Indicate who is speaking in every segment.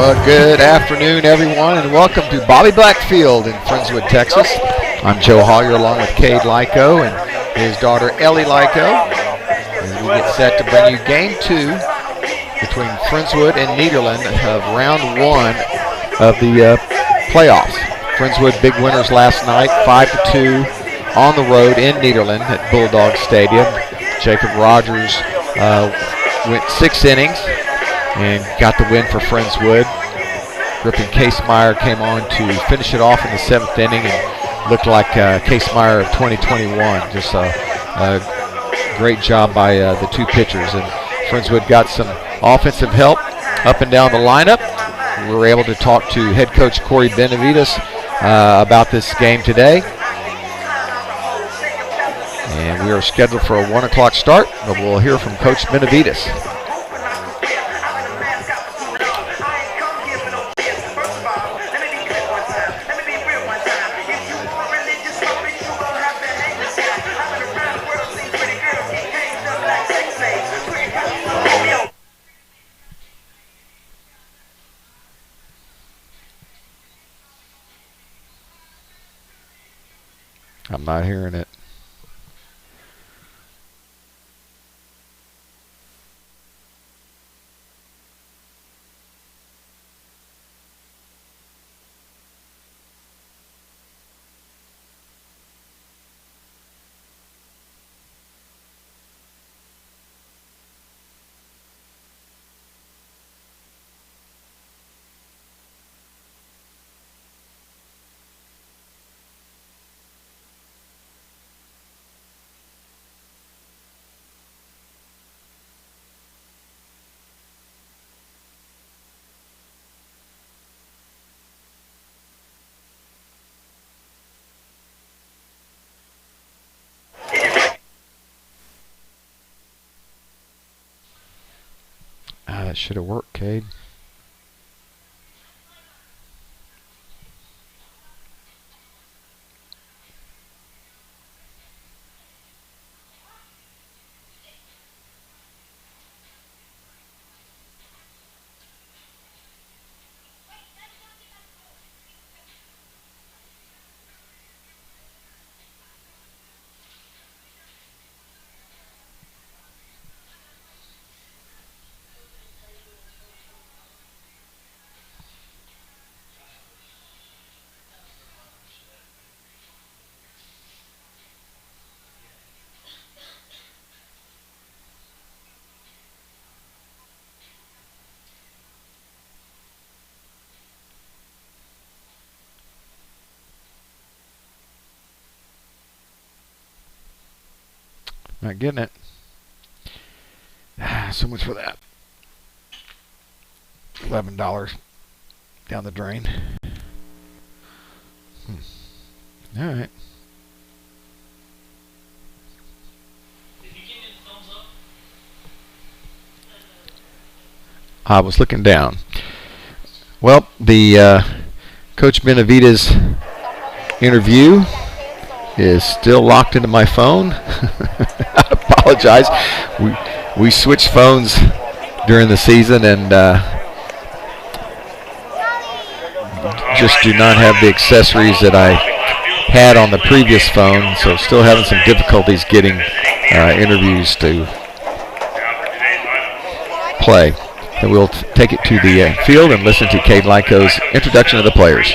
Speaker 1: Well, good afternoon, everyone, and welcome to Bobby Blackfield in Friendswood, Texas. I'm Joe Hollier along with Cade Lyko and his daughter Ellie Lyko. As we get set to bring you Game 2 between Friendswood and Nederland of Round 1 of the playoffs. Friendswood big winners last night, 5-2 on the road in Nederland at Bulldog Stadium. Jacob Rogers went 6 innings and got the win for Friendswood. Griffin Casemeyer came on to finish it off in the 7th inning and looked like Casemeyer of 2021. Just a great job by the two pitchers. And Friendswood got some offensive help up and down the lineup. We were able to talk to head coach Corey Benavides about this game today. And we are scheduled for a 1 o'clock start, but we'll hear from Coach Benavides. I'm not hearing it. That should have worked, Cade. Not getting it. So much for that. $11 down the drain. All right. I was looking down. Well, the Coach Benavides interview is still locked into my phone. I apologize. We switched phones during the season and just do not have the accessories that I had on the previous phone, so still having some difficulties getting interviews to play. And we'll take it to the field and listen to Cade Lyko's introduction of the players.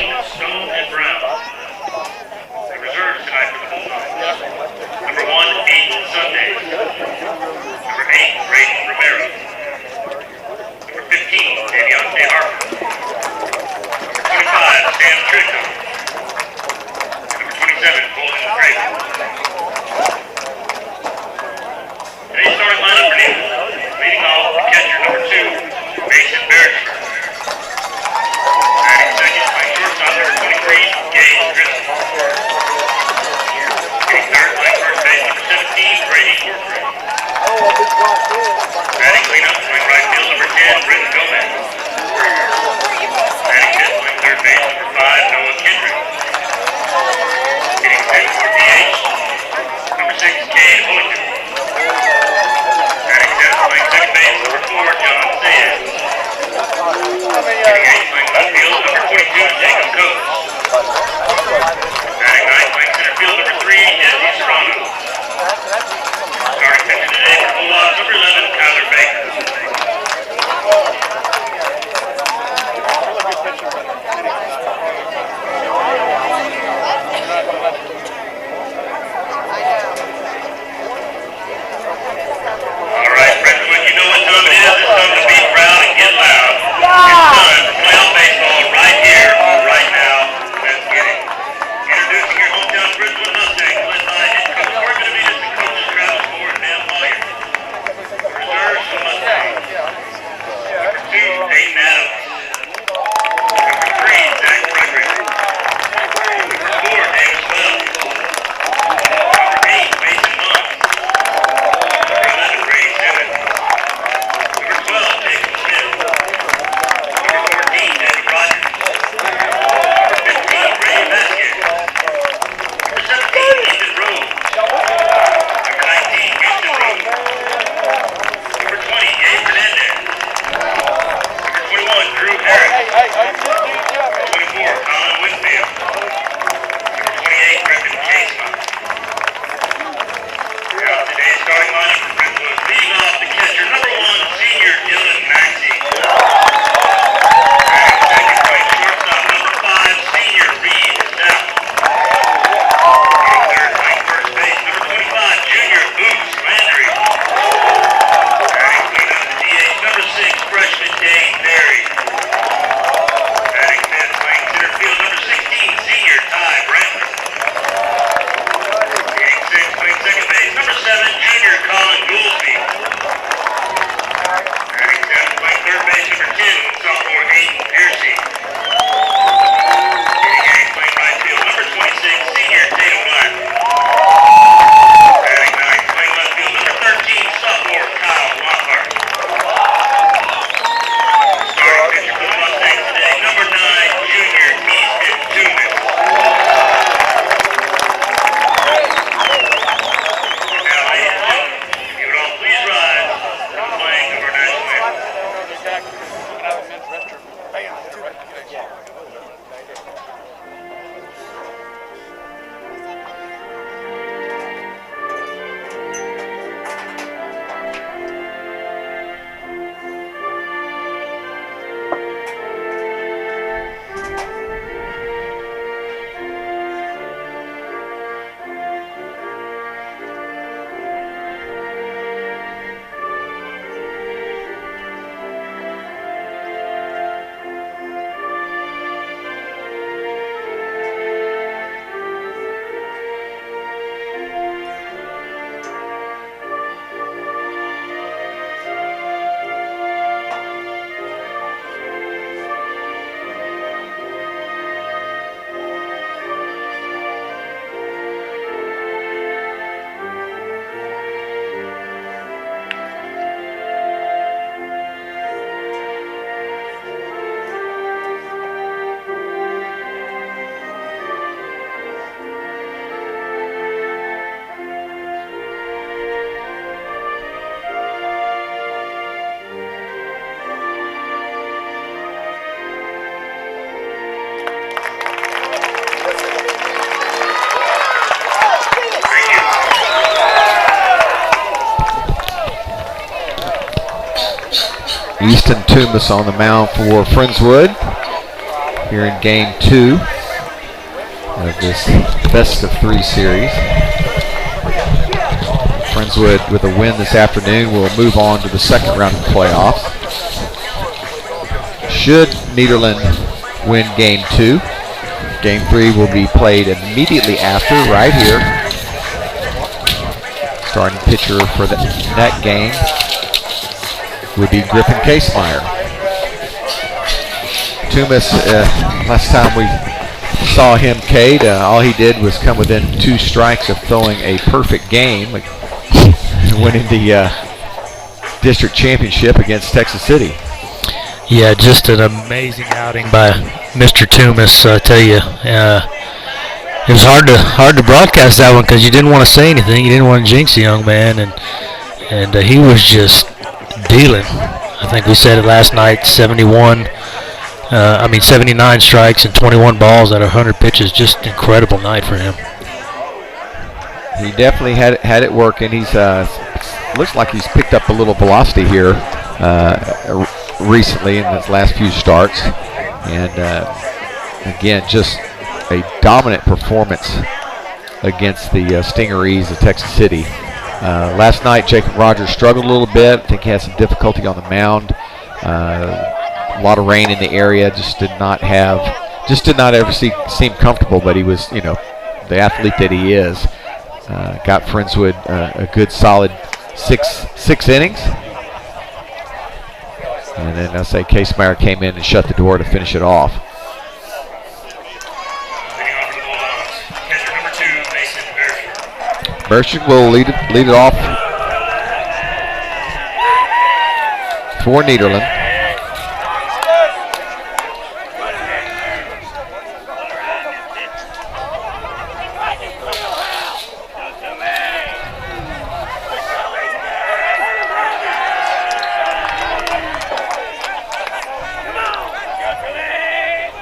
Speaker 1: Easton Toombs on the mound for Friendswood here in game 2 of this best-of-3 series. Friendswood with a win this afternoon will move on to the second round of the playoffs. Should Nederland win game 2, game 3 will be played immediately after, right here. Starting pitcher for that game would be Griffin Casemeyer. Toombs, last time we saw him, Cade, all he did was come within 2 strikes of throwing a perfect game, winning the district championship against Texas City.
Speaker 2: Yeah, just an amazing outing by Mr. Toombs, I tell you. It was hard to broadcast that one because you didn't want to say anything. You didn't want to jinx the young man, and he was just dealing. I think we said it last night, 79 strikes and 21 balls at 100 pitches. Just incredible night for him.
Speaker 1: He definitely had it working. He's looks like he's picked up a little velocity here recently in his last few starts, and again, just a dominant performance against the Stingerees of Texas City. Last night, Jacob Rogers struggled a little bit. I think he had some difficulty on the mound. A lot of rain in the area. Just did not ever seem comfortable. But he was, the athlete that he is. Got Friendswood a good solid six innings. And then I say Casemeyer came in and shut the door to finish it off. Bershik will lead it off for Nederland.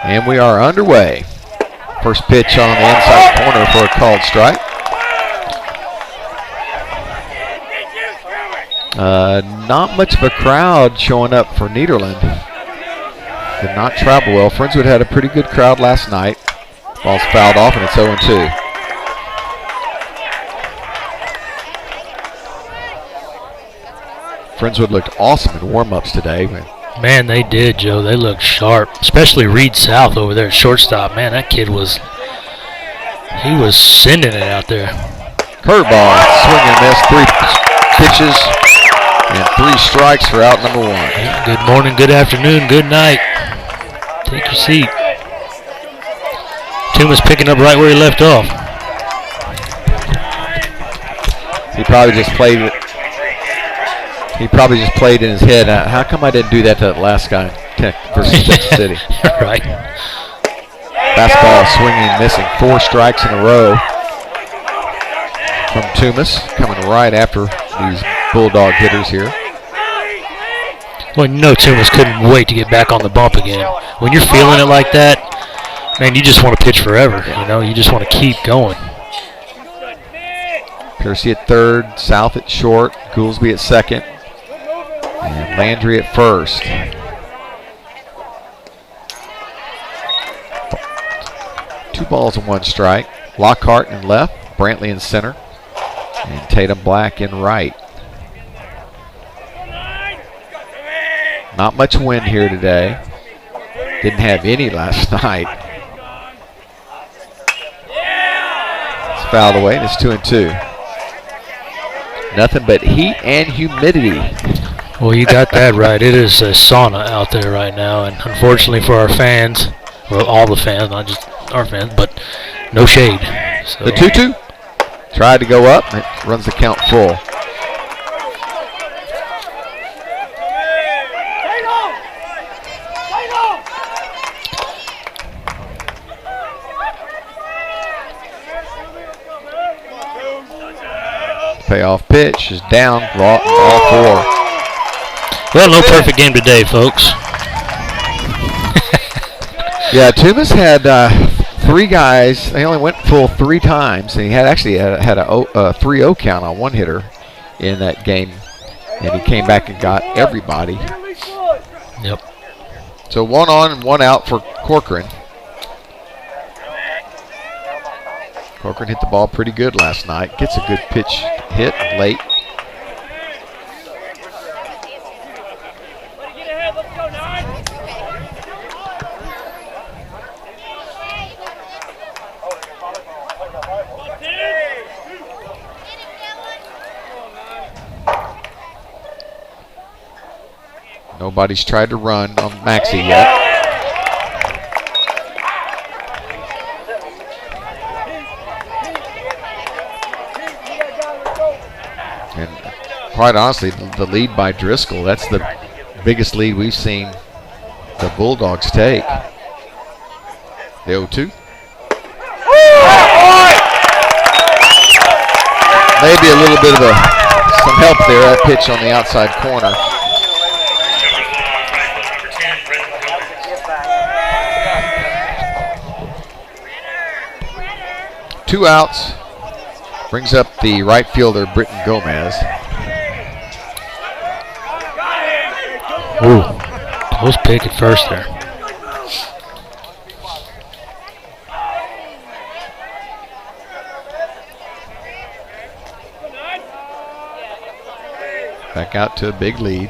Speaker 1: And we are underway. First pitch on the inside corner for a called strike. Not much of a crowd showing up for Nederland. Did not travel well. Friendswood had a pretty good crowd last night. Ball's fouled off and it's 0-2. Friendswood looked awesome in warm-ups today.
Speaker 2: Man, they did, Joe. They looked sharp, especially Reed South over there at shortstop. Man, that kid was sending it out there.
Speaker 1: Curveball, swing and miss, 3 pitches and 3 strikes for out number 1.
Speaker 2: Good morning, good afternoon, good night. Take your seat. Toombs picking up right where he left off.
Speaker 1: He probably just played it. He probably just played in his head. How come I didn't do that to that last guy versus Texas City?
Speaker 2: Right.
Speaker 1: Fastball swinging and missing. 4 strikes in a row from Toombs, coming right after these Bulldog hitters here.
Speaker 2: Well, Toombs couldn't wait to get back on the bump again. When you're feeling it like that, man, you just want to pitch forever. You just want to keep going.
Speaker 1: Piercy at third, South at short, Goolsby at second, and Landry at first. Two balls and 1 strike. Lockhart in left, Brantley in center, and Tatum Black in right. Not much wind here today. Didn't have any last night. It's fouled away, and it's 2-2. Nothing but heat and humidity.
Speaker 2: Well, you got that right. It is a sauna out there right now, and unfortunately for our fans, well, all the fans, not just our fans, but no shade. So.
Speaker 1: The 2-2 tried to go up. It runs the count full. Payoff pitch is down, all 4.
Speaker 2: Well, no perfect game today, folks.
Speaker 1: Yeah, Toombs had 3 guys. They only went full 3 times, and he had a 3-0 count on 1 hitter in that game, and he came back and got everybody.
Speaker 2: Yep.
Speaker 1: So 1 on and 1 out for Corcoran. Corcoran hit the ball pretty good last night. Gets a good pitch hit late. Nobody's tried to run on Maxie yet. And quite honestly, the lead by Driscoll, that's the biggest lead we've seen the Bulldogs take. The 0-2. Maybe a little bit of some help there, that pitch on the outside corner. 2 outs. Brings up the right fielder, Britton Gomez.
Speaker 2: Ooh, close pick at first there.
Speaker 1: Back out to a big lead.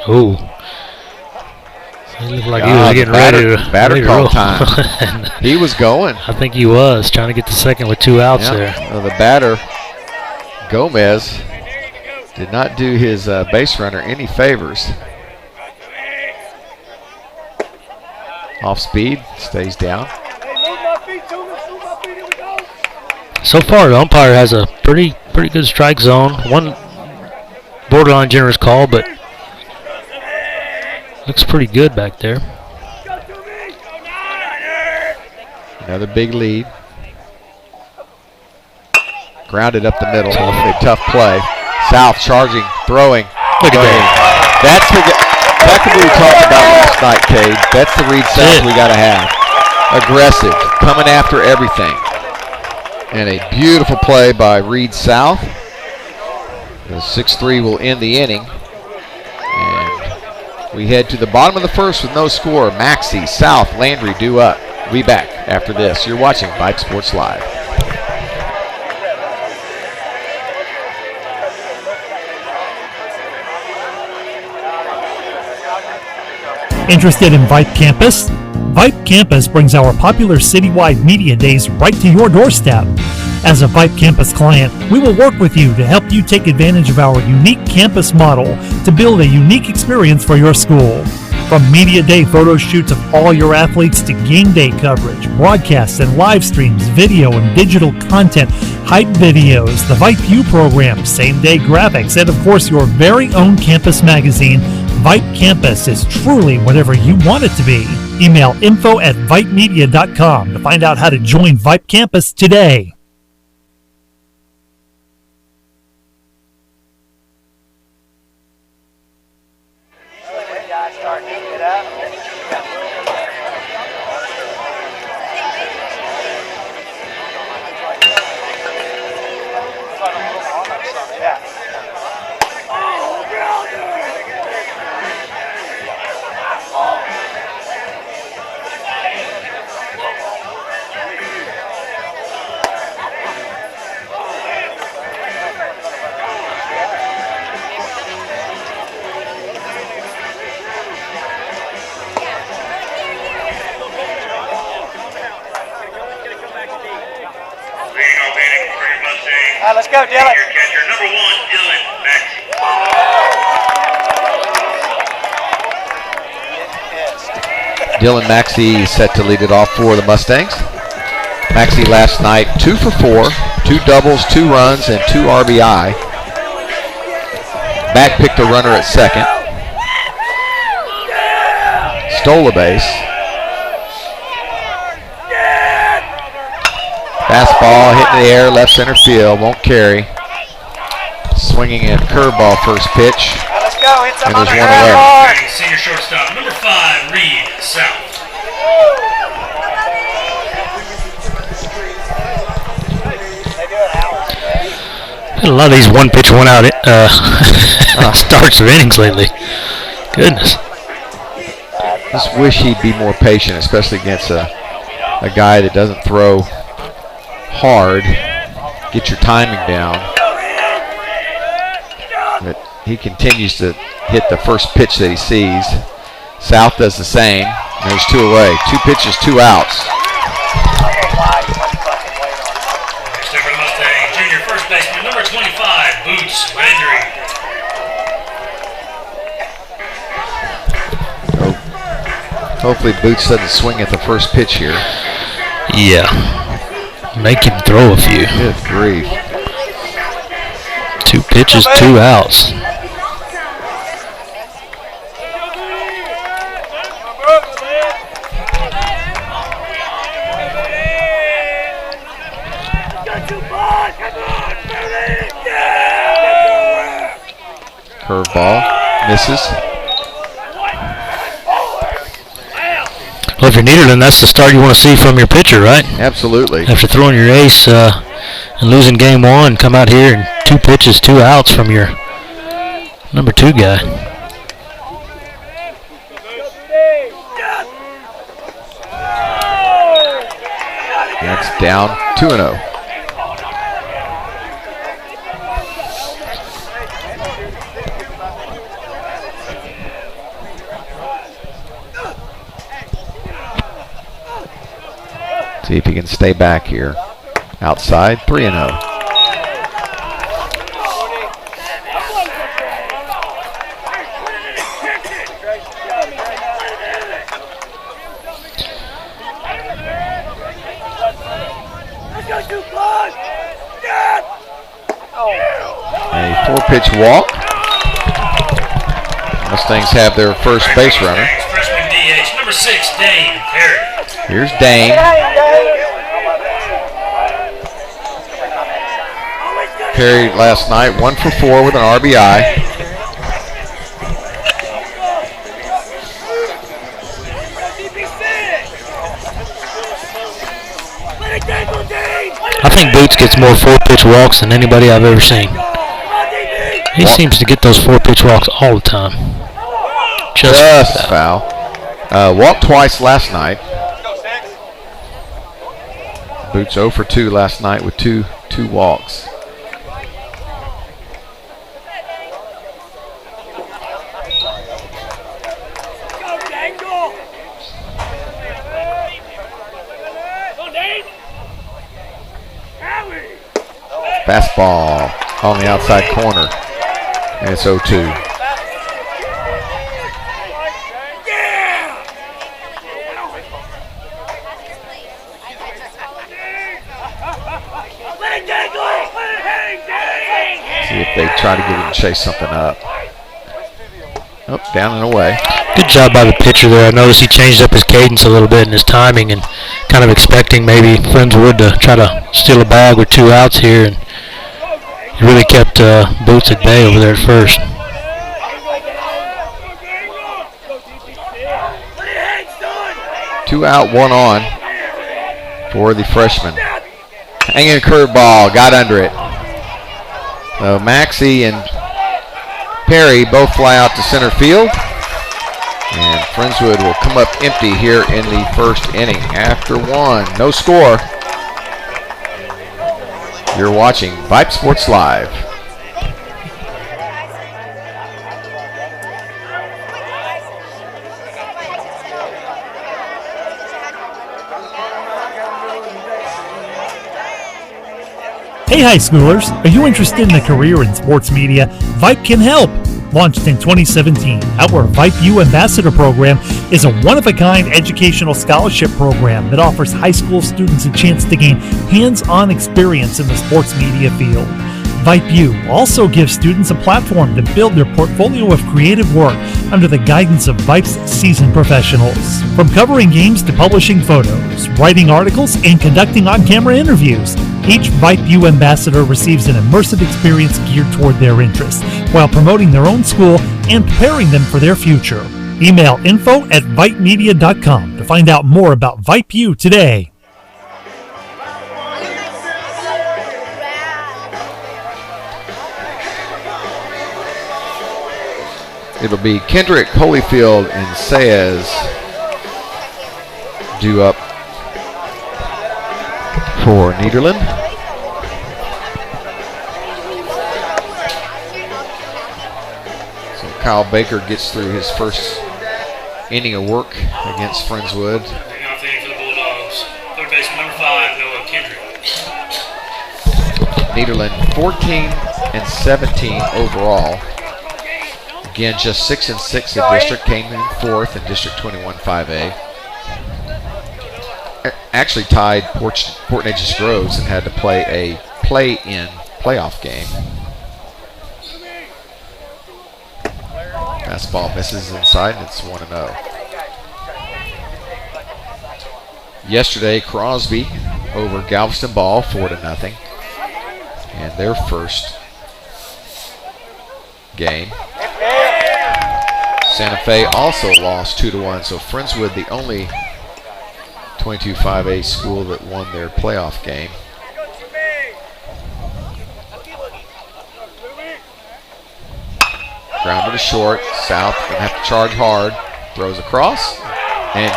Speaker 2: Ooh. He looked like he was getting ready to
Speaker 1: batter call time. He was going.
Speaker 2: I think he was trying to get the second with 2 outs there.
Speaker 1: Well, the batter, Gomez, did not do his base runner any favors. Off speed, stays down.
Speaker 2: So far, the umpire has a pretty good strike zone. One borderline generous call, but looks pretty good back there.
Speaker 1: Another big lead. Grounded up the middle. A tough play. South charging, throwing.
Speaker 2: Look at that.
Speaker 1: That's what we talked about last night, Cade. That's the Reed South we got to have. Aggressive, coming after everything. And a beautiful play by Reed South. The 6-3 will end the inning. And we head to the bottom of the first with no score. Maxie, South, Landry due up. We'll be back after this. You're watching Vype Sports Live.
Speaker 3: Interested in Vype Campus? Vype Campus brings our popular citywide media days right to your doorstep. As a Vype Campus client, we will work with you to help you take advantage of our unique campus model to build a unique experience for your school. From media day photo shoots of all your athletes to game day coverage, broadcasts and live streams, video and digital content, hype videos, the Vype U program, same day graphics, and of course your very own campus magazine, Vype Campus is truly whatever you want it to be. Email info@vypemedia.com to find out how to join Vype Campus today.
Speaker 4: Let's go, Dylan.
Speaker 5: Your catcher, number 1, Dylan Maxie.
Speaker 1: Dylan Maxie set to lead it off for the Mustangs. Maxie last night 2 for 4, 2 doubles, 2 runs, and 2 RBI. Back picked a runner at second. Stole a base. Fastball hit in the air, left center field, won't carry. Swinging at curveball first pitch.
Speaker 4: Let's go. Hit some
Speaker 1: And there's
Speaker 4: on the
Speaker 1: one
Speaker 4: ground
Speaker 1: away.
Speaker 4: hard.
Speaker 5: Senior shortstop, number 5, Reed South.
Speaker 2: A lot of these one pitch, one out starts of innings lately. Goodness.
Speaker 1: Just wish he'd be more patient, especially against a guy that doesn't throw hard. Get your timing down. But he continues to hit the first pitch that he sees. South does the same. There's 2 away. 2 pitches, 2 outs.
Speaker 5: Next up for the Mustangs, junior first baseman, number 25, Boots Landry.
Speaker 1: Hopefully Boots doesn't swing at the first pitch here.
Speaker 2: Yeah. Make him throw a few.
Speaker 1: Good grief.
Speaker 2: 2 pitches, 2 outs.
Speaker 1: Curveball. Misses.
Speaker 2: Well, if you're Nederland, that's the start you want to see from your pitcher, right?
Speaker 1: Absolutely.
Speaker 2: After throwing your ace and losing game 1, come out here and 2 pitches, 2 outs from your number 2 guy.
Speaker 1: That's down 2-0. See if he can stay back here. Outside, 3-0. A 4-pitch walk. Mustangs have their first base runner.
Speaker 5: Freshman DH, number 6, Dane Perry.
Speaker 1: Here's Dane. Perry last night 1 for 4 with an RBI.
Speaker 2: I think Boots gets more 4-pitch walks than anybody I've ever seen. He seems to get those 4-pitch walks all the time.
Speaker 1: Just foul. Walked twice last night. Boots 0 for 2 last night with two walks. Fastball on the outside corner. And it's 0-2. See if they try to get him to chase something up. Oh, down and away.
Speaker 2: Good job by the pitcher there. I noticed he changed up his cadence a little bit and his timing, and kind of expecting maybe Friendswood to try to steal a bag with 2 outs here, and he really kept Boots at bay over there at first.
Speaker 1: Two out, 1 on for the freshman. Hanging a curveball, got under it. So Maxey and Perry both fly out to center field. And Friendswood will come up empty here in the first inning. After 1, no score. You're watching Vype Sports Live.
Speaker 3: Hey high schoolers, are you interested in a career in sports media? Vype can help. Launched in 2017, our Vype U Ambassador Program is a one-of-a-kind educational scholarship program that offers high school students a chance to gain hands-on experience in the sports media field. Vype U also gives students a platform to build their portfolio of creative work under the guidance of Vype's seasoned professionals. From covering games to publishing photos, writing articles, and conducting on-camera interviews, each Vype U ambassador receives an immersive experience geared toward their interests, while promoting their own school and preparing them for their future. Email info@vypemedia.com to find out more about Vype U today.
Speaker 1: it'll be Kendrick, Holyfield, and Saez due up for Nederland. So Kyle Baker gets through his first inning of work against Friendswood.
Speaker 5: Big off the end for the Bulldogs. Third baseman number 5, Noah Kendrick.
Speaker 1: Nederland 14 and 17 overall. Again, just 6 and 6 in district. Came in 4th in District 21 5A. Actually tied Port Neches Groves and had to play a play-in playoff game. Fastball misses inside, and it's 1-0. Yesterday, Crosby over Galveston Ball 4-0, and their first game. Santa Fe also lost 2-1, so Friendswood, the only 22 5A school that won their playoff game. Grounded to short. South gonna have to charge hard. Throws across, and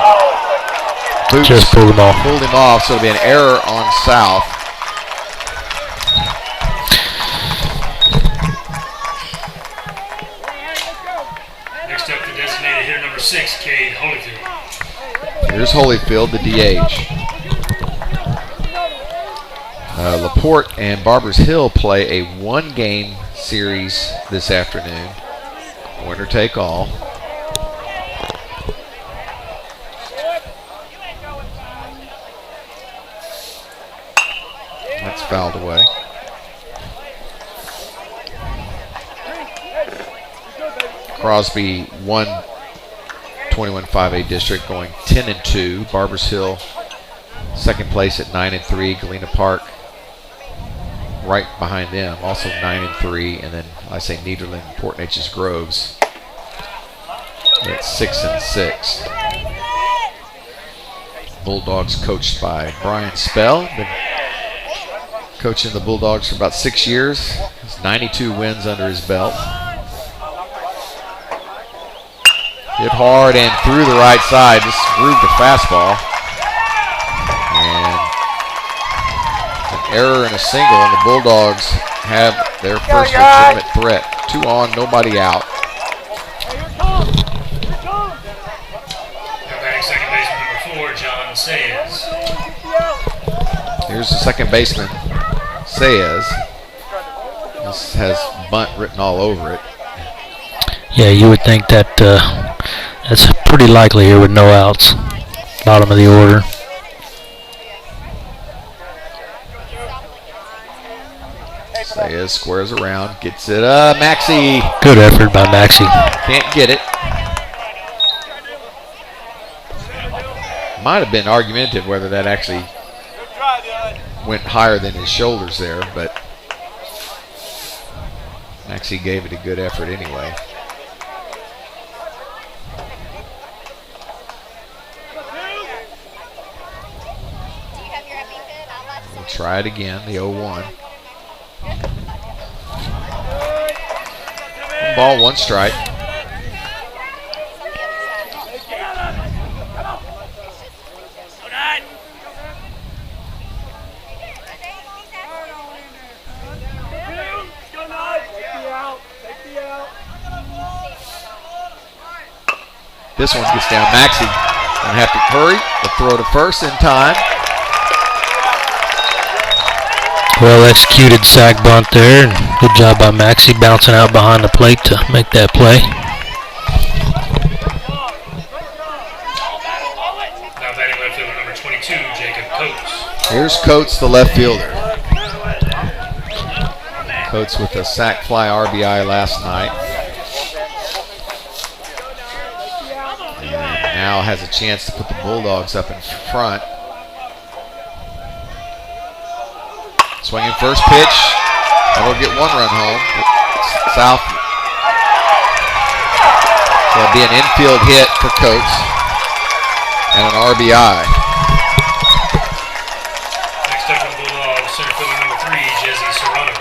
Speaker 1: Boots
Speaker 2: Just pulled him off.
Speaker 1: Pulled him off, so it'll be an error on South.
Speaker 5: Next up, the designated hitter number 6, Cade Holyfield.
Speaker 1: Here's Holyfield, the DH. LaPorte and Barbers Hill play a one-game series this afternoon. Winner take all. That's fouled away. Crosby won 21 5A district, going 10-2. Barbers Hill second place at 9-3. Galena Park right behind them, also 9-3, and then I say Nederland, Port Neches Groves at 6-6. Bulldogs coached by Brian Spell. Been coaching the Bulldogs for about 6 years. Has 92 wins under his belt. Hit hard and through the right side, just grooved the fastball. And an error and a single, and the Bulldogs have their first legitimate threat. 2 on, nobody out.
Speaker 5: Batting second baseman number 4, John Saez.
Speaker 1: Here's the second baseman, Saez. This has bunt written all over it.
Speaker 2: Yeah, you would think that that's pretty likely here with no outs. Bottom of the order.
Speaker 1: Saez squares around, gets it up. Maxey
Speaker 2: Good effort by Maxey.
Speaker 1: can't get it. Might have been argumentative whether that actually went higher than his shoulders there, but Maxey gave it a good effort anyway. We'll try it again, the 0-1. One ball, one strike. This one gets down. Maxey gonna have to hurry. The throw to first in time.
Speaker 2: Well executed sack bunt there. And good job by Maxey bouncing out behind the plate to make that play.
Speaker 5: Now batting left fielder number 22, Jacob Coates.
Speaker 1: Here's Coates, the left fielder. Coates with a sac fly RBI last night. And now has a chance to put the Bulldogs up in front. Swinging first pitch, and we'll get one run home. South. So it'll be an infield hit for Coates and an RBI.
Speaker 5: Next up for the Bulldogs, center fielder number 3, Jesse Serrano.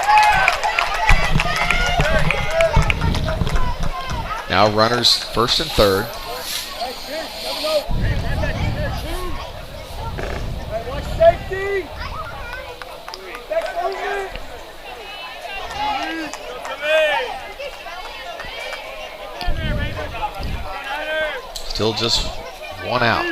Speaker 1: Now runners first and third. Still just one out.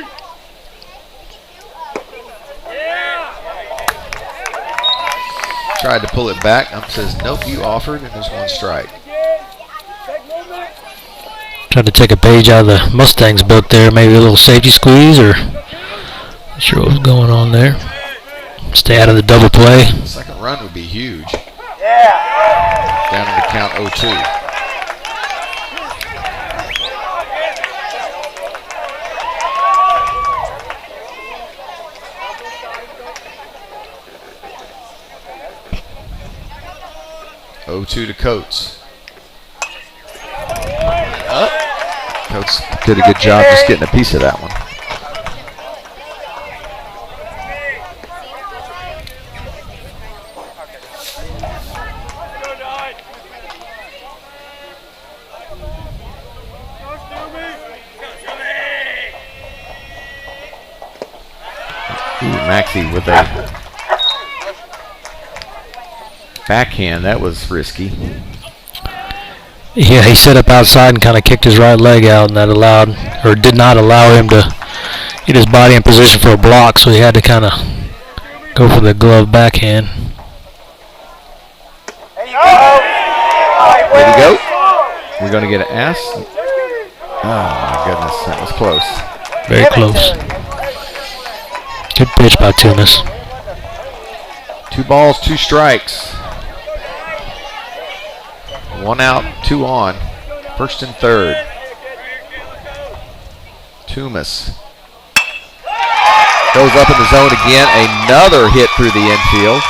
Speaker 1: Tried to pull it back. Ump says, nope, you offered, and there's one strike.
Speaker 2: Tried to take a page out of the Mustangs book there. Maybe a little safety squeeze, or not sure what was going on there. Stay out of the double play.
Speaker 1: Second run would be huge. Down in the count 0-2. To Coates. Coates did a good job just getting a piece of that one. Ooh, Maxey with a backhand. That was risky.
Speaker 2: Yeah, he set up outside and kind of kicked his right leg out, and that allowed, or did not allow him to get his body in position for a block, so he had to kind of go for the glove backhand.
Speaker 1: Way to go. We're going to get an S. Oh, my goodness. That was close.
Speaker 2: Very close. Good pitch by Tunis.
Speaker 1: 2 balls, 2 strikes. 1 out, 2 on. First and third. Tumis goes up in the zone again. Another hit through the infield.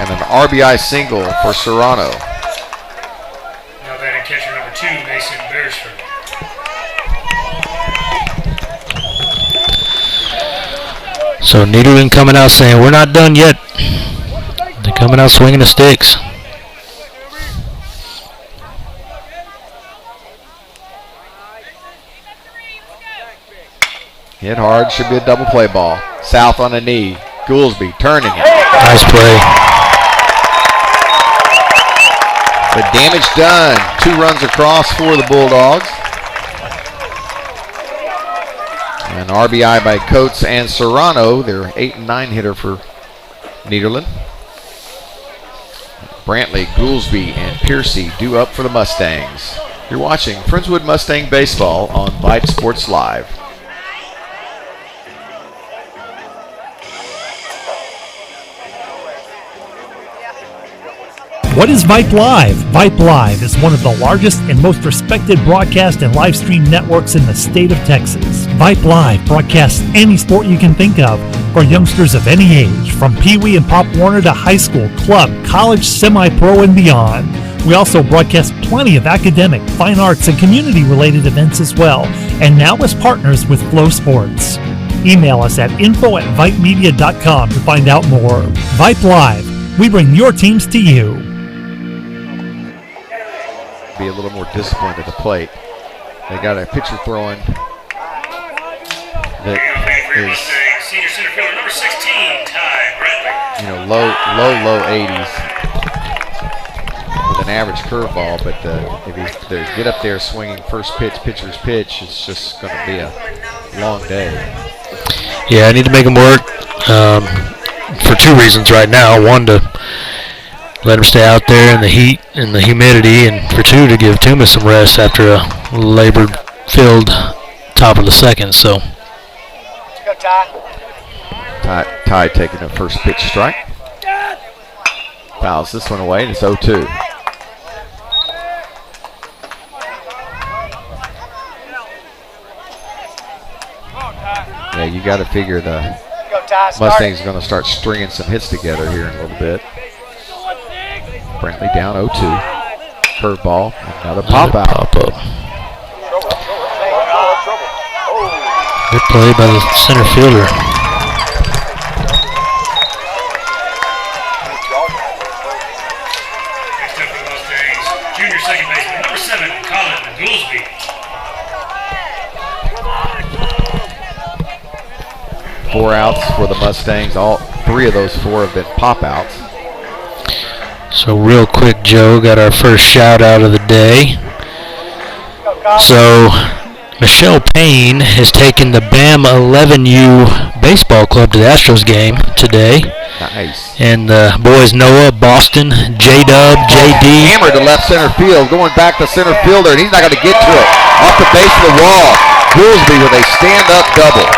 Speaker 1: And an RBI single for Serrano.
Speaker 5: Now batting catcher number 2, Mason Beresford.
Speaker 2: So Nederland coming out saying, we're not done yet. They're coming out swinging the sticks.
Speaker 1: Hit hard, should be a double play ball. South on the knee. Goolsby turning it.
Speaker 2: Nice play.
Speaker 1: The damage done. 2 runs across for the Bulldogs. An RBI by Coates and Serrano, their 8 and 9 hitter for Nederland. Brantley, Goolsby, and Piercy due up for the Mustangs. You're watching Friendswood Mustang Baseball on Vype Sports Live.
Speaker 3: What is Vype Live? Vype Live is one of the largest and most respected broadcast and live stream networks in the state of Texas. Vype Live broadcasts any sport you can think of for youngsters of any age, from Pee Wee and Pop Warner to high school, club, college, semi-pro, and beyond. We also broadcast plenty of academic, fine arts, and community-related events as well, and now as partners with Flow Sports. Email us at info@vypemedia.com to find out more. Vype Live, we bring your teams to you.
Speaker 1: Be a little more disciplined at the plate. They got a pitcher throwing that is,
Speaker 5: Senior center fielder number 16, Ty Brantley.
Speaker 1: you know, low 80s with an average curveball, but if they get up there swinging first pitch, pitcher's pitch, it's just going to be a long day.
Speaker 2: Yeah, I need to make him work for 2 reasons right now. One, to let him stay out there in the heat and the humidity, and for 2, to give Tumis some rest after a labored-filled top of the second. So,
Speaker 4: Let's go, Ty.
Speaker 1: Ty taking a first pitch strike. Fouls this one away, and it's 0-2. Yeah, you got to figure the
Speaker 4: Go, Ty.
Speaker 1: Mustangs are going to start stringing some hits together here in a little bit. Brantley down 0-2. Curveball, another pop out.
Speaker 2: Pop-up. Good play by the center fielder.
Speaker 5: Number 7, Colin Goolsby.
Speaker 1: Four outs for the Mustangs. All 3 of those 4 have been pop outs.
Speaker 2: So real quick, Joe, got our first shout out of the day. So Michelle Payne has taken the BAM 11U baseball club to the Astros game today.
Speaker 1: Nice.
Speaker 2: And the boys Noah, Boston, J-Dub, JD.
Speaker 1: Hammered to left center field, going back to center fielder, and he's not going to get to it. Off the base of the wall. Goolsby with a stand-up double.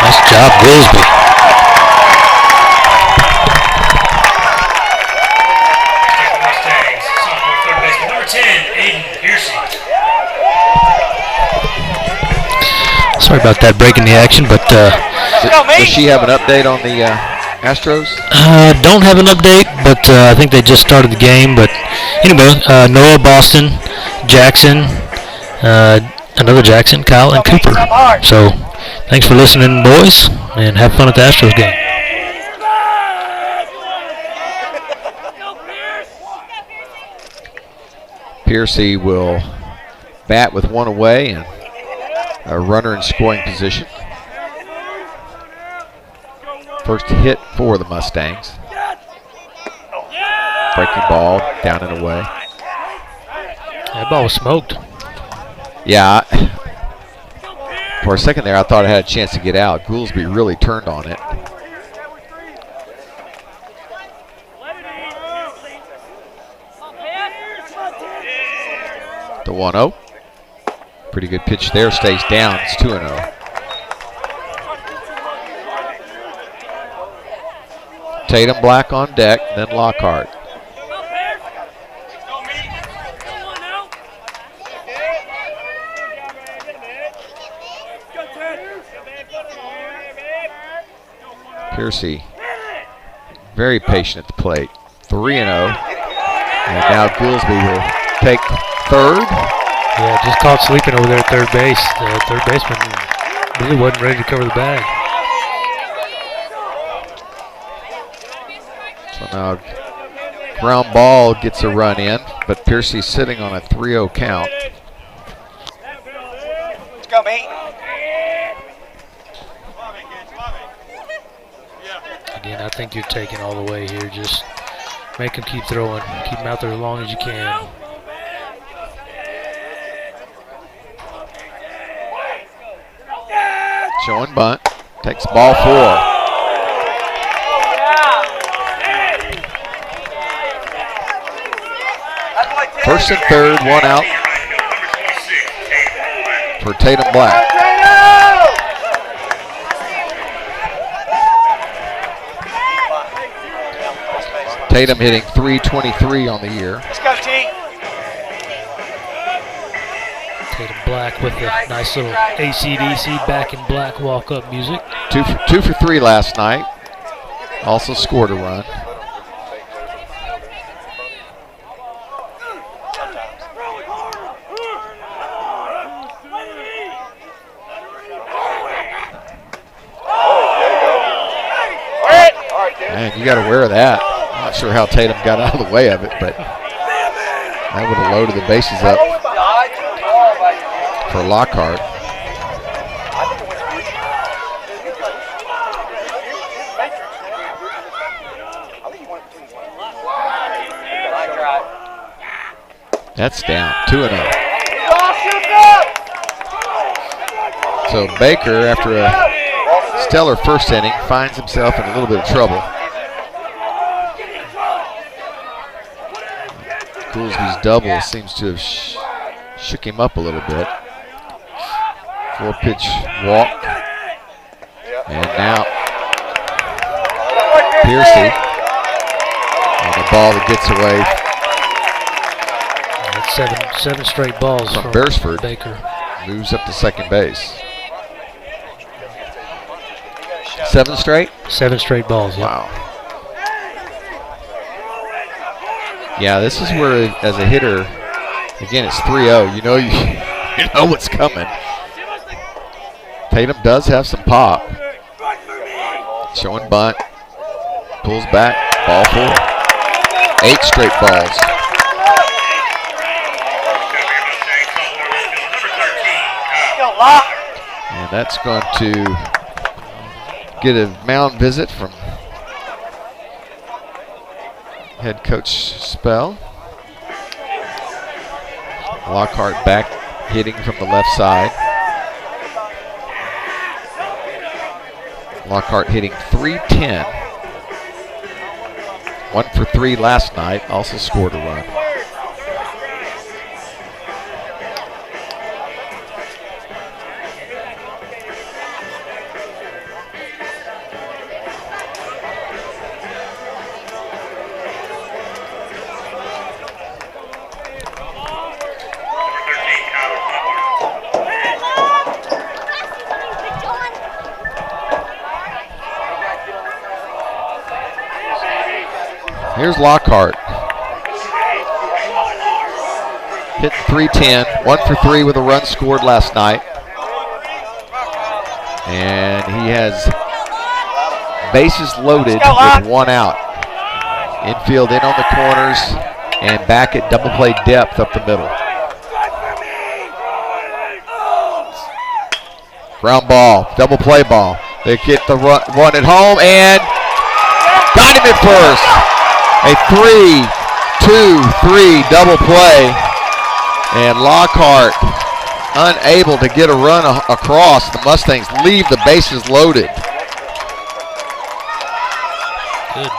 Speaker 2: Nice job, Goolsby.
Speaker 5: Mustangs, sophomore third baseman. Number 10, Aiden Piercy.
Speaker 2: Sorry about that breaking the action, but
Speaker 1: Does she have an update on the Astros?
Speaker 2: don't have an update, but I think they just started the game. But anyway, Noah, Boston, Jackson, another Jackson, Kyle, and Cooper. So thanks for listening, boys, and have fun at the Astros game.
Speaker 1: Piercy will bat with 1 away and a runner in scoring position. First hit for the Mustangs. Breaking ball, down and away.
Speaker 2: That ball was smoked.
Speaker 1: Yeah, for a second there I thought I had a chance to get out. Goolsby really turned on it. The 1-0. Pretty good pitch there, stays down. It's 2-0. Tatum Black on deck, then Lockhart. Piercy, very patient at the plate. 3-0. And now Goolsby will take third.
Speaker 2: Yeah, just caught sleeping over there at third base. The third baseman really wasn't ready to cover the bag.
Speaker 1: So now ground ball gets a run in, but Piercy's sitting on a 3-0 count.
Speaker 4: Let's go, mate.
Speaker 2: Again, I think you're taking all the way here. Just make them keep throwing. Keep them out there as long as you can.
Speaker 1: Showing bunt. Takes ball 4. First and third, 1 out for Tatum Black. Tatum hitting .323 on the year.
Speaker 4: Let's go, T.
Speaker 2: Tatum Black with the nice little AC/DC Back in Black walk-up music.
Speaker 1: 2 for 3 last night. Also scored a run. Man, you got to wear that. I'm not sure how Tatum got out of the way of it, but that would have loaded the bases up for Lockhart. That's down, 2-0. So Baker, after a stellar first inning, finds himself in a little bit of trouble. Goolsby's double seems to have shook him up a little bit. 4-pitch walk. And now Piercy on the ball that gets away.
Speaker 2: That's seven straight balls
Speaker 1: from
Speaker 2: from
Speaker 1: Beresford.
Speaker 2: Baker.
Speaker 1: Moves up to second base. 7 straight?
Speaker 2: 7 straight balls, yeah.
Speaker 1: Wow. Yeah, this is where, as a hitter, again, it's 3-0. You know, you know what's coming. Tatum does have some pop. Showing bunt. Pulls back. Ball 4. 8 straight balls. And that's going to get a mound visit from head coach Spell. Lockhart back hitting from the left side. Lockhart hitting .310. 1 for 3 last night, also scored a run. Here's Lockhart. Hitting .310, 1 for 3 with a run scored last night. And he has bases loaded with 1 out. Infield in on the corners and back at double play depth up the middle. Ground ball, double play ball. They get the one at home and got him at first. A 3-2-3 double play, and Lockhart unable to get a run across. The Mustangs leave the bases loaded.
Speaker 2: Good.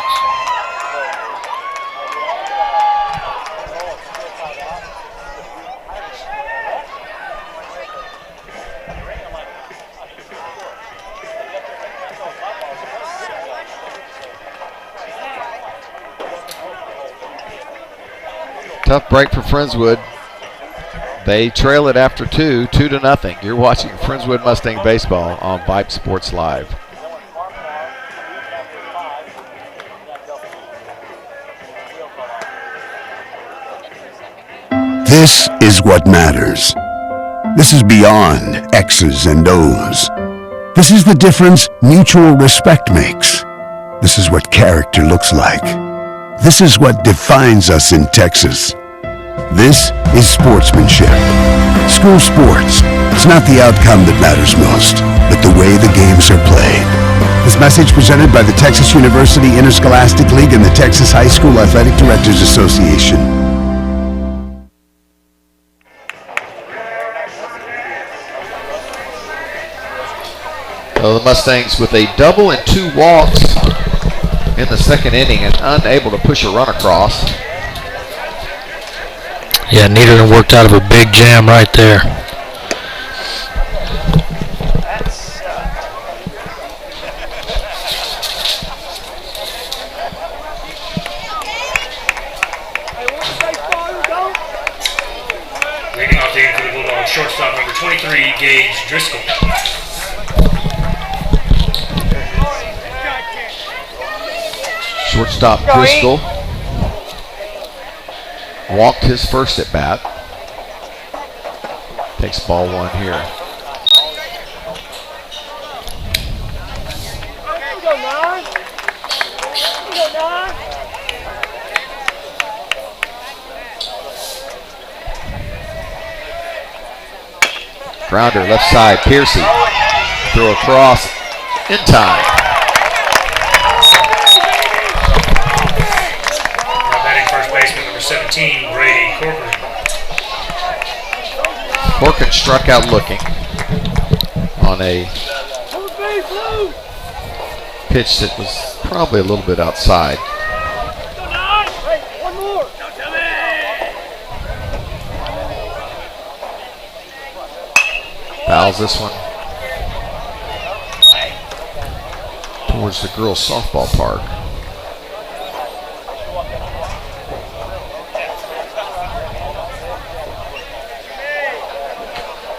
Speaker 1: Tough break for Friendswood. They trail it after 2-0. You're watching Friendswood Mustang Baseball on Vype Sports Live.
Speaker 6: This is what matters. This is beyond X's and O's. This is the difference mutual respect makes. This is what character looks like. This is what defines us in Texas. This is sportsmanship. School sports. It's not the outcome that matters most, but the way the games are played. This message presented by the Texas University Interscholastic League and the Texas High School Athletic Directors Association.
Speaker 1: So the Mustangs with a double and 2 walks in the second inning and unable to push a run across.
Speaker 2: Yeah, Nederland worked out of a big jam right there.
Speaker 5: Leading off the inning for the Bulldogs, shortstop number 23, Gage Driscoll.
Speaker 1: Shortstop Driscoll walked his first at bat. Takes ball 1 here. Grounder left side, Piercy. Throw across in time.
Speaker 5: Batting first baseman number 17, Brady Corcoran.
Speaker 1: Corcoran struck out looking on a pitch that was probably a little bit outside. Fouls this one towards the girls' softball park.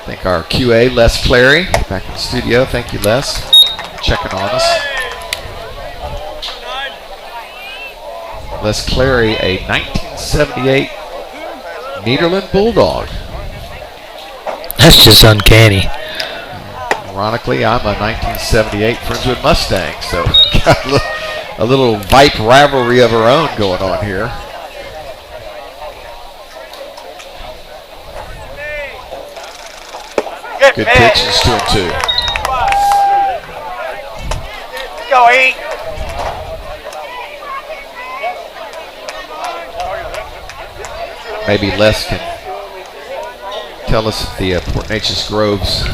Speaker 1: Thank our QA, Les Clary, back in the studio. Thank you, Les, checking on us. Les Clary, a 1978 Nederland Bulldog.
Speaker 2: That's just uncanny.
Speaker 1: Ironically, I'm a 1978 Friendswood Mustang, so got a little Vype rivalry of our own going on here. Good pitches, 2-2.
Speaker 4: Go, E.
Speaker 1: Maybe Les can tell us if the Port Neches Groves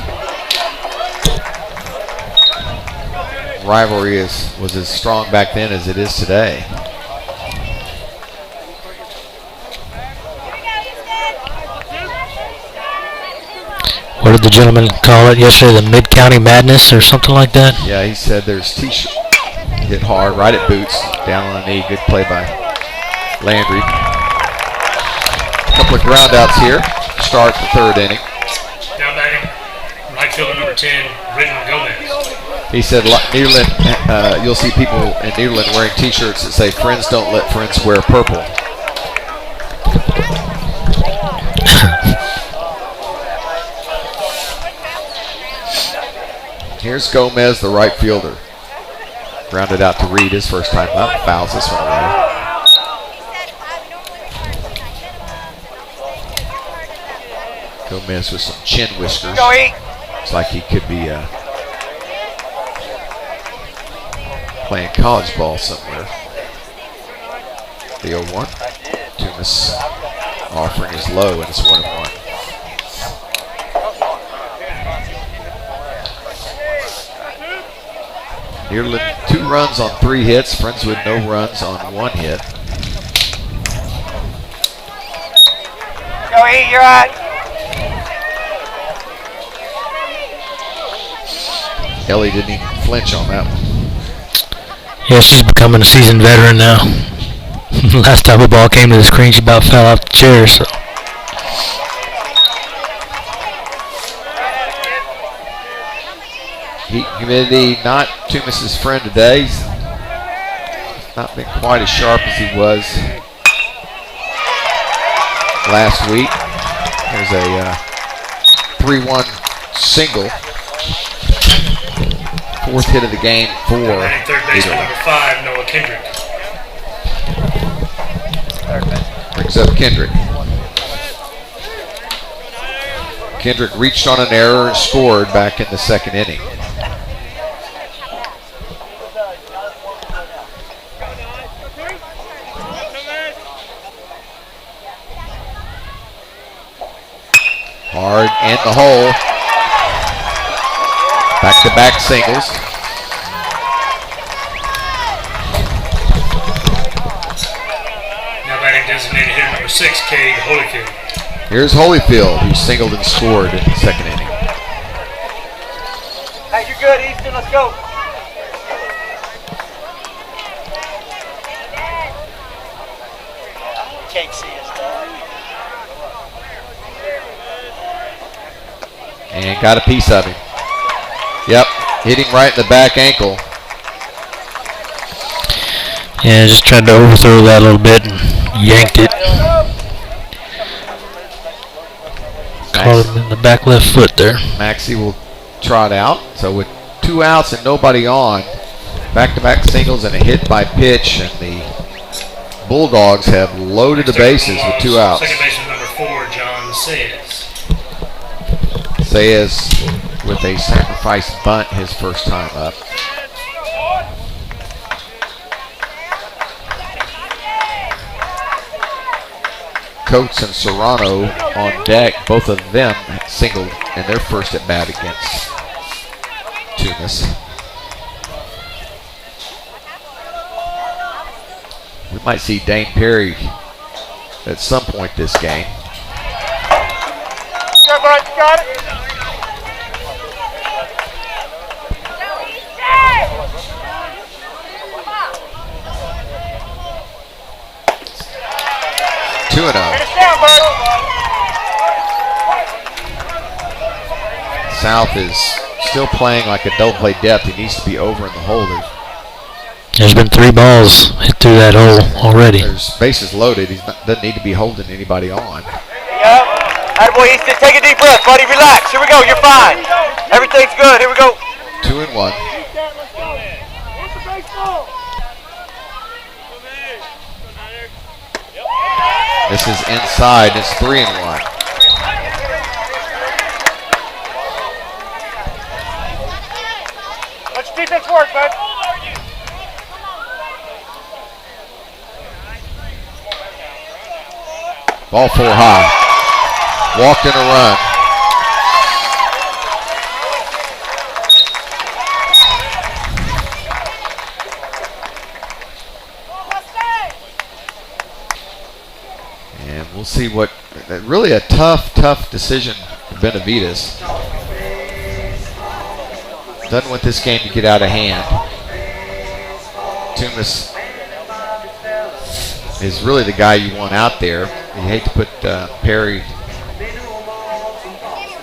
Speaker 1: rivalry was as strong back then as it is today.
Speaker 2: What did the gentleman call it yesterday? The Mid-County Madness or something like that?
Speaker 1: Yeah, he said there's T-shirt hit hard right at Boots, down on the knee. Good play by Landry. A couple of ground outs here to start the third inning.
Speaker 5: Now batting, right fielder number 10, Ridden Gomez.
Speaker 1: He said Nederland, you'll see people in Nederland wearing T-shirts that say "Friends don't let friends wear purple." Here's Gomez, the right fielder. Grounded out to Reed his first time up. Fouls this one away. Gomez with some chin whiskers. Looks like he could be playing college ball somewhere. The 0-1. Tumas offering is low, and it's 1-1. Nederland 2 runs on 3 hits. Friendswood no runs on 1 hit.
Speaker 4: Go, E, you're right.
Speaker 1: Ellie didn't even flinch on that one.
Speaker 2: Yeah, she's becoming a seasoned veteran now. Last time a ball came to the screen, she about fell off the chair. So.
Speaker 1: Heat and humidity, not Tumas' friend today. He's not been quite as sharp as he was last week. There's a 3-1 single. 4th hit of the game for
Speaker 5: Third baseman number 5, Noah Kendrick.
Speaker 1: Brings up Kendrick. Kendrick reached on an error and scored back in the 2nd inning. Hard in the hole. Back-to-back singles.
Speaker 5: Now batting designated hitter number 6, Cade Holyfield.
Speaker 1: Here's Holyfield, who singled and scored in the 2nd inning.
Speaker 4: Hey, you're good, Easton. Let's go. Can't see us.
Speaker 1: And got a piece of him. Yep, hitting right in the back ankle.
Speaker 2: Yeah, just tried to overthrow that a little bit and yanked it. Caught him in the back left foot there.
Speaker 1: Maxie will trot out. So with 2 outs and nobody on, back-to-back singles and a hit by pitch, and the Bulldogs have loaded the bases with 2 outs.
Speaker 5: Second baseman number 4, John Sayes.
Speaker 1: Sayes with a sacrifice bunt his first time up. Coates and Serrano on deck, both of them singled in their first at bat against Tumas. We might see Dane Perry at some point this game.
Speaker 4: Got it.
Speaker 1: 2-0. South is still playing like a double play depth. He needs to be over in the hole.
Speaker 2: There's been 3 balls hit through that hole already.
Speaker 1: There's bases loaded. He doesn't need to be holding anybody on.
Speaker 4: Yep. Attaboy, Easton, take a deep breath, buddy. Relax. Here we go. You're fine. Everything's good. Here we go.
Speaker 1: 2-1. This is inside. It's 3-1.
Speaker 4: Defense work, bud.
Speaker 1: Ball 4 high. Walked in a run. And we'll see what, really a tough decision for Benavides. Doesn't want this game to get out of hand. Tumas is really the guy you want out there. You hate to put Perry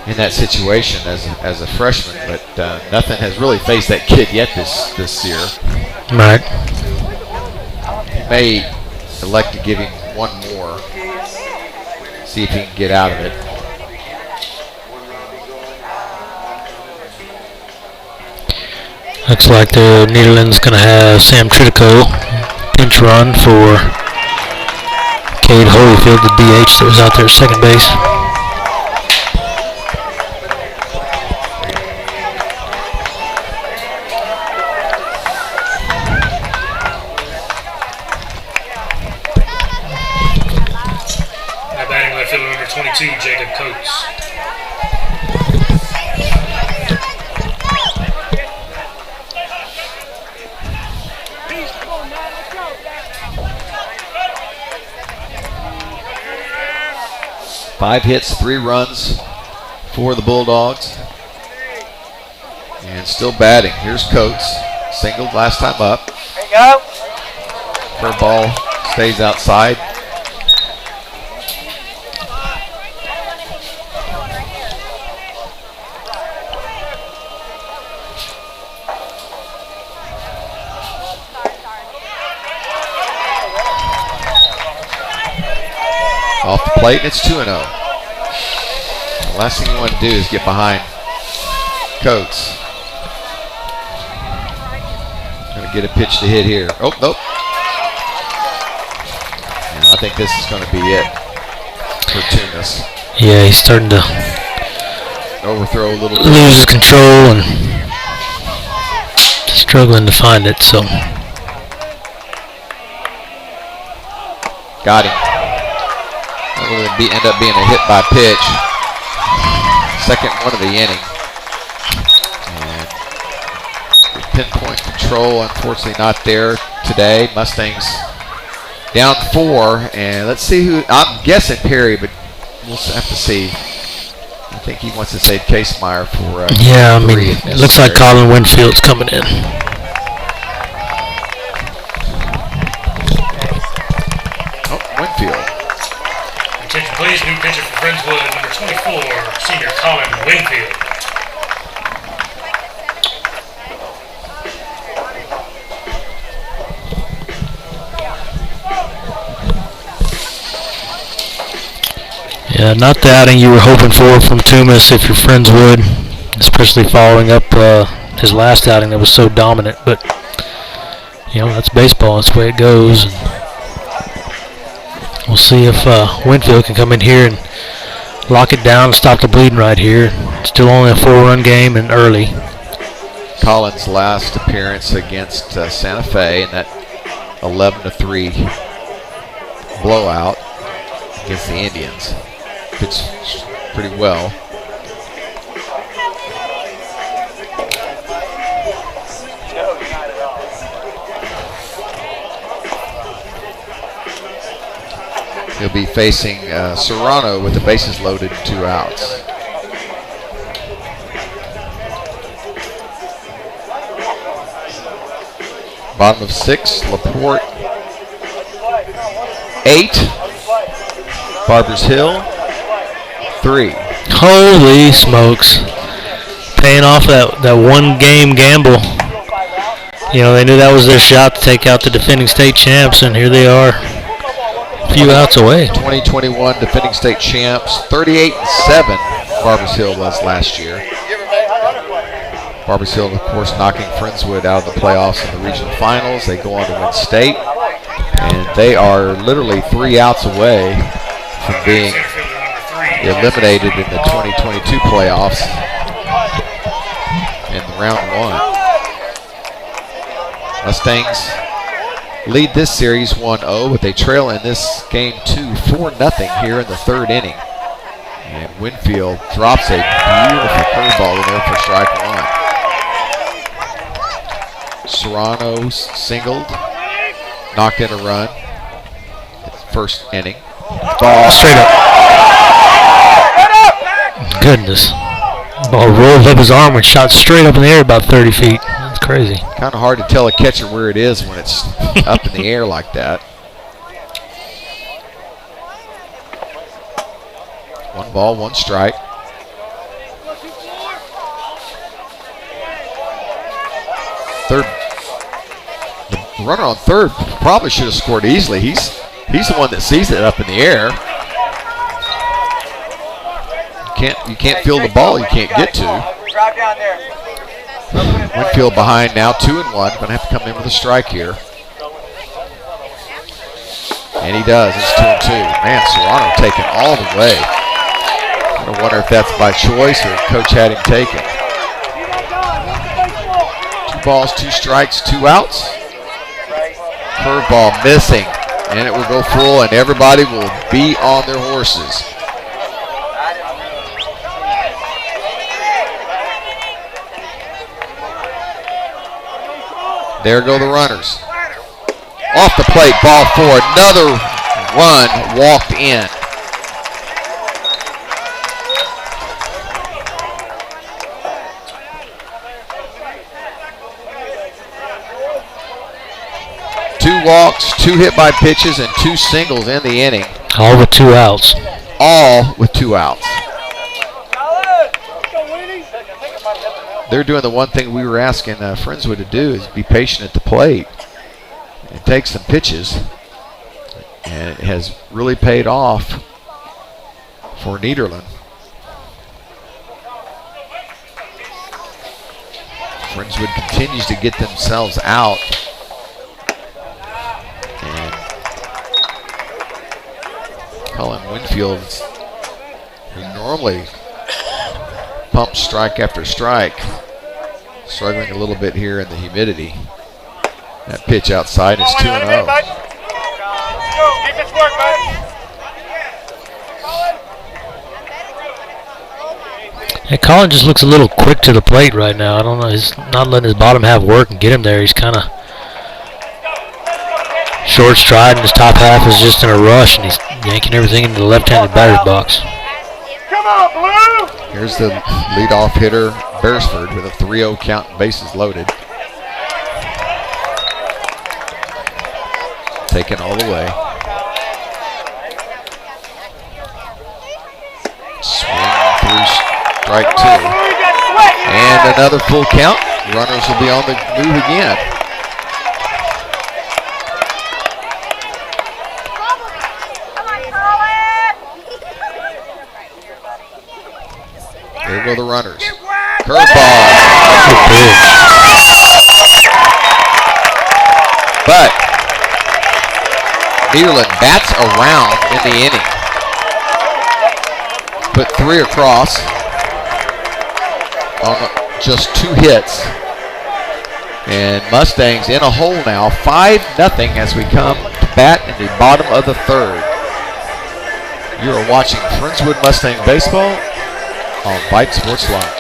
Speaker 1: in that situation as a freshman, but nothing has really faced that kid yet this year.
Speaker 2: Right.
Speaker 1: He may elect to give him one more, see if he can get out of it.
Speaker 2: Looks like the Netherlands going to have Sam Tritico pinch run for Cade Holyfield, the DH that was out there at second base.
Speaker 5: Now batting left fielder number 22, Jacob Coates.
Speaker 1: Five hits, 3 runs for the Bulldogs. And still batting. Here's Coates. Singled last time up.
Speaker 4: There you go.
Speaker 1: Curve ball stays outside. Off the plate, and it's 2-0. The last thing you want to do is get behind Coates. Going to get a pitch to hit here. Oh, nope. And I think this is going to be it for Tumas.
Speaker 2: Yeah, he's starting to
Speaker 1: Overthrow a little bit.
Speaker 2: lose his control and struggling to find it, so.
Speaker 1: Got him. That will end up being a hit by pitch. Second one of the inning. And pinpoint control, unfortunately, not there today. Mustangs down 4. And let's see who. I'm guessing Perry, but we'll have to see. I think he wants to save Casemeyer for.
Speaker 2: Yeah, I mean, it looks like Colin Winfield's coming in.
Speaker 1: Oh, Winfield.
Speaker 5: Attention please, new pitcher for Friendswood, number 24, senior Colin Winfield.
Speaker 2: Yeah, not the outing you were hoping for from Tumas if your Friendswood, especially following up his last outing that was so dominant. But, you know, that's baseball. That's the way it goes. We'll see if Winfield can come in here and lock it down and stop the bleeding right here. Still only a 4-run game and early.
Speaker 1: Collins' last appearance against Santa Fe in that 11-3 blowout against the Indians. Pitched pretty well. He'll be facing Serrano with the bases loaded and 2 outs. Bottom of 6, Laporte 8, Barbers Hill 3.
Speaker 2: Holy smokes. Paying off that one game gamble. You know, they knew that was their shot to take out the defending state champs, and here they are. A few outs away.
Speaker 1: 2021 defending state champs, 38-7 Barbers Hill was last year. Barbers Hill, of course, knocking Friendswood out of the playoffs in the regional finals. They go on to win state, and they are literally 3 outs away from being eliminated in the 2022 playoffs in round 1. Mustangs lead this series 1-0, but they trail in this game 4-0 here in the third inning. And Winfield drops a beautiful curveball in there for strike one. Serrano singled, knocked in a run. First inning. Ball
Speaker 2: straight up. Goodness. Ball rolled up his arm and shot straight up in the air about 30 feet. That's crazy.
Speaker 1: Kind of hard to tell a catcher where it is when it's up in the air like that. 1 ball, 1 strike. Third. The runner on third probably should have scored easily. He's the one that sees it up in the air. You can't feel the ball you can't get to. Winfield behind now, 2-1. Going to have to come in with a strike here. And he does. It's 2-2. Man, Serrano taken all the way. I wonder if that's by choice or coach had him taken. 2 balls, 2 strikes, 2 outs. Curveball missing. And it will go full, and everybody will be on their horses. There go the runners. Off the plate, ball 4. Another run walked in. Two walks, 2 hit by pitches, and 2 singles in the inning.
Speaker 2: All with 2 outs.
Speaker 1: All with 2 outs. They're doing the one thing we were asking Friendswood to do is be patient at the plate and take some pitches. And it has really paid off for Nederland. Friendswood continues to get themselves out. And Colin Winfield, who normally pumps strike after strike, struggling a little bit here in the humidity. That pitch outside is 2-0.
Speaker 4: Keep this work, bud.
Speaker 2: Hey, Colin just looks a little quick to the plate right now. I don't know. He's not letting his bottom half work and get him there. He's kind of short stride, and his top half is just in a rush, and he's yanking everything into the left-handed batter's box.
Speaker 4: Come on, Blue!
Speaker 1: Here's the leadoff hitter, Beresford, with a 3-0 count and bases loaded. Taken all the way. Swing through strike 2. And another full count. Runners will be on the move again. There go the runners. Curveball. But Nederland bats around in the inning. Put 3 across on just 2 hits. And Mustangs in a hole now, 5-0 as we come to bat in the bottom of the third. You are watching Friendswood Mustang Baseball on Vype Sports Live.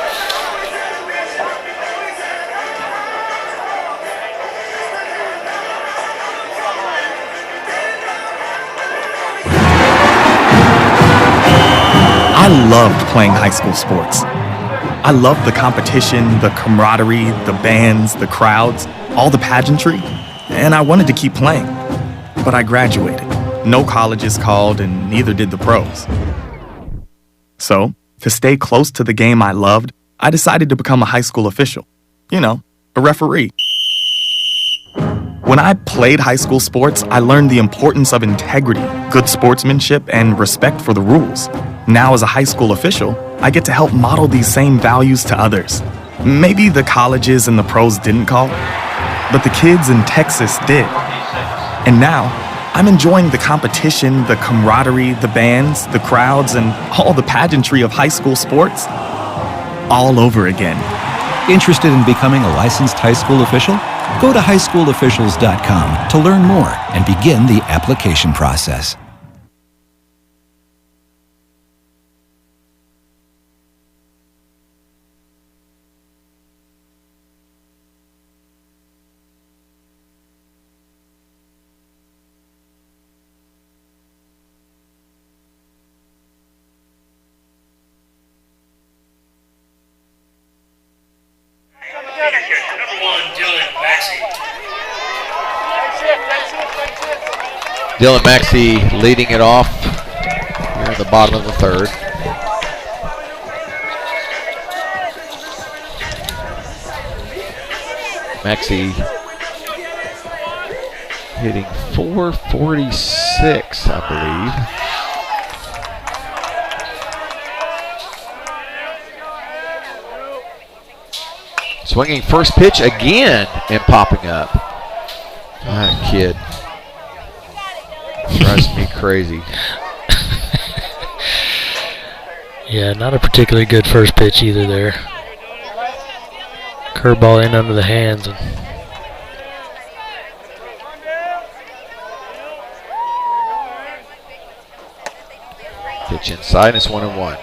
Speaker 7: I loved playing high school sports. I loved the competition, the camaraderie, the bands, the crowds, all the pageantry, and I wanted to keep playing. But I graduated. No colleges called, and neither did the pros. So, to stay close to the game I loved, I decided to become a high school official. You know, a referee. When I played high school sports, I learned the importance of integrity, good sportsmanship, and respect for the rules. Now, as a high school official, I get to help model these same values to others. Maybe the colleges and the pros didn't call, but the kids in Texas did. And now, I'm enjoying the competition, the camaraderie, the bands, the crowds, and all the pageantry of high school sports all over again.
Speaker 8: Interested in becoming a licensed high school official? Go to highschoolofficials.com to learn more and begin the application process.
Speaker 1: Dylan Maxey leading it off here in the bottom of the third. Maxey hitting 446, I believe. Swinging first pitch again and popping up. That kid drives me crazy.
Speaker 2: Yeah, not a particularly good first pitch either there. Curveball in under the hands. And
Speaker 1: pitch inside, and it's 1-1.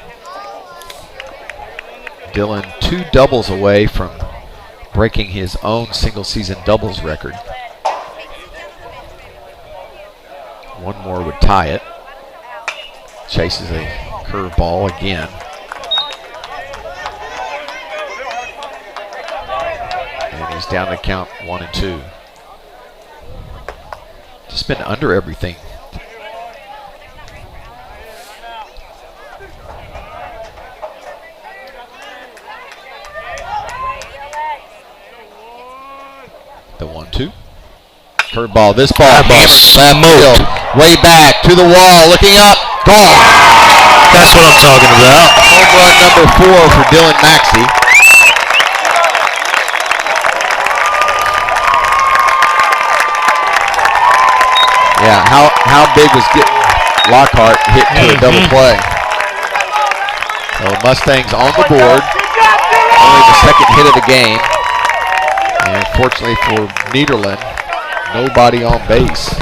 Speaker 1: Dylan 2 doubles away from breaking his own single-season doubles record. One more would tie it. Chases a curveball again. And he's down to count 1-2. Just been under everything. The 1-2. Curveball. This ball left field, way back to the wall, looking up, gone.
Speaker 2: that's what I'm talking about.
Speaker 1: Home run number 4 for Dylan Maxey. Yeah, how big was getting Lockhart hit to a double play? So Mustangs on the board. Only the second hit of the game. And fortunately for Nederland, nobody on base.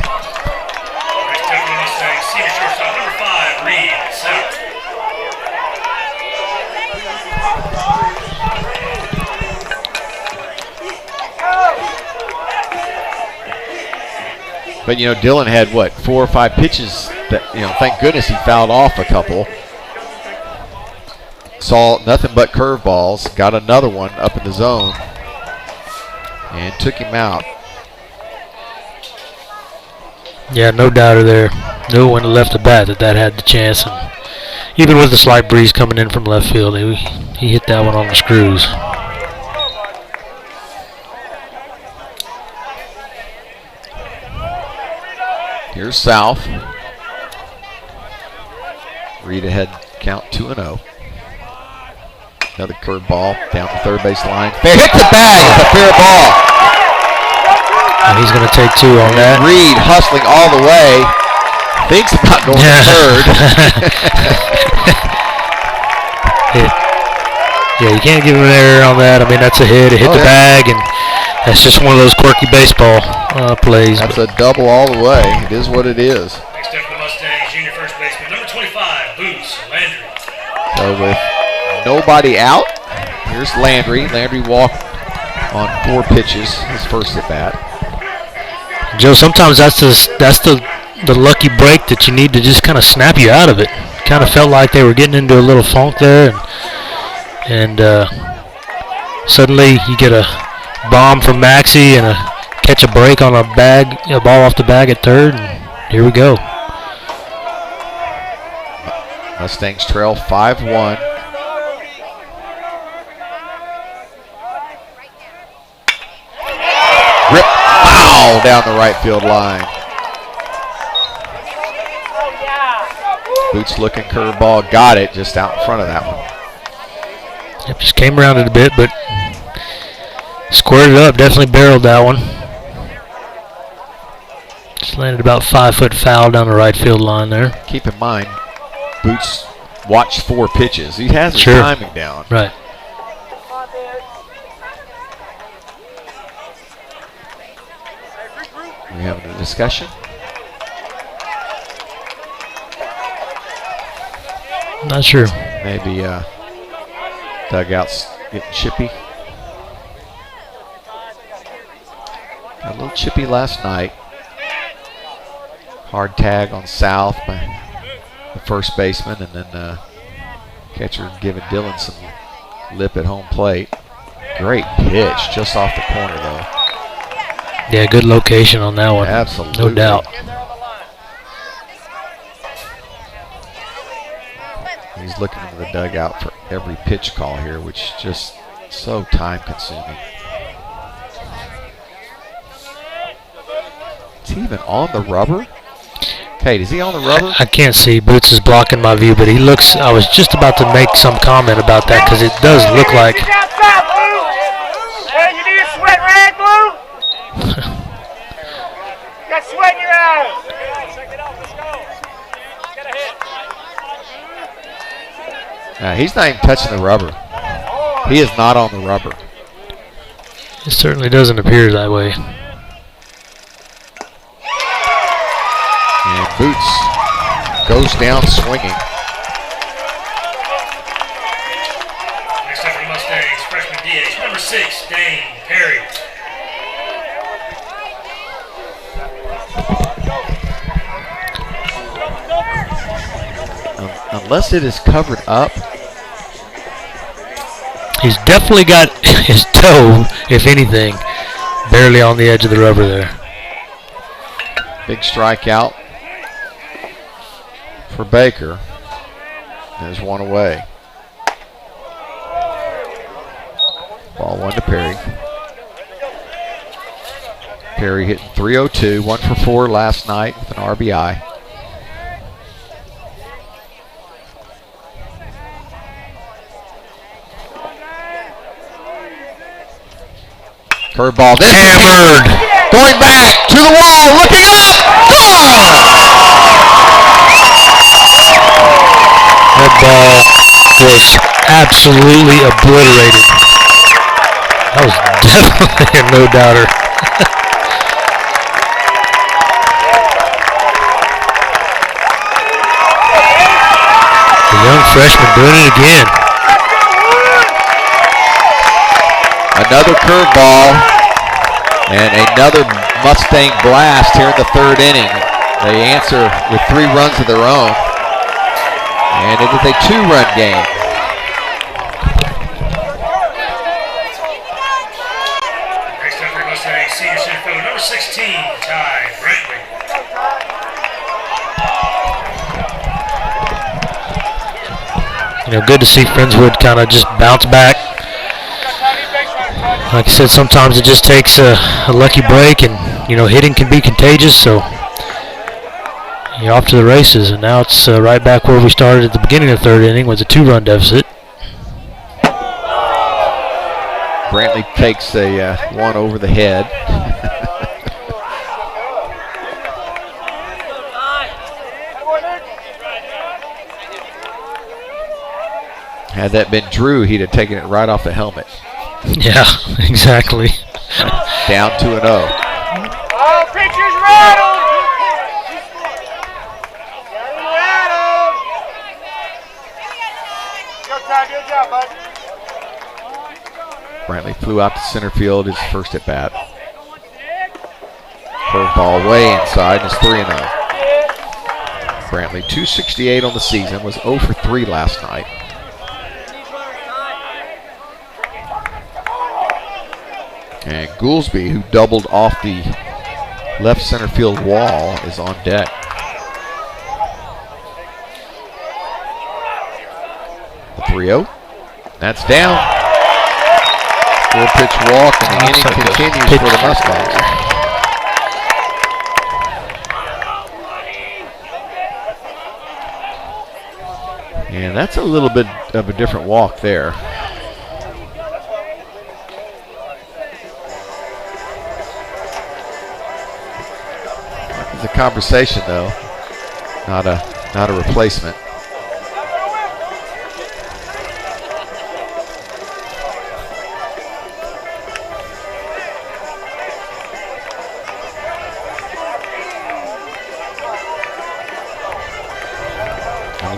Speaker 1: But you know, Dylan had what, 4 or 5 pitches that, you know, thank goodness he fouled off a couple. Saw nothing but curveballs, got another one up in the zone, and took him out.
Speaker 2: Yeah, no doubter there. Knew when he left the bat that had the chance. And even with the slight breeze coming in from left field, he hit that one on the screws.
Speaker 1: Here's South. Reed ahead, count 2-0. Another curveball down the third base line. They hit the bag. It's a fair ball.
Speaker 2: And he's going to take 2 on that.
Speaker 1: Reed hustling all the way. Thinks about going to third.
Speaker 2: Yeah, you can't give him an error on that. I mean, that's a hit. It hit the bag, and that's just one of those quirky baseball plays.
Speaker 1: That's a double all the way. It is what it is.
Speaker 5: Next up for the Mustangs, junior first baseman, number 25, Boots Landry.
Speaker 1: So with nobody out, here's Landry. Landry walked on 4 pitches, his first at bat.
Speaker 2: Joe, sometimes that's the lucky break that you need to just kind of snap you out of it. Kind of felt like they were getting into a little funk there, and suddenly you get a bomb from Maxey and catch a break on a ball off the bag at third, and here we go.
Speaker 1: Mustangs trail 5-1. Rip foul down the right field line. Boots looking curveball, got it just out in front of that one.
Speaker 2: Yep, just came around it a bit, but squared it up, definitely barreled that one. Just landed about 5 foot foul down the right field line there.
Speaker 1: Keep in mind, Boots watched 4 pitches. He has his timing down.
Speaker 2: Right.
Speaker 1: We having a discussion?
Speaker 2: Not sure.
Speaker 1: Maybe dugouts getting chippy. Got a little chippy last night. Hard tag on South by the first baseman, and then catcher giving Dillon some lip at home plate. Great pitch, just off the corner though.
Speaker 2: Yeah, good location on that one.
Speaker 1: Absolutely.
Speaker 2: No doubt.
Speaker 1: He's looking into the dugout for every pitch call here, which is just so time consuming. Is he even on the rubber? Kate, is he on the rubber?
Speaker 2: I can't see. Boots is blocking my view, but he looks. I was just about to make some comment about that because it does look like.
Speaker 4: You need a sweat rag, Blue? Got sweat in your eyes.
Speaker 1: He's not even touching the rubber. He is not on the rubber.
Speaker 2: It certainly doesn't appear that way.
Speaker 1: And Boots goes down swinging.
Speaker 5: Next up for the Mustangs, freshman DH, number 6, Dane Perry.
Speaker 1: Unless it is covered up.
Speaker 2: He's definitely got his toe, if anything, barely on the edge of the rubber there.
Speaker 1: Big strikeout for Baker. There's one away. Ball 1 to Perry. Perry hitting .302, 1 for 4 last night with an RBI. Curveball. This
Speaker 2: Hammered.
Speaker 1: Going back to the wall, looking up. Gone!
Speaker 2: That ball was absolutely obliterated. That was definitely a no-doubter. The young freshman doing it again.
Speaker 1: Another curveball and another Mustang blast here in the 3rd inning. They answer with 3 runs of their own, and it is a 2-run game.
Speaker 5: Next up for Mustangs, senior center fielder, number 16, Ty Brantley.
Speaker 2: You know, good to see Friendswood kind of just bounce back. Like I said, sometimes it just takes a lucky break, and you know, hitting can be contagious. So you're off to the races, and now it's right back where we started at the beginning of the 3rd inning with a 2-run deficit.
Speaker 1: Brantley takes a one over the head. Had that been Drew, he'd have taken it right off the helmet.
Speaker 2: Yeah, exactly.
Speaker 1: Down 2-0.
Speaker 4: Oh, pitcher's rattled. Rattled. Good job, bud.
Speaker 1: Brantley flew out to center field, his first at bat. Curveball way inside, and it's 3-0. Brantley 268 on the season, was 0 for 3 last night. And Goolsby, who doubled off the left center field wall, is on deck. The 3-0. That's down. 4-pitch walk, and the inning continues for the Mustangs. And that's a little bit of a different walk there. It's a conversation, though, not a replacement.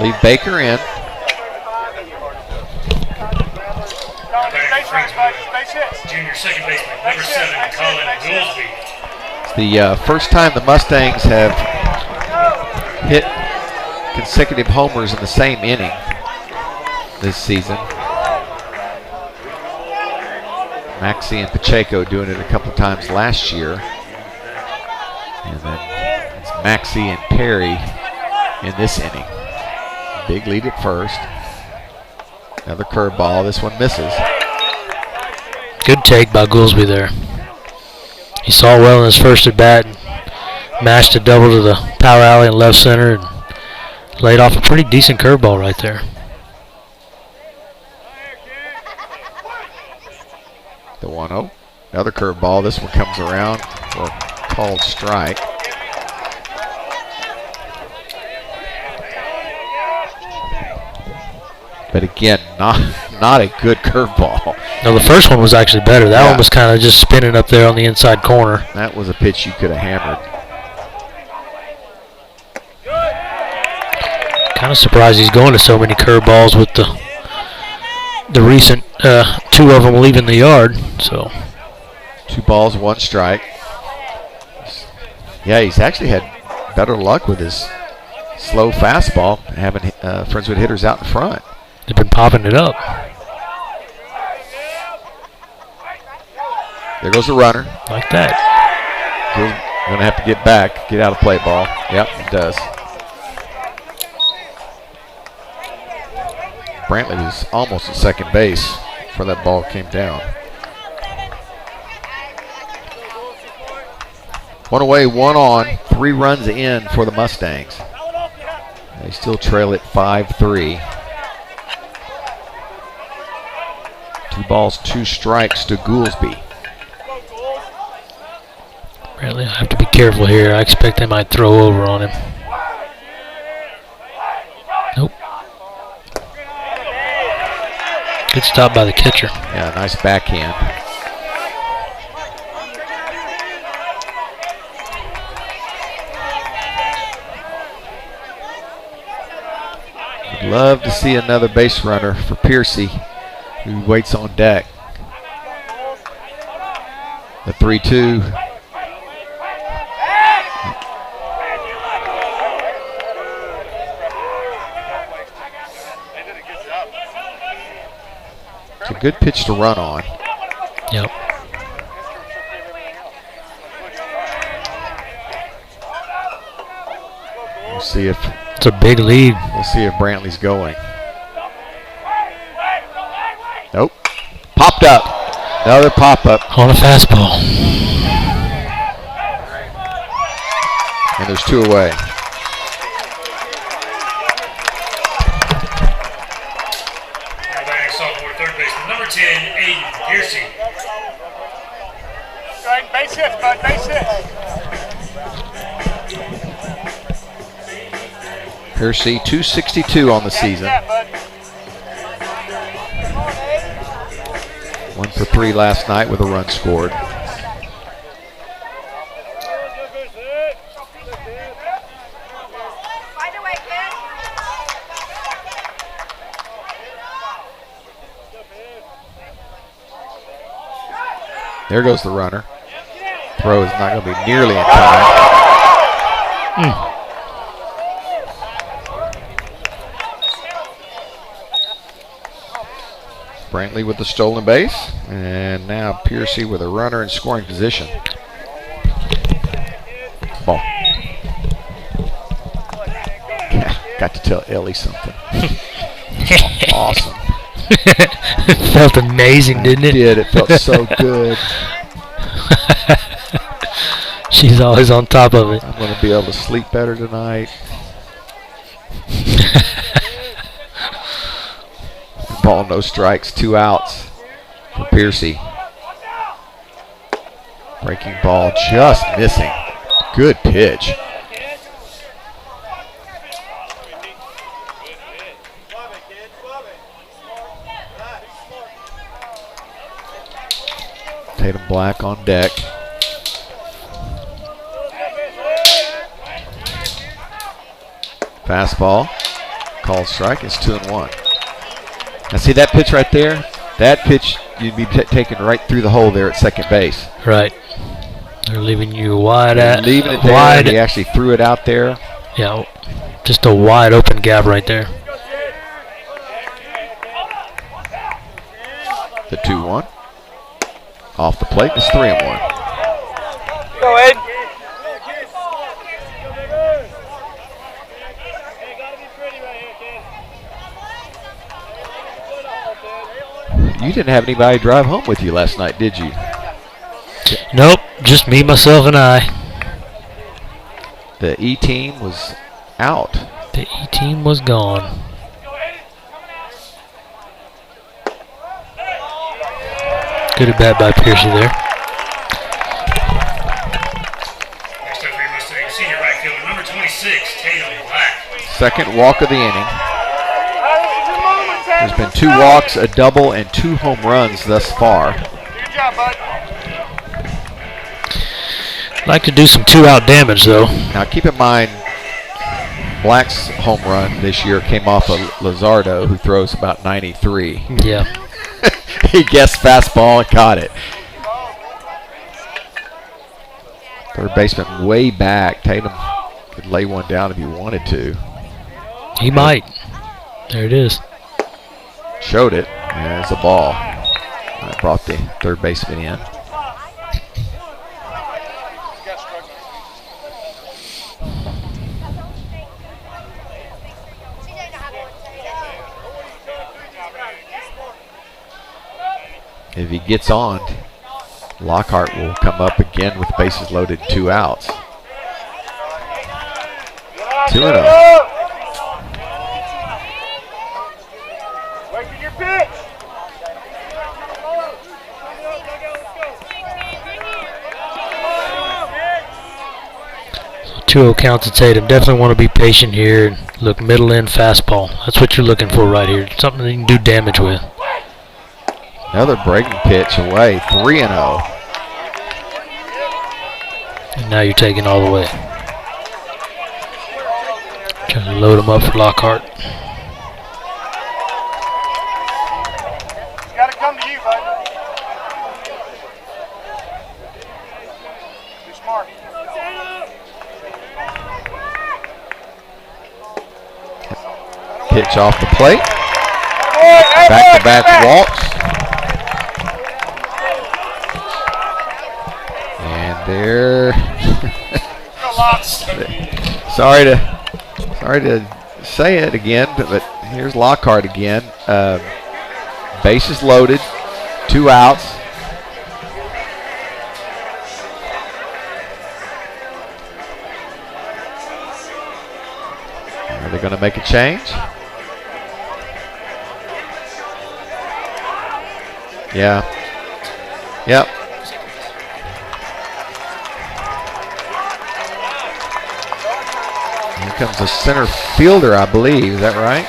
Speaker 1: Leave Baker in.
Speaker 5: Junior second baseman, number 7, Colin Goolsby.
Speaker 1: It's the first time the Mustangs have hit consecutive homers in the same inning this season. Maxey and Pacheco doing it a couple times last year. And then it's Maxey and Perry in this inning. Big lead at first. Another curveball. This one misses.
Speaker 2: Good take by Goolsby there. He saw well in his first at bat and mashed a double to the power alley in left center and laid off a pretty decent curveball right there.
Speaker 1: The 1-0. Another curveball. This one comes around for a called strike. But again, not a good curveball.
Speaker 2: No, the first one was actually better. That one was kind of just spinning up there on the inside corner.
Speaker 1: That was a pitch you could have hammered.
Speaker 2: Kind of surprised he's going to so many curveballs with the recent 2 of them leaving the yard. So
Speaker 1: 2 balls, 1 strike. Yeah, he's actually had better luck with his slow fastball, having Friendswood hitters out in front.
Speaker 2: They've been popping it up.
Speaker 1: There goes the runner.
Speaker 2: Like that.
Speaker 1: He's going to have to get back, get out of play ball. Yep, it does. Brantley was almost at second base before that ball came down. 1 away, 1 on, 3 runs in for the Mustangs. They still trail it 5-3. 2 balls, 2 strikes to Goolsby.
Speaker 2: Really, I have to be careful here. I expect they might throw over on him. Nope. Good stop by the catcher.
Speaker 1: Yeah, nice backhand. I'd love to see another base runner for Piercy, who waits on deck. The 3-2. It's a good pitch to run on.
Speaker 2: Yep.
Speaker 1: We'll see if
Speaker 2: it's a big lead.
Speaker 1: We'll see if Brantley's going. Nope. Popped up. Another pop up
Speaker 2: on a fastball.
Speaker 1: And there's 2 away.
Speaker 5: Sophomore third baseman, number 10, Aiden Piercy.
Speaker 4: Right, base hit, bud, base hit.
Speaker 1: Piercy, 262 on the season. 1 for 3 last night with a run scored. There goes the runner. Throw is not going to be nearly in time. Brantley with the stolen base. And now Piercy with a runner in scoring position. Ball. Got to tell Ellie something. Awesome.
Speaker 2: It felt amazing, didn't it?
Speaker 1: It did. It felt so good.
Speaker 2: She's always on top of it.
Speaker 1: I'm going to be able to sleep better tonight. Ball, no strikes, 2 outs for Piercy. Breaking ball just missing. Good pitch. Tatum Black on deck. Fastball. Called strike. It's 2-1. Now see that pitch right there? That pitch you'd be taken right through the hole there at second base.
Speaker 2: Right. They're leaving you wide
Speaker 1: leaving it there.
Speaker 2: Wide.
Speaker 1: He actually threw it out there.
Speaker 2: Yeah, just a wide open gap right there.
Speaker 1: The 2-1. Off the plate, it's 3-1.
Speaker 4: Go ahead.
Speaker 1: You didn't have anybody drive home with you last night, did you?
Speaker 2: Nope, just me, myself, and I.
Speaker 1: The E team was out.
Speaker 2: The E team was gone. Good at bat by Piercy there.
Speaker 5: Next up for your Mustangs, senior right fielder, number 26, Tatum Black.
Speaker 1: Second walk of the inning. There's been 2 walks, a double, and 2 home runs thus far.
Speaker 4: Good job, bud.
Speaker 2: Like to do some 2-out damage, though.
Speaker 1: Now keep in mind, Black's home run this year came off of Luzardo, who throws about 93.
Speaker 2: Yeah.
Speaker 1: He guessed fastball and caught it. Third baseman way back. Tatum could lay one down if he wanted to.
Speaker 2: He might. There it is.
Speaker 1: Showed it. And it's a ball. That brought the third baseman in. If he gets on, Lockhart will come up again with bases loaded, 2 outs. 2-0.
Speaker 4: Wait for your pitch.
Speaker 2: 2-0 count to Tatum. Definitely want to be patient here and look middle in fastball. That's what you're looking for right here. Something that you can do damage with.
Speaker 1: Another breaking pitch away, 3-0.
Speaker 2: And now you're taking all the way. Trying to load him up for Lockhart.
Speaker 4: It's got to come to you, bud. Too smart.
Speaker 1: Pitch off the plate. Back-to-back walks. And there. sorry to say it again, but here's Lockhart again. Bases loaded, 2 outs. Are they going to make a change? Yeah. Yep. Here comes the center fielder, I believe. Is that right?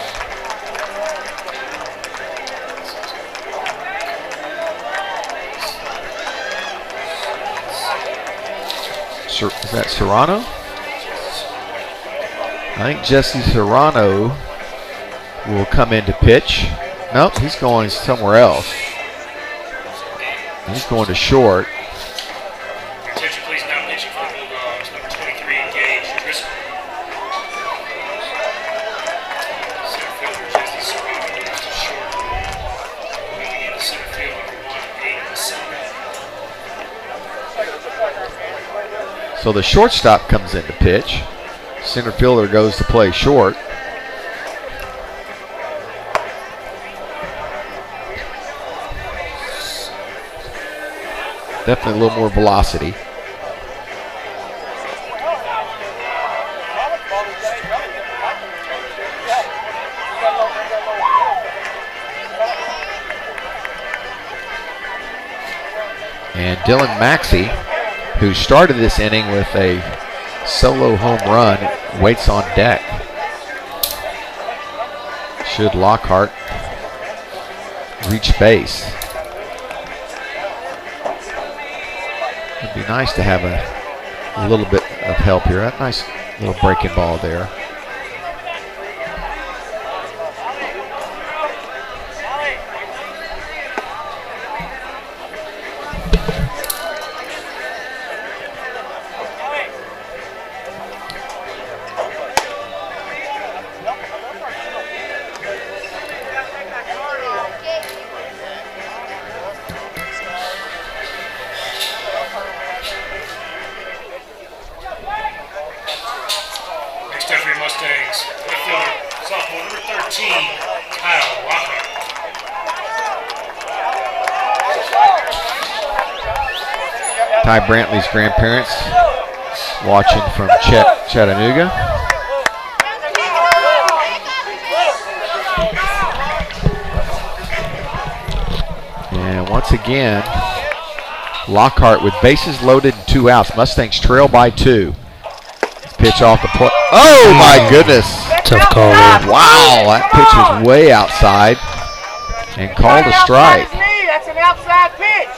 Speaker 1: Is that Serrano? I think Jesse Serrano will come in to pitch. Nope, he's going somewhere else. He's going to short.
Speaker 5: Attention, please, now pitching for the Bulldogs, number 23, engaged, Driscoll. Center fielder, Jesse Serrano, moves to short. Moving into center field, number 1, Aiden Sunday.
Speaker 1: So the shortstop comes in to pitch. Center fielder goes to play short. Definitely a little more velocity. And Dylan Maxey, who started this inning with a solo home run, waits on deck. Should Lockhart reach base. It'd be nice to have a little bit of help here. A nice little breaking ball there.
Speaker 5: Next up for your Mustangs, left fielder, sophomore number 13, Kyle Lockhart.
Speaker 1: Ty Brantley's grandparents watching from Chattanooga. And once again, Lockhart with bases loaded and 2 outs. Mustangs trail by 2. Pitch off the plate. Oh my goodness.
Speaker 2: Tough call there.
Speaker 1: Wow, that pitch was way outside and called a strike.
Speaker 4: That's an outside pitch.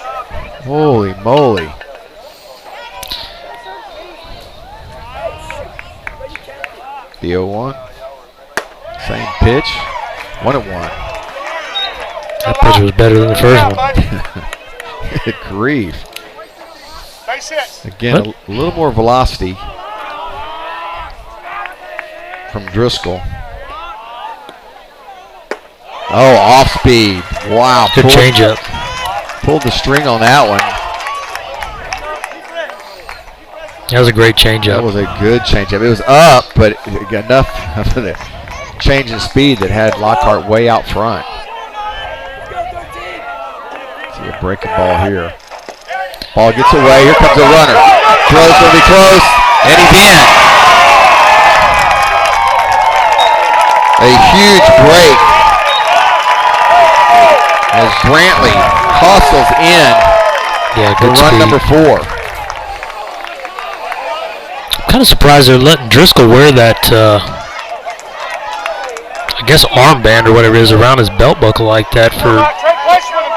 Speaker 1: Holy moly. The 0-1. Same pitch. 1-1.
Speaker 2: That pitch was better than the first one.
Speaker 1: Good grief.
Speaker 4: Nice hit.
Speaker 1: Again, a little more velocity from Driscoll. Oh, off speed. Wow.
Speaker 2: Good changeup.
Speaker 1: Pulled the string on that one.
Speaker 2: That was a great changeup.
Speaker 1: That was a good changeup. It was up, but it got enough of the change in speed that had Lockhart way out front. See a breaking ball here. Ball gets away. Here comes a runner. Throws will be close, and he's in. A huge break as Brantley hustles in
Speaker 2: Yeah, good
Speaker 1: to run
Speaker 2: speed.
Speaker 1: number 4.
Speaker 2: Kind of surprised they're letting Driscoll wear that, I guess, armband or whatever it is around his belt buckle like that for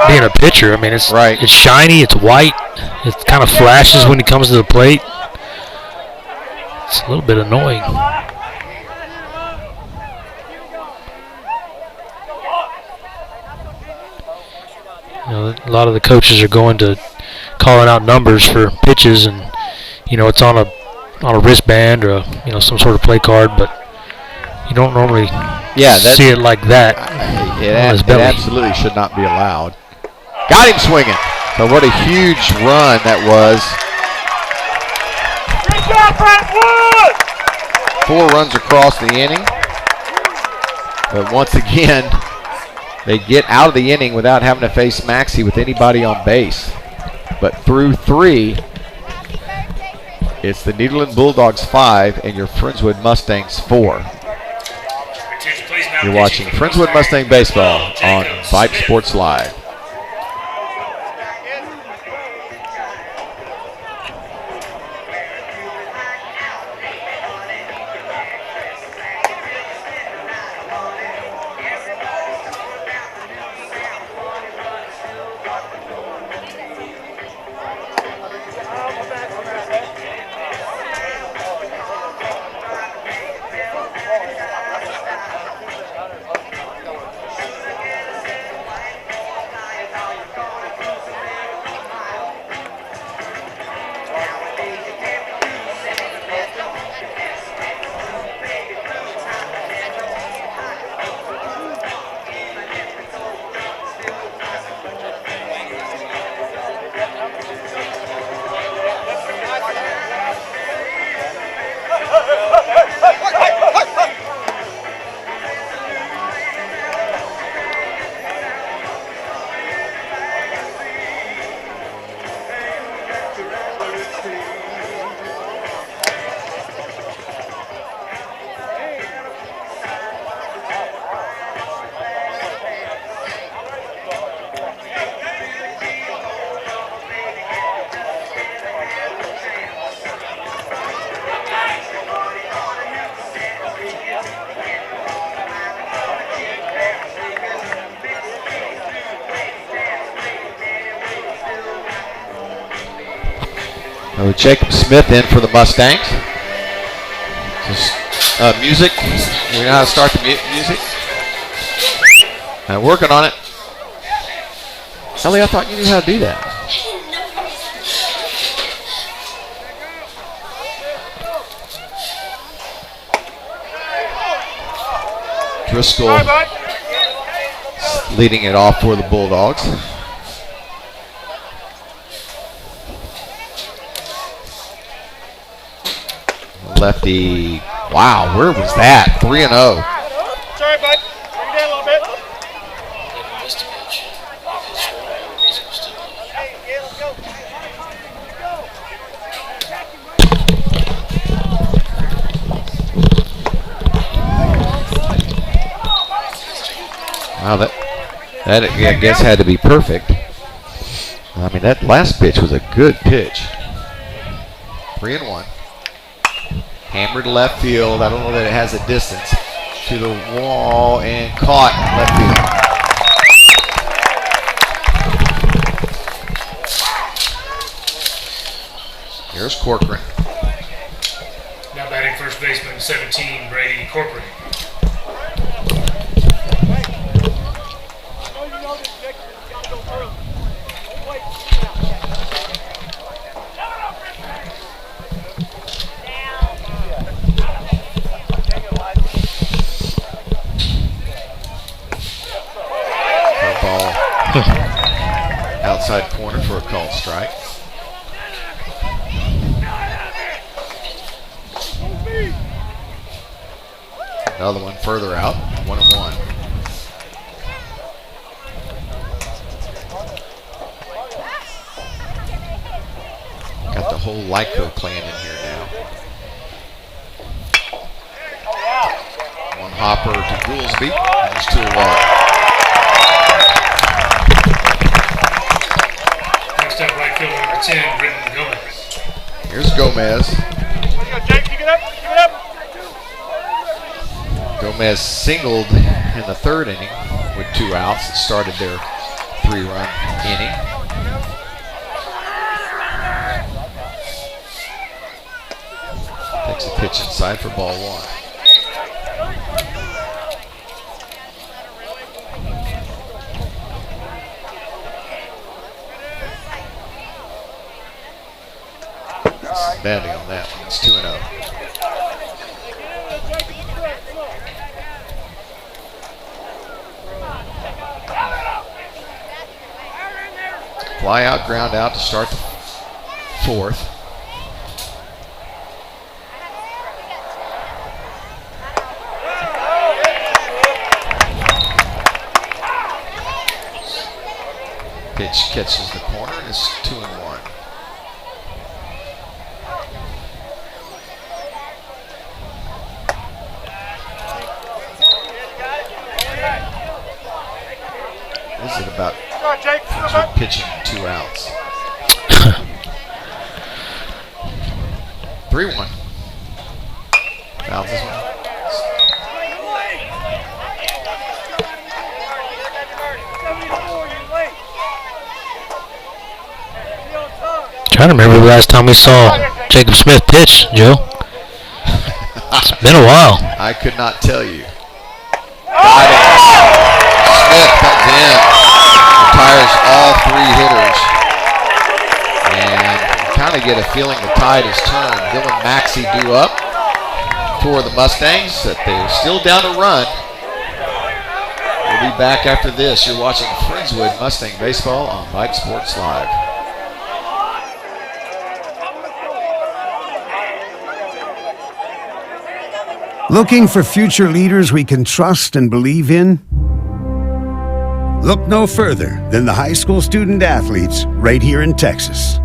Speaker 2: being a pitcher. I mean, it's
Speaker 1: Right.
Speaker 2: It's shiny, it's white, it kind of flashes when he comes to the plate. It's a little bit annoying. You know, a lot of the coaches are going to calling out numbers for pitches, and you know it's on a wristband or some sort of play card, but you don't normally see it like that.
Speaker 1: It
Speaker 2: on his belly.
Speaker 1: absolutely should not be allowed. Got him swinging. So what a huge run that was.
Speaker 4: Good job, Brentwood!
Speaker 1: 4 runs across the inning. But once again, they get out of the inning without having to face Maxey with anybody on base. But through 3, it's the Nederland Bulldogs 5 and your Friendswood Mustangs 4. You're watching Friendswood Mustang Baseball on Vype Sports Live. Jacob Smith in for the Mustangs. Just, music. You know how to start the music? Working on it. Ellie, I thought you knew how to do that. Driscoll leading it off for the Bulldogs. Lefty, wow, where was that? 3-0.
Speaker 4: Sorry, bud. Bring it down a little bit.
Speaker 5: They missed a pitch. If it's short, the reason was still
Speaker 4: Hey, let's go.
Speaker 1: Wow, that I guess had to be perfect. I mean, that last pitch was a good pitch. 3-1. Hammered left field. I don't know that it has a distance to the wall and caught left field. Here's Corcoran.
Speaker 5: Now batting first baseman 17, Brady Corcoran.
Speaker 1: Outside corner for a called strike. Another one further out, 1-1. Got the whole Lyco clan in here now. One hopper to Goolsby, and there's 2 walk.
Speaker 5: Next up, right fielder number 10, Britton Gomez.
Speaker 1: Here's Gomez.
Speaker 4: Jake, pick it up. Pick it up.
Speaker 1: Gomez singled in the 3rd inning with 2 outs. It started their 3-run inning. Takes a pitch inside for ball 1. Badly on that one. It's 2-0. Fly out, ground out to start the 4th. Pitch catches the corner and it's 2-1. This is about pitching 2 outs. 3-1. Foul this one.
Speaker 2: Trying to remember the last time we saw Jacob Smith pitch, Joe. It's been a while.
Speaker 1: I could not tell you. Got it. Smith comes in, retires all 3 hitters, and kind of get a feeling the tide has turned. Dylan Maxey due up for the Mustangs. That they're still down a run. We'll be back after this. You're watching Friendswood Mustang Baseball on Vype Sports Live.
Speaker 6: Looking for future leaders we can trust and believe in? Look no further than the high school student athletes right here in Texas.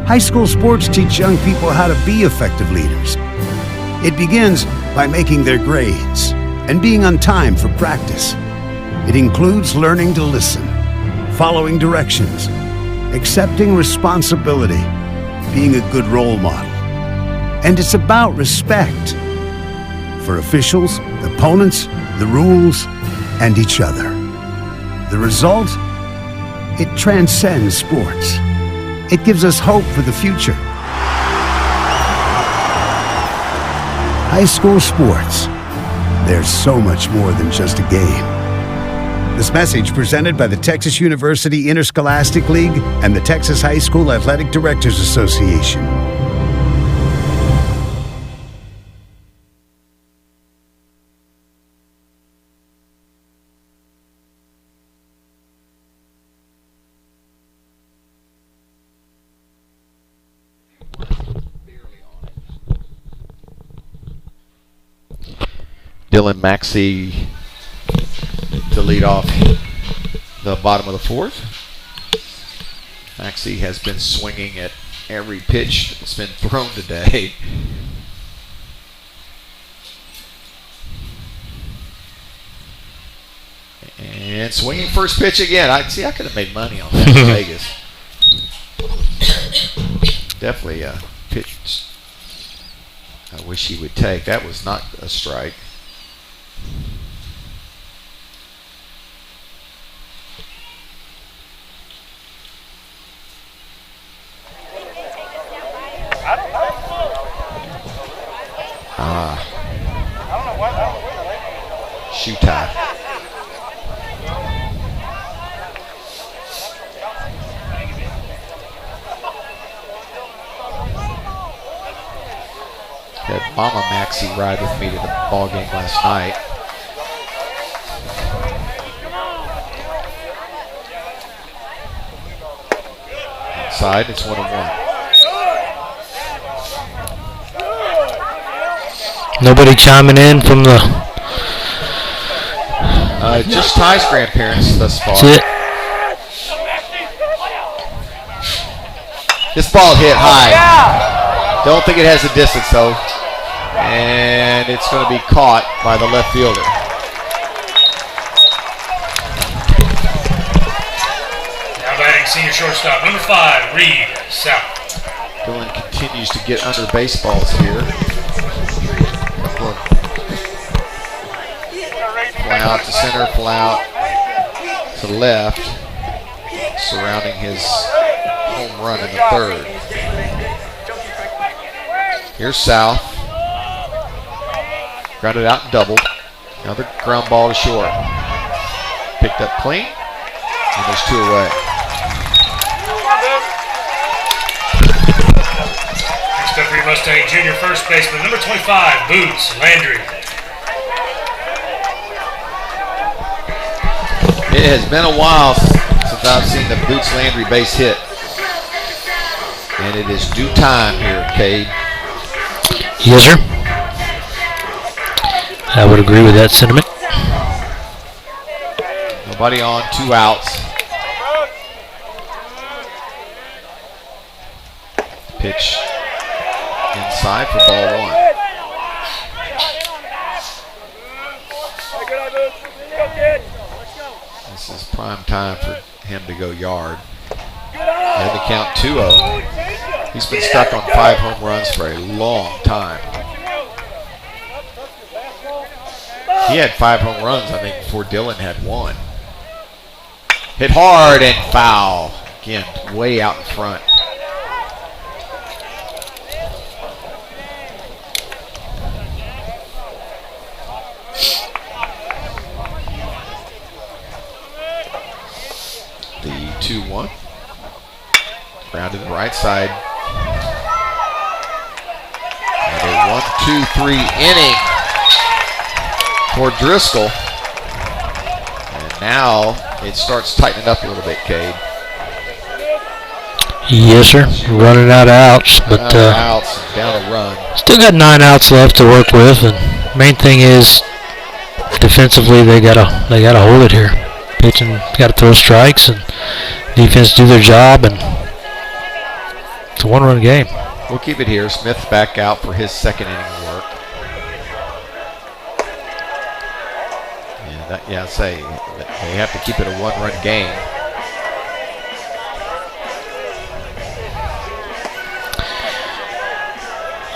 Speaker 6: High school sports teach young people how to be effective leaders. It begins by making their grades and being on time for practice. It includes learning to listen, following directions, accepting responsibility, being a good role model. And it's about respect for officials, opponents, the rules, and each other. The result? It transcends sports. It gives us hope for the future. High school sports. There's so much more than just a game. This message presented by the Texas University Interscholastic League and the Texas High School Athletic Directors Association.
Speaker 1: Dylan Maxey to lead off the bottom of the fourth. Maxey has been swinging at every pitch that's been thrown today. And swinging first pitch again. I could have made money on that in Vegas. Definitely a pitch I wish he would take. That was not a strike. Shoe tie. Had Mama Maxie ride with me to the ball game last night. Inside, it's 1-1.
Speaker 2: Nobody chiming in from the.
Speaker 1: Just Ty's grandparents thus far.
Speaker 2: That's it.
Speaker 1: This ball hit high. Don't think it has the distance though. And it's going to be caught by the left fielder.
Speaker 5: Now batting senior shortstop, number 5, Reed South.
Speaker 1: Dylan continues to get under baseballs here. Fly out to center, fly out to left, surrounding his home run in the third. Here's South. Grounded out and doubled. Another ground ball to short. Picked up clean, and there's 2 away.
Speaker 5: Next up for your Mustang junior first baseman, number 25, Boots Landry.
Speaker 1: It has been a while since I've seen the Boots Landry base hit. And it is due time here, Cade.
Speaker 2: Yes, sir. I would agree with that sentiment.
Speaker 1: Nobody on, 2 outs. Pitch inside for ball 1. This is prime time for him to go yard. And to count 2-0. He's been stuck on 5 home runs for a long time. He had 5 home runs, I think, before Dylan had 1. Hit hard and foul. Again, way out in front. The 2-1. Grounded to the right side. And a 1-2-3 inning for Driscoll. And now it starts tightening up a little bit, Cade.
Speaker 2: Yes, sir. Running out of outs, but
Speaker 1: outs, down a run.
Speaker 2: Still got 9 outs left to work with, and main thing is defensively they gotta hold it here. Pitching got to throw strikes, and defense do their job, and it's a 1-run game.
Speaker 1: We'll keep it here. Smith back out for his second inning of work. I'd say they have to keep it a 1-run game.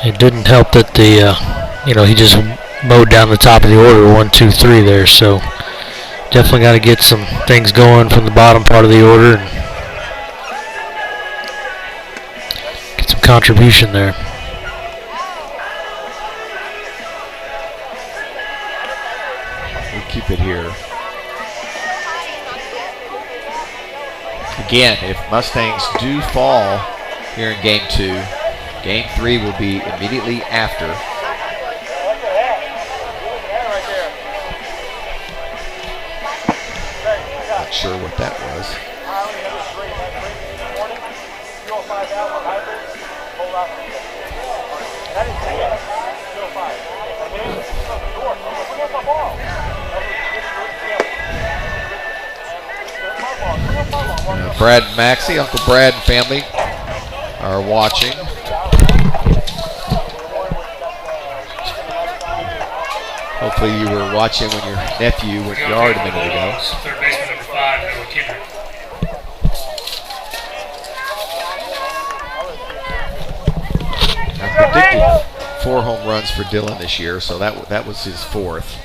Speaker 2: It didn't help that he just mowed down the top of the order 1, 2, 3 there. So definitely got to get some things going from the bottom part of the order and get some contribution there.
Speaker 1: We'll keep it here. Again, if Mustangs do fall here in Game 2, Game 3 will be immediately after. Not sure what that was. Brad and Maxie, Uncle Brad and family are watching. Hopefully you were watching when your nephew went yard a minute ago.
Speaker 5: Third baseman number 5, Noah Kendrick.
Speaker 1: I predicted 4 home runs for Dylan this year, so that was his 4th.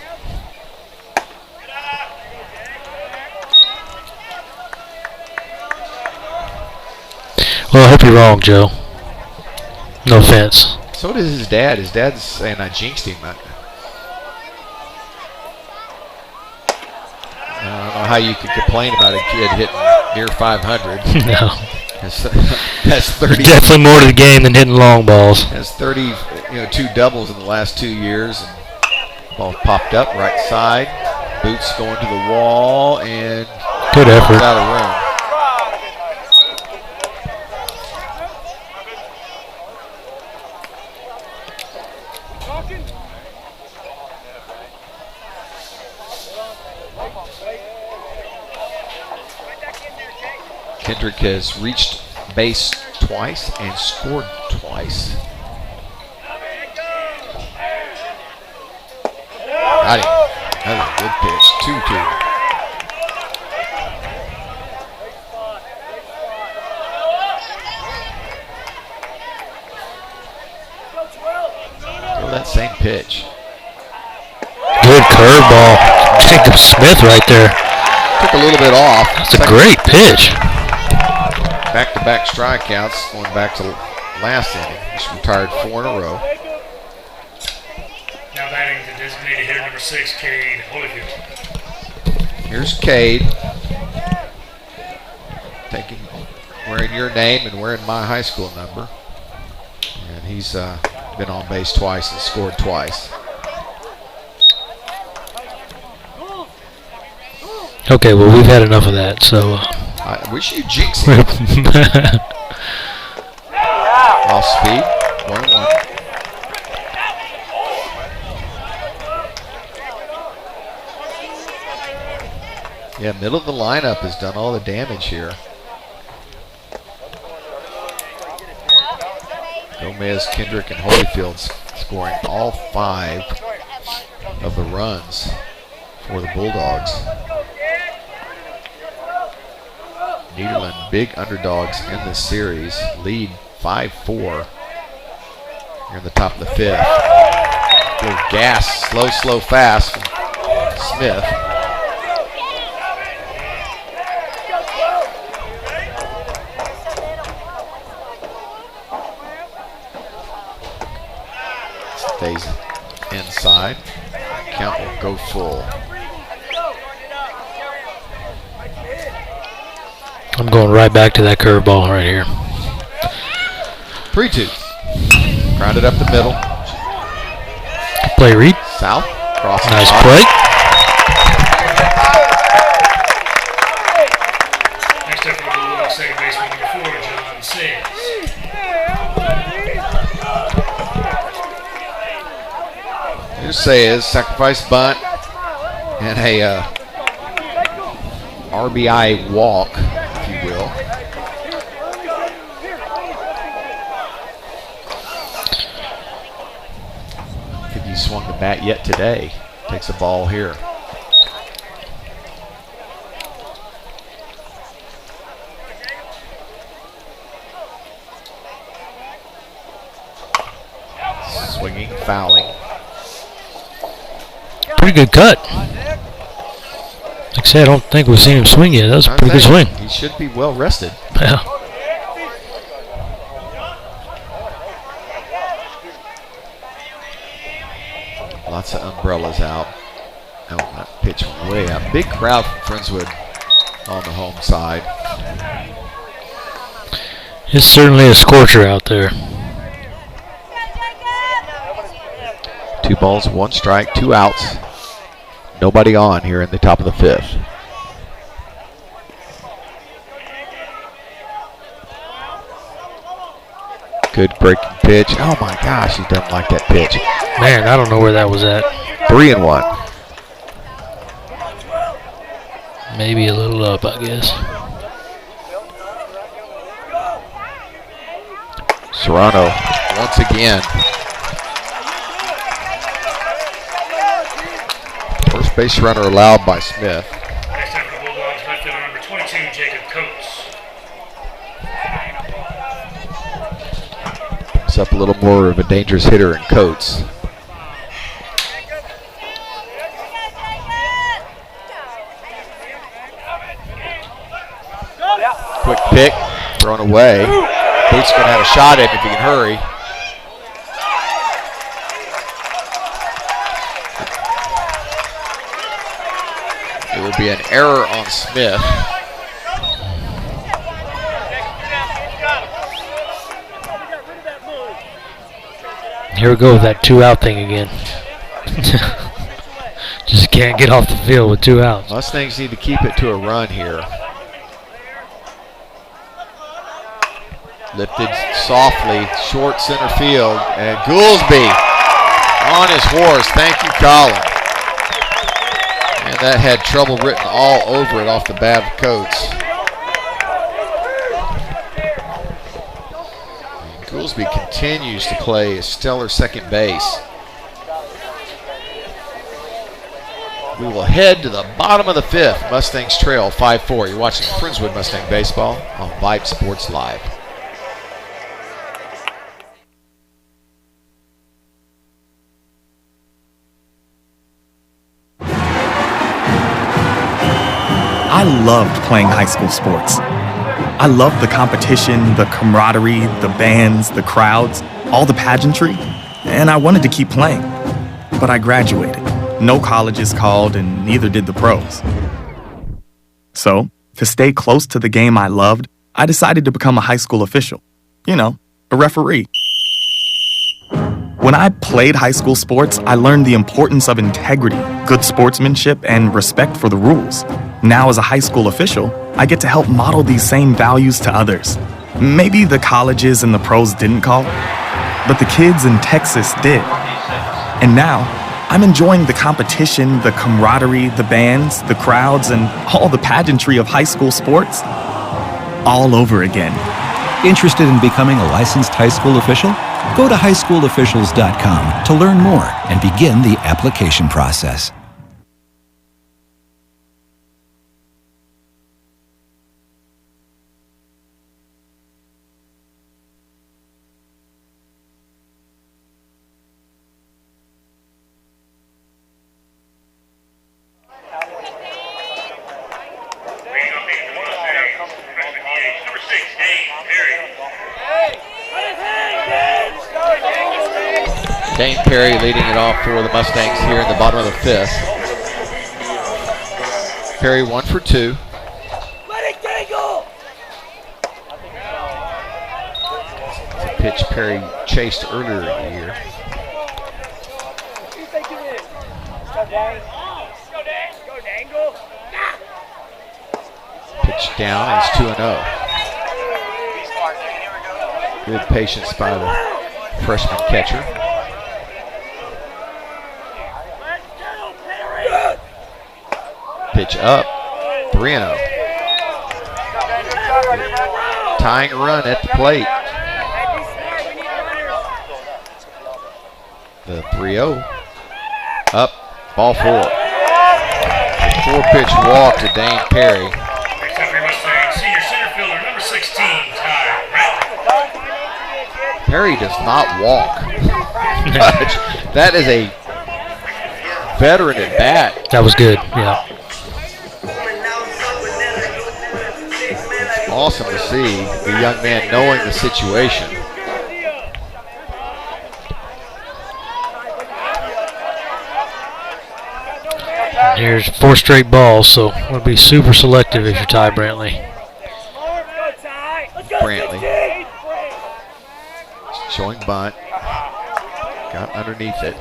Speaker 2: Well, I hope you're wrong, Joe. No offense.
Speaker 1: So does his dad. His dad's saying I jinxed him. I don't know how you could complain about a kid hitting near 500.
Speaker 2: No.
Speaker 1: That's 30.
Speaker 2: Definitely more to the game than hitting long balls.
Speaker 1: Has 2 doubles in the last 2 years. And ball popped up right side. Boots going to the wall and
Speaker 2: good effort.
Speaker 1: Out of room. Kendrick has reached base twice and scored twice. Got him. That was a good pitch. 2-2. Throw that same pitch.
Speaker 2: Good curveball. Jacob Smith right there.
Speaker 1: Took a little bit off.
Speaker 2: That's a great pitch.
Speaker 1: Back-to-back strikeouts going back to last inning. He's retired 4 in a row.
Speaker 5: Now batting the designated hitter number 6, Cade Holyfield.
Speaker 1: Here's Cade. Wearing your name and wearing my high school number. And he's been on base twice and scored twice.
Speaker 2: Okay, well, we've had enough of that, so...
Speaker 1: I wish you jinxed him. Off speed, 1-1. Yeah, middle of the lineup has done all the damage here. Gomez, Kendrick, and Holyfield scoring all 5 of the runs for the Bulldogs. Nederland, big underdogs in this series, lead 5-4 here in the top of the 5th. Little gas, slow, fast from Smith. Stays inside. Count will go full.
Speaker 2: I'm going right back to that curveball right here.
Speaker 1: 3-2. Grounded up the middle.
Speaker 2: Play read.
Speaker 1: South. Crossing.
Speaker 2: Nice play.
Speaker 5: Next up for the Bulldogs, second baseman number 4, John Sayers.
Speaker 1: Here's Sayers, sacrifice bunt, and a RBI walk, if you will. I don't think he swung the bat yet today. Takes a ball here. Swinging, fouling.
Speaker 2: Pretty good cut. Like I said, I don't think we've seen him swing yet. That was a pretty good swing.
Speaker 1: He should be well rested.
Speaker 2: Yeah.
Speaker 1: Lots of umbrellas out. Oh, that pitch way out. Big crowd from Friendswood on the home side.
Speaker 2: It's certainly a scorcher out there.
Speaker 1: 2 balls, 1 strike, 2 outs. Nobody on here in the top of the 5th. Good breaking pitch. Oh my gosh, he doesn't like that pitch.
Speaker 2: Man, I don't know where that was at.
Speaker 1: 3-1.
Speaker 2: Maybe a little up, I guess.
Speaker 1: Serrano once again. First base runner allowed by Smith.
Speaker 5: Next time for the Bulldogs, left fielder number 22, Jacob Coates.
Speaker 1: It's up a little more of a dangerous hitter in Coates. Quick pick, thrown away. Coates going to have a shot at it if he can hurry. It will be an error on Smith.
Speaker 2: Here we go with that 2-out thing again. Just can't get off the field with 2 outs.
Speaker 1: Mustangs need to keep it to a run here. Lifted softly, short center field, and Goolsby on his horse. Thank you, Colin. And that had trouble written all over it off the bat of Coates. And Goolsby continues to play a stellar second base. We will head to the bottom of the 5th. Mustangs trail 5-4. You're watching Friendswood Mustang Baseball on Vype Sports Live.
Speaker 7: I loved playing high school sports. I loved the competition, the camaraderie, the bands, the crowds, all the pageantry, and I wanted to keep playing. But I graduated. No colleges called, and neither did the pros. So, to stay close to the game I loved, I decided to become a high school official. You know, a referee. When I played high school sports, I learned the importance of integrity, good sportsmanship, and respect for the rules. Now, as a high school official, I get to help model these same values to others. Maybe the colleges and the pros didn't call, but the kids in Texas did. And now, I'm enjoying the competition, the camaraderie, the bands, the crowds, and all the pageantry of high school sports all over again.
Speaker 8: Interested in becoming a licensed high school official? Go to highschoolofficials.com to learn more and begin the application process.
Speaker 1: Dane Perry leading it off for the Mustangs here in the bottom of the 5th. Perry 1 for 2. Pitch Perry chased earlier in the year. Pitch down, and it's 2-0. Good patience by the freshman catcher. Pitch up, 3-0. Tying a run at the plate. The 3-0. Up, ball 4. 4-pitch walk to Dane Perry.
Speaker 5: Next up for Mustangs, senior center fielder number 16, Ty Bradley.
Speaker 1: Perry does not walk. That is a veteran at bat.
Speaker 2: That was good, yeah.
Speaker 1: Awesome to see the young man knowing the situation.
Speaker 2: Here's 4 straight balls, so we'll be super selective if you're Ty Brantley.
Speaker 1: Brantley showing bunt. Got underneath it.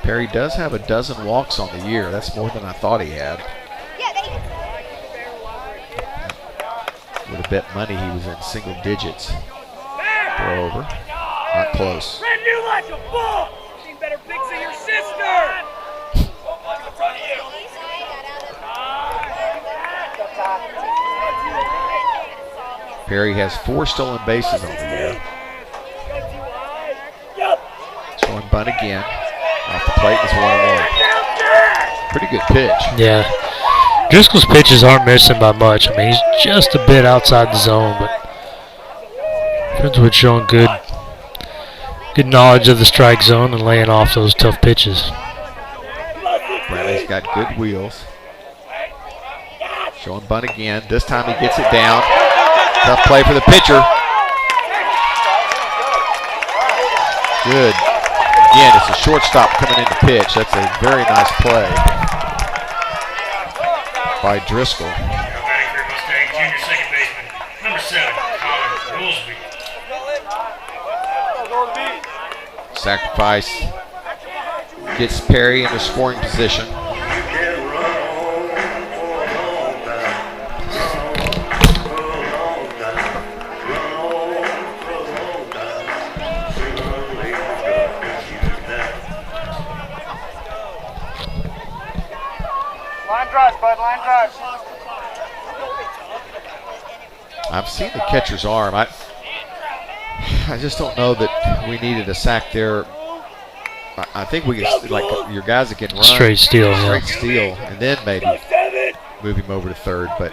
Speaker 1: Perry does have a dozen walks on the year. That's more than I thought he had. would have bet money he was in single digits. Throw over. Not close.
Speaker 4: Brand new like a bull. Seen better pics than your sister.
Speaker 1: Perry has 4 stolen bases on the year. Showing bunt again. Off the plate is 1-1. Pretty good pitch.
Speaker 2: Yeah. Driscoll's pitches aren't missing by much. I mean, he's just a bit outside the zone, but Friendswood showing good knowledge of the strike zone and laying off those tough pitches.
Speaker 1: Bradley's got good wheels. Showing bunt again. This time he gets it down. Tough play for the pitcher. Good. Again, it's a shortstop coming in to pitch. That's a very nice play by Driscoll.
Speaker 5: Now batting for Mustangs, junior second baseman, number 7, Colin Goolsby.
Speaker 1: Sacrifice gets Perry into scoring position.
Speaker 4: Line drives, bud, line drives.
Speaker 1: I've seen the catcher's arm. I just don't know that we needed a sack there. I think we can, like your guys that can run
Speaker 2: Straight steal,
Speaker 1: straight steal, and then maybe move him over to third. But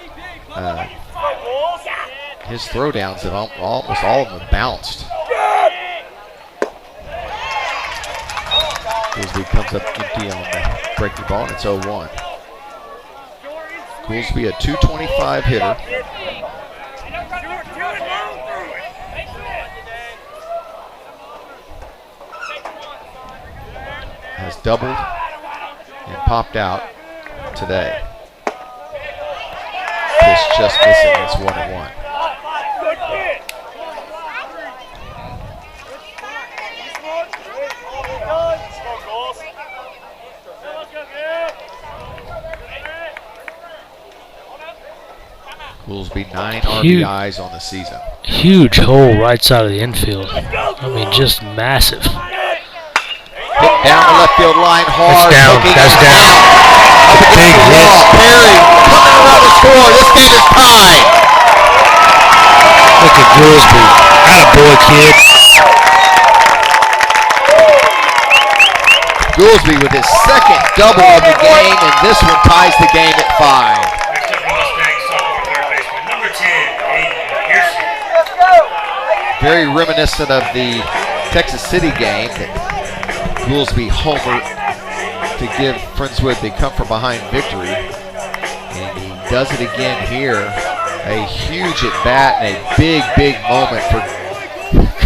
Speaker 1: his throwdowns have almost all of them bounced. Goolsby comes up empty on the breaking ball, and it's 0-1. Goolsby, a .225 hitter. Has doubled and popped out today. Pitch just missing. It's 1-1. Goolsby 9 RBIs on the season.
Speaker 2: Huge hole right side of the infield. I mean, just massive.
Speaker 1: Hit down the left field line hard.
Speaker 2: That's down.
Speaker 1: Up against
Speaker 2: Big
Speaker 1: the
Speaker 2: hit.
Speaker 1: wall. Perry coming around the score. This game is tied.
Speaker 2: Look at Goolsby. Attaboy, kid.
Speaker 1: Goolsby with his second double of the game, and this one ties the game at 5.
Speaker 5: Next up, Mustangs, sophomore third baseman, number 10, Aiden Pearson.
Speaker 1: Very reminiscent of the Texas City game that Goolsby homer to give Friendswood the come from behind victory, and he does it again here. A huge at bat and a big moment for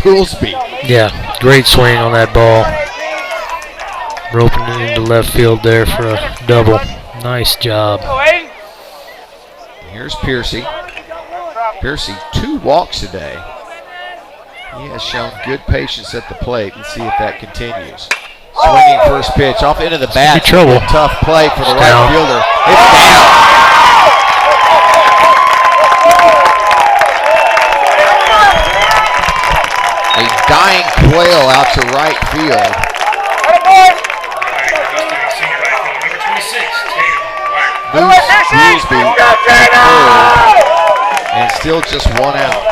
Speaker 1: Goolsby.
Speaker 2: Yeah, great swing on that ball. Roping it into left field there for a double. Nice job.
Speaker 1: Here's Piercy. Piercy 2 walks today. He has shown good patience at the plate. Let's see if that continues. Swinging first pitch off into the bat.
Speaker 2: Trouble.
Speaker 1: Tough play for the
Speaker 2: It's
Speaker 1: right
Speaker 2: down.
Speaker 1: fielder. It's down. A dying quail out to right field.
Speaker 5: Batting for Mustangs, senior right fielder, number 26, Tatum Black.
Speaker 1: Moves Goolsby at third, and still just 1 out.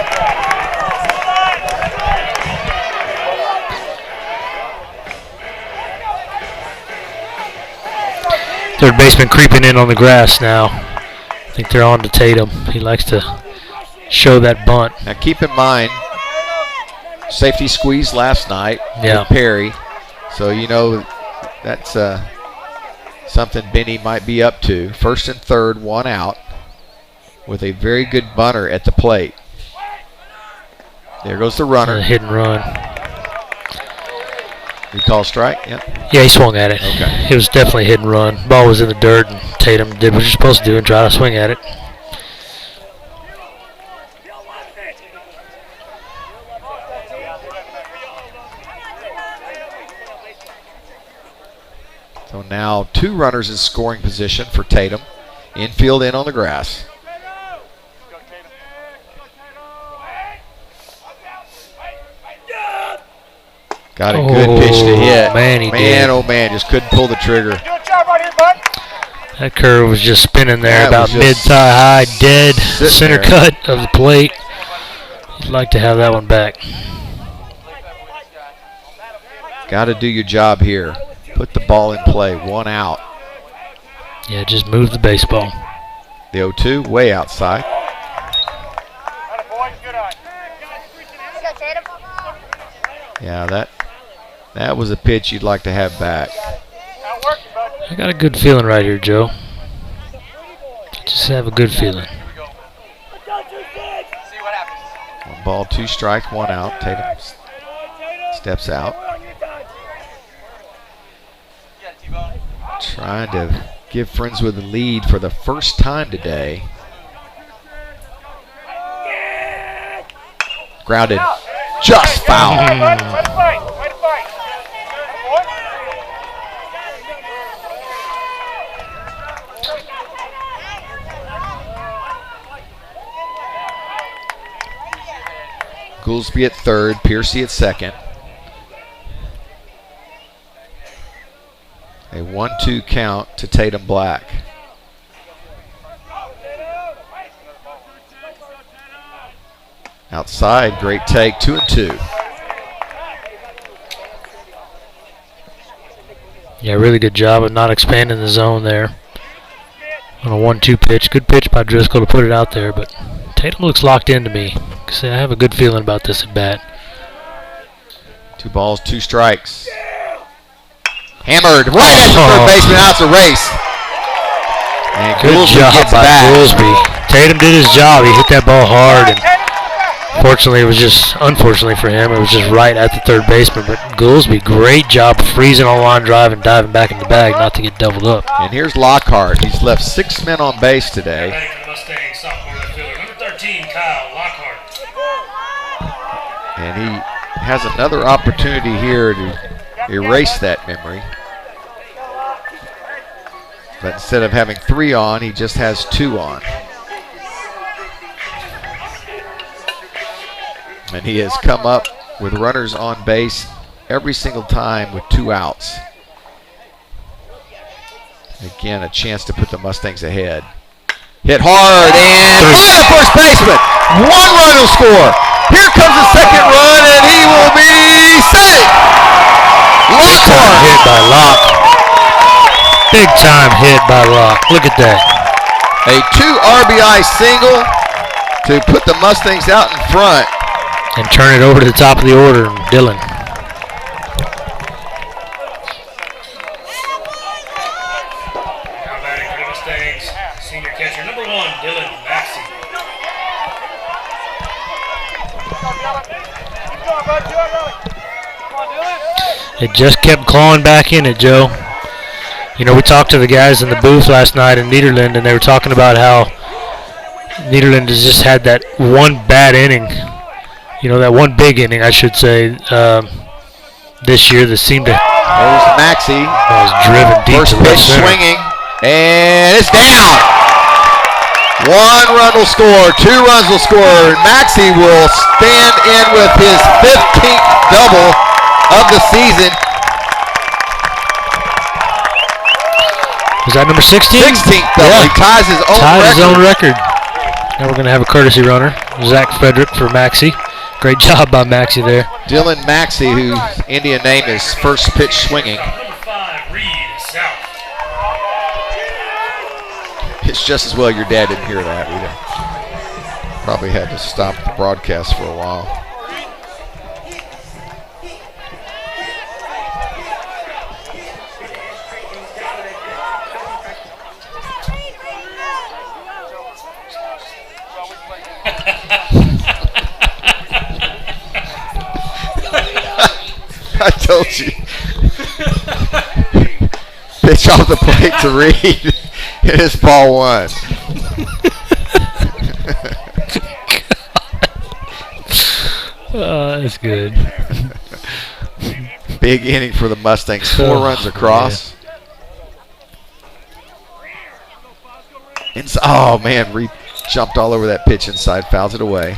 Speaker 2: Third baseman creeping in on the grass now. I think they're on to Tatum. He likes to show that bunt.
Speaker 1: Now keep in mind, safety squeeze last night
Speaker 2: Yeah.
Speaker 1: with Perry, so you know that's something Benny might be up to. First and third, 1 out, with a very good bunter at the plate. There goes the runner.
Speaker 2: A hit and run.
Speaker 1: We call strike. Yep.
Speaker 2: Yeah, he swung at it.
Speaker 1: Okay.
Speaker 2: It was definitely a hit and run. Ball was in the dirt, and Tatum did what you're supposed to do and try to swing at it.
Speaker 1: So now 2 runners in scoring position for Tatum. Infield in on the grass. Got a good pitch to hit.
Speaker 2: Man, he did.
Speaker 1: Oh man, just couldn't pull the trigger.
Speaker 2: That curve was just spinning there,
Speaker 1: That
Speaker 2: about
Speaker 1: was just
Speaker 2: mid-thigh high, dead center
Speaker 1: there.
Speaker 2: cut of the plate. You'd like to have that one back.
Speaker 1: Got to do your job here. Put the ball in play. 1 out.
Speaker 2: Yeah, just move the baseball.
Speaker 1: The 0-2 way outside. Yeah, that was a pitch you'd like to have back.
Speaker 2: I got a good feeling right here, Joe. Just have a good feeling.
Speaker 1: 1 ball, 2 strikes, 1 out. Tatum steps out. Trying to give Friendswood the lead for the first time today. Grounded. Just foul. Goolsby at third, Piercy at second. A 1-2 count to Tatum Black. Outside, great take, 2-2.
Speaker 2: Yeah, really good job of not expanding the zone there. On a 1-2 pitch. Good pitch by Driscoll to put it out there, but Tatum looks locked into me. I have a good feeling about this at bat.
Speaker 1: 2 balls, 2 strikes. Hammered right at the third baseman. Now it's a race. And
Speaker 2: Good
Speaker 1: Goolsby
Speaker 2: job
Speaker 1: gets
Speaker 2: by
Speaker 1: back.
Speaker 2: Goolsby. Tatum did his job. He hit that ball hard, and unfortunately for him, it was just right at the third baseman. But Goolsby, great job of freezing on line drive and diving back in the bag, not to get doubled up.
Speaker 1: And here's Lockhart. He's left 6 men on base today.
Speaker 5: Batting for the Mustangs, sophomore left fielder, number 13, Kyle Lockhart.
Speaker 1: And he has another opportunity here to erase that memory. But instead of having 3 on, he just has 2 on. And he has come up with runners on base every single time with 2 outs. Again, a chance to put the Mustangs ahead. Hit hard and by the first baseman. 1 run will score. Here comes the second run, and he will be safe. Lockhart.
Speaker 2: Hit by Lock. Big time hit by Lock. Look at that.
Speaker 1: A 2 RBI single to put the Mustangs out in front.
Speaker 2: And turn it over to the top of the order, Dylan.
Speaker 5: Now batting for the Mustangs, senior catcher, number 1, Dylan Maxey.
Speaker 2: It just kept clawing back in it, Joe. You know, we talked to the guys in the booth last night in Nederland, and they were talking about how Nederland has just had that one bad inning. You know, that one big inning, I should say, this year that seemed to.
Speaker 1: There's Maxey.
Speaker 2: Was driven deep
Speaker 1: First
Speaker 2: to left
Speaker 1: pitch
Speaker 2: center.
Speaker 1: swinging, and it's down. 1 run will score, 2 runs will score. Maxey will stand in with his 15th double of the season.
Speaker 2: Was that number 16?
Speaker 1: 16th double.
Speaker 2: Yeah.
Speaker 1: He ties his own
Speaker 2: Tied
Speaker 1: record.
Speaker 2: his own record. Now we're going to have a courtesy runner, Zach Frederick for Maxey. Great job by Maxey there.
Speaker 1: Dylan Maxey, whose Indian name is First Pitch Swinging.
Speaker 5: Number 5, Reed South.
Speaker 1: It's just as well your dad didn't hear that. We'd have probably had to stop the broadcast for a while. I told you. Pitch off the plate to Reed. It is ball 1.
Speaker 2: That's good.
Speaker 1: Big inning for the Mustangs. 4 runs across. Oh, man. Reed jumped all over that pitch inside. Fouls it away.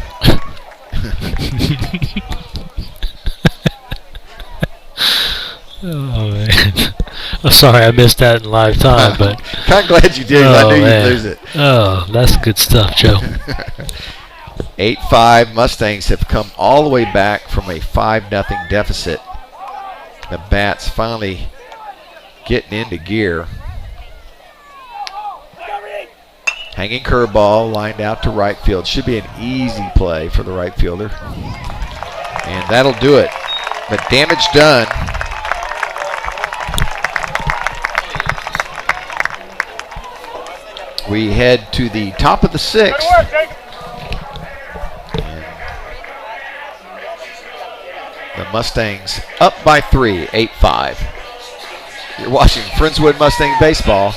Speaker 2: Oh, man. I'm sorry I missed that in live time, but
Speaker 1: Kind of glad you did. I knew
Speaker 2: man.
Speaker 1: you'd lose it.
Speaker 2: Oh, that's good stuff, Joe.
Speaker 1: 8-5 Mustangs have come all the way back from a 5-0 deficit. The Bats finally getting into gear. Hanging curveball lined out to right field. Should be an easy play for the right fielder. And that'll do it. But damage done. We head to the top of the sixth. The Mustangs up by 3, 8-5. You're watching Friendswood Mustang Baseball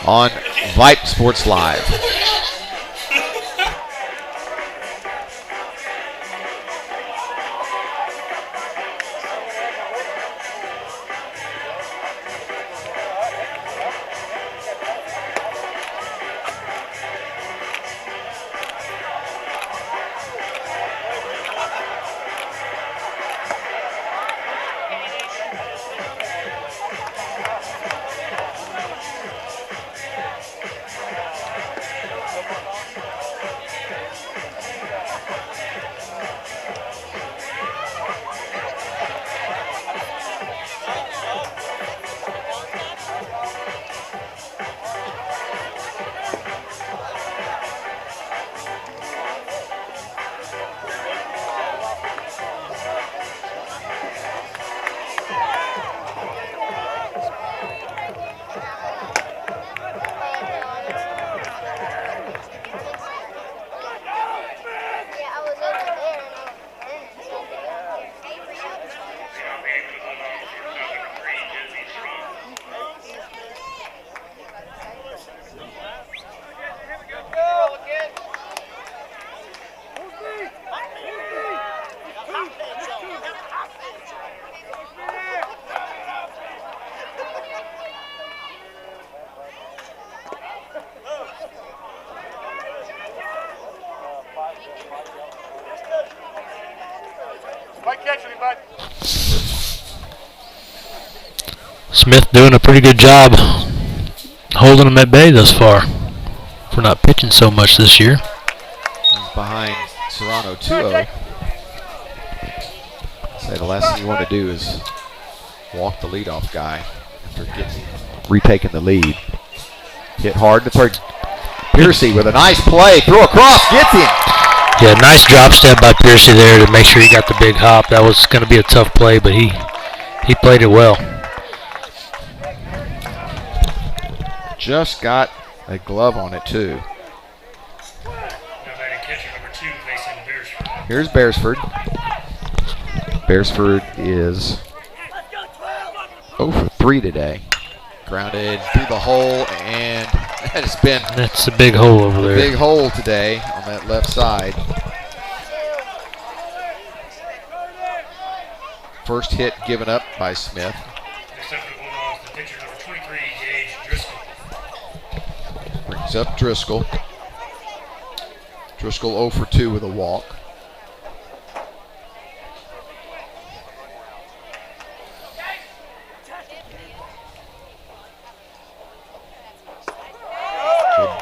Speaker 1: on Vype Sports Live.
Speaker 2: Smith doing a pretty good job holding them at bay thus far for not pitching so much this year.
Speaker 1: He's behind Serrano 2-0. Say the last thing you want to do is walk the leadoff guy after retaking the lead. Hit hard to third. Piercy with a nice play. Throw across. Gets him.
Speaker 2: Yeah, nice drop step by Piercy there to make sure he got the big hop. That was going to be a tough play, but he played it well.
Speaker 1: Just got a glove on it, too. Here's Beresford. Beresford is 0 for 3 today. Grounded through the hole, and
Speaker 2: that's a big hole over there.
Speaker 1: Big hole today on that left side. First hit given up by Smith. Brings up Driscoll. Driscoll 0 for 2 with a walk.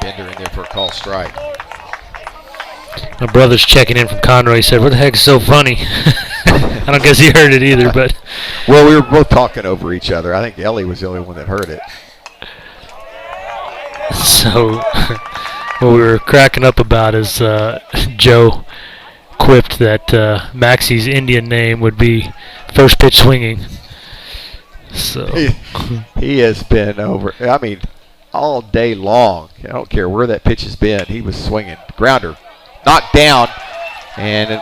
Speaker 1: Bender in there for a call strike.
Speaker 2: My brother's checking in from Conroe. He said, "What the heck is so funny?" I don't guess he heard it either, but.
Speaker 1: Well, we were both talking over each other. I think Ellie was the only one that heard it.
Speaker 2: So, what we were cracking up about is Joe quipped that Maxie's Indian name would be First Pitch Swinging. So
Speaker 1: he has been over. I mean, all day long. I don't care where that pitch has been. He was swinging. Grounder knocked down and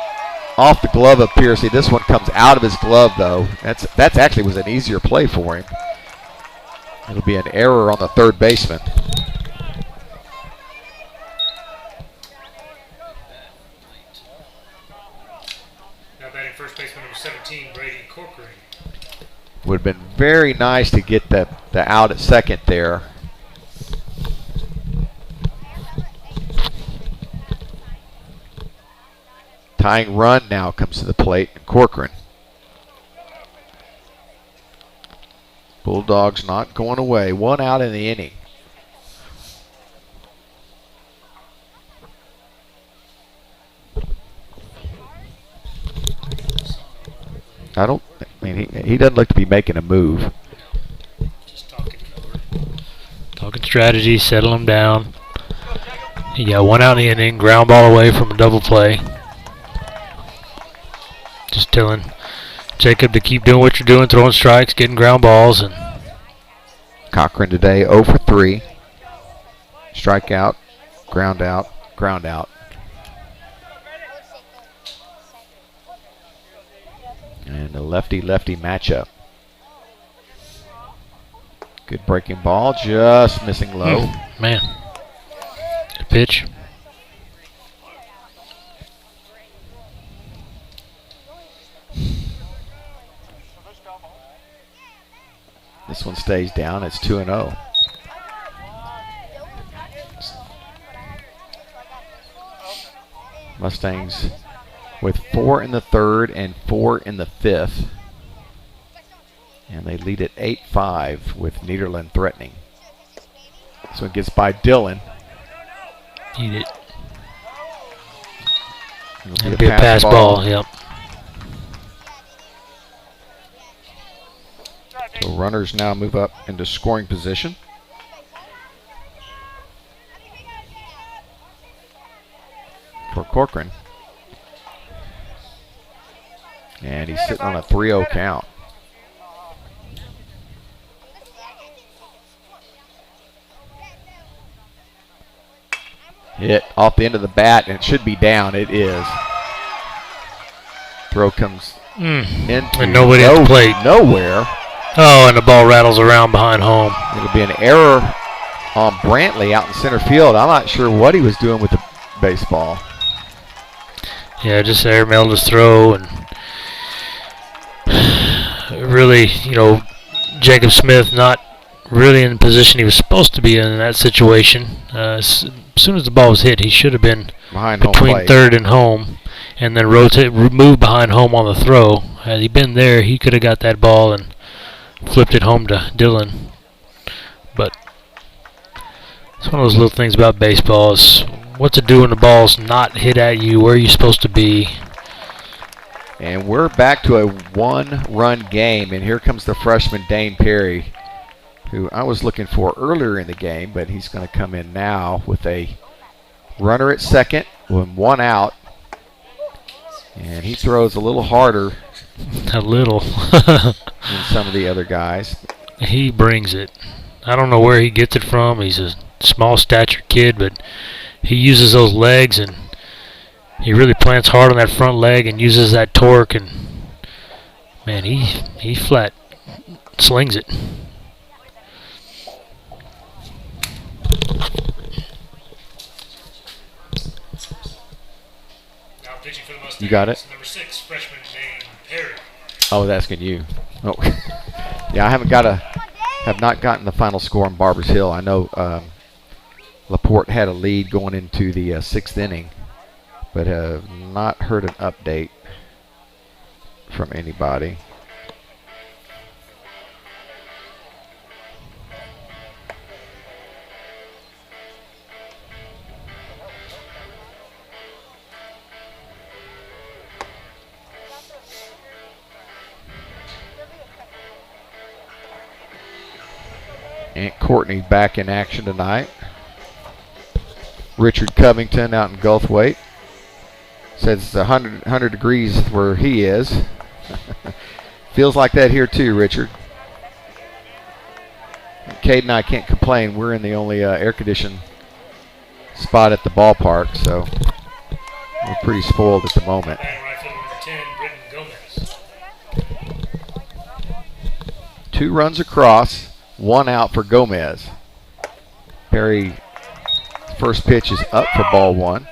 Speaker 1: off the glove of Piercy. This one comes out of his glove, though. That's actually was an easier play for him. It'll be an error on the third baseman.
Speaker 5: Now batting first baseman number 17, Brady Corcoran.
Speaker 1: Would have been very nice to get the out at second there. Tying run now comes to the plate, and Corcoran. Bulldogs not going away. 1 out in the inning. I mean, he doesn't look to be making a move.
Speaker 2: Just talking strategy, settle him down. He got 1 out in the inning, ground ball away from a double play. Just telling Jacob to keep doing what you're doing, throwing strikes, getting ground balls. And
Speaker 1: Cochran today 0 for 3. Strikeout, ground out, ground out. And a lefty-lefty matchup. Good breaking ball, just missing low.
Speaker 2: Man, good pitch.
Speaker 1: This one stays down. It's 2-0. Mustangs with 4 in the third and 4 in the fifth. And they lead at 8-5 with Nederland threatening. This one gets by Dylan.
Speaker 2: Eat it.
Speaker 1: It'll
Speaker 2: be a pass ball, yep.
Speaker 1: So runners now move up into scoring position. For Corcoran. And he's sitting on a 3-0 count. Hit off the end of the bat, and it should be down. It is. Throw comes into
Speaker 2: and nobody at the plate.
Speaker 1: Nowhere.
Speaker 2: Oh, and the ball rattles around behind home.
Speaker 1: It'll be an error on Brantley out in center field. I'm not sure what he was doing with the baseball.
Speaker 2: Yeah, just airmailed his throw, and really, you know, Jacob Smith not really in the position he was supposed to be in that situation. As soon as the ball was hit, he should have been between third and home, and then move behind home on the throw. Had he been there, he could have got that ball and flipped it home to Dylan. But it's one of those little things about baseball is what to do when the ball's not hit at you, where you're supposed to be.
Speaker 1: And we're back to a 1-run game, and here comes the freshman Dane Perry, who I was looking for earlier in the game, but he's going to come in now with a runner at second with 1 out. And he throws a little harder
Speaker 2: a little
Speaker 1: than some of the other guys.
Speaker 2: He brings it. I don't know where he gets it from. He's a small stature kid, but he uses those legs, and he really plants hard on that front leg and uses that torque, and man, he flat slings it.
Speaker 5: Now pitching for the Mustangs.
Speaker 1: You got it?
Speaker 5: Number 6, freshman named Perry.
Speaker 1: I was asking you. Oh, yeah, I have not gotten the final score on Barbers Hill. I know Laporte had a lead going into the 6th inning, but have not heard an update from anybody. Aunt Courtney back in action tonight. Richard Covington out in Gulfweight. Says it's 100 degrees where he is. Feels like that here too, Richard. Cade and I can't complain. We're in the only air-conditioned spot at the ballpark, so we're pretty spoiled at the moment.
Speaker 5: Right fielder number 10, Britton Gomez.
Speaker 1: 2 runs across, 1 out for Gomez. Perry, first pitch is up for ball 1.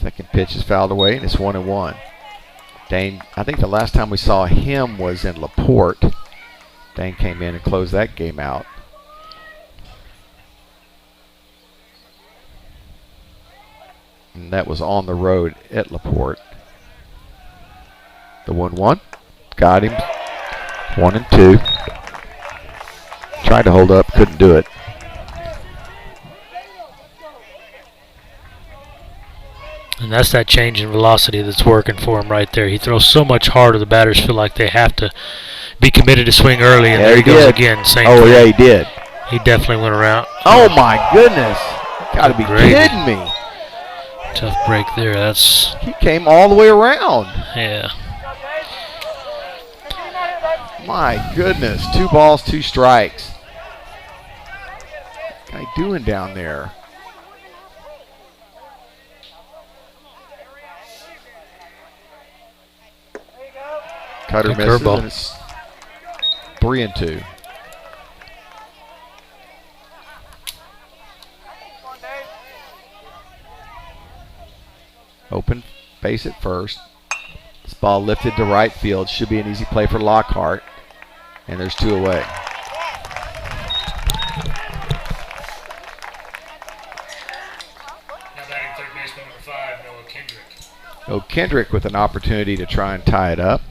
Speaker 1: Second pitch is fouled away, and it's 1-1. Dane, I think the last time we saw him was in LaPorte. Dane came in and closed that game out. And that was on the road at LaPorte. The 1-1. Got him. 1 and 2. Tried to hold up, couldn't do it.
Speaker 2: And that's that change in velocity that's working for him right there. He throws so much harder, the batters feel like they have to be committed to swing early, and there he goes again. Same thing.
Speaker 1: Yeah, he did.
Speaker 2: He definitely went around.
Speaker 1: Oh, my goodness. Got to be kidding me.
Speaker 2: Tough break there.
Speaker 1: He came all the way around.
Speaker 2: Yeah.
Speaker 1: My goodness. 2 balls, 2 strikes. What's guy doing down there? Cutter misses, and it's 3 and 2. Open base at first. This ball lifted to right field. Should be an easy play for Lockhart. And there's 2 away.
Speaker 5: Now batting third baseman number 5, Noah Kendrick.
Speaker 1: Oh, Kendrick with an opportunity to try and tie it up.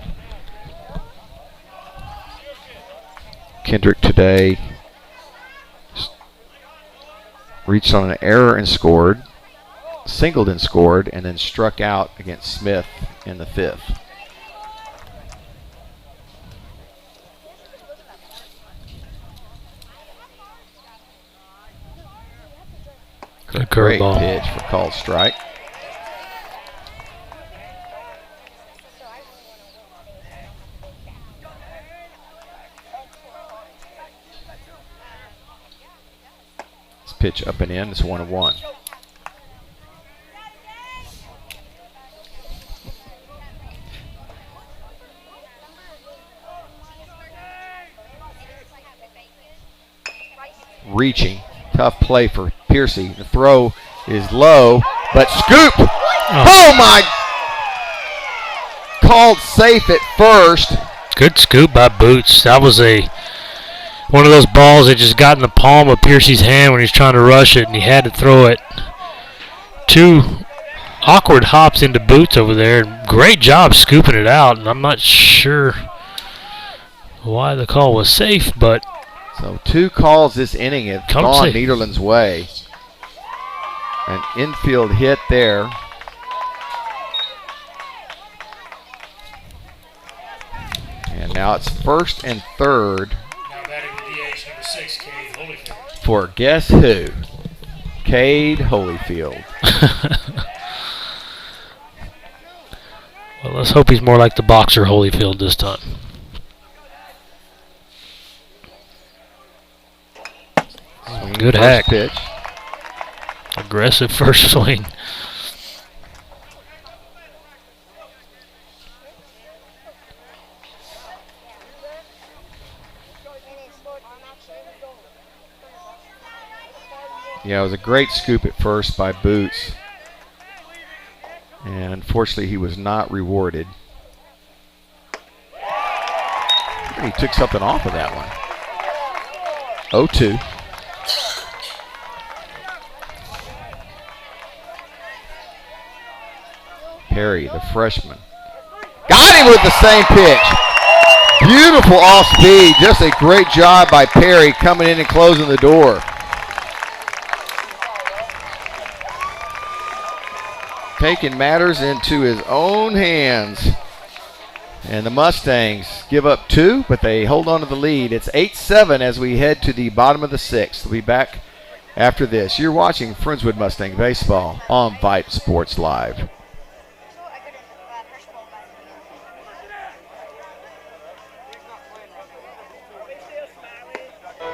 Speaker 1: Kendrick today reached on an error and scored, singled and scored, and then struck out against Smith in the 5th.
Speaker 2: Good
Speaker 1: Great
Speaker 2: curveball.
Speaker 1: pitch for called strike. Pitch up and in. It's 1-1. Reaching. Tough play for Piercy. The throw is low, but scoop. Oh my. Called safe at first.
Speaker 2: Good scoop by Boots. That was one of those balls that just got in the palm of Piercy's hand when he's trying to rush it, and he had to throw it. 2 awkward hops into Boots over there. Great job scooping it out, and I'm not sure why the call was safe, but...
Speaker 1: So 2 calls this inning have gone Nederland's way. An infield hit there. And now it's first and third.
Speaker 5: Number 6, Cade Holyfield.
Speaker 1: For guess who? Cade Holyfield.
Speaker 2: Well, let's hope he's more like the boxer Holyfield this time. Good hack.
Speaker 1: Pitch.
Speaker 2: Aggressive first swing.
Speaker 1: Yeah, it was a great scoop at first by Boots. And unfortunately, he was not rewarded. He took something off of that one. 0-2. Perry, the freshman. Got him with the same pitch. Beautiful off speed. Just a great job by Perry coming in and closing the door. Taking matters into his own hands. And the Mustangs give up 2, but they hold on to the lead. It's 8-7 as we head to the bottom of the 6th. We'll be back after this. You're watching Friendswood Mustang Baseball on Vype Sports Live.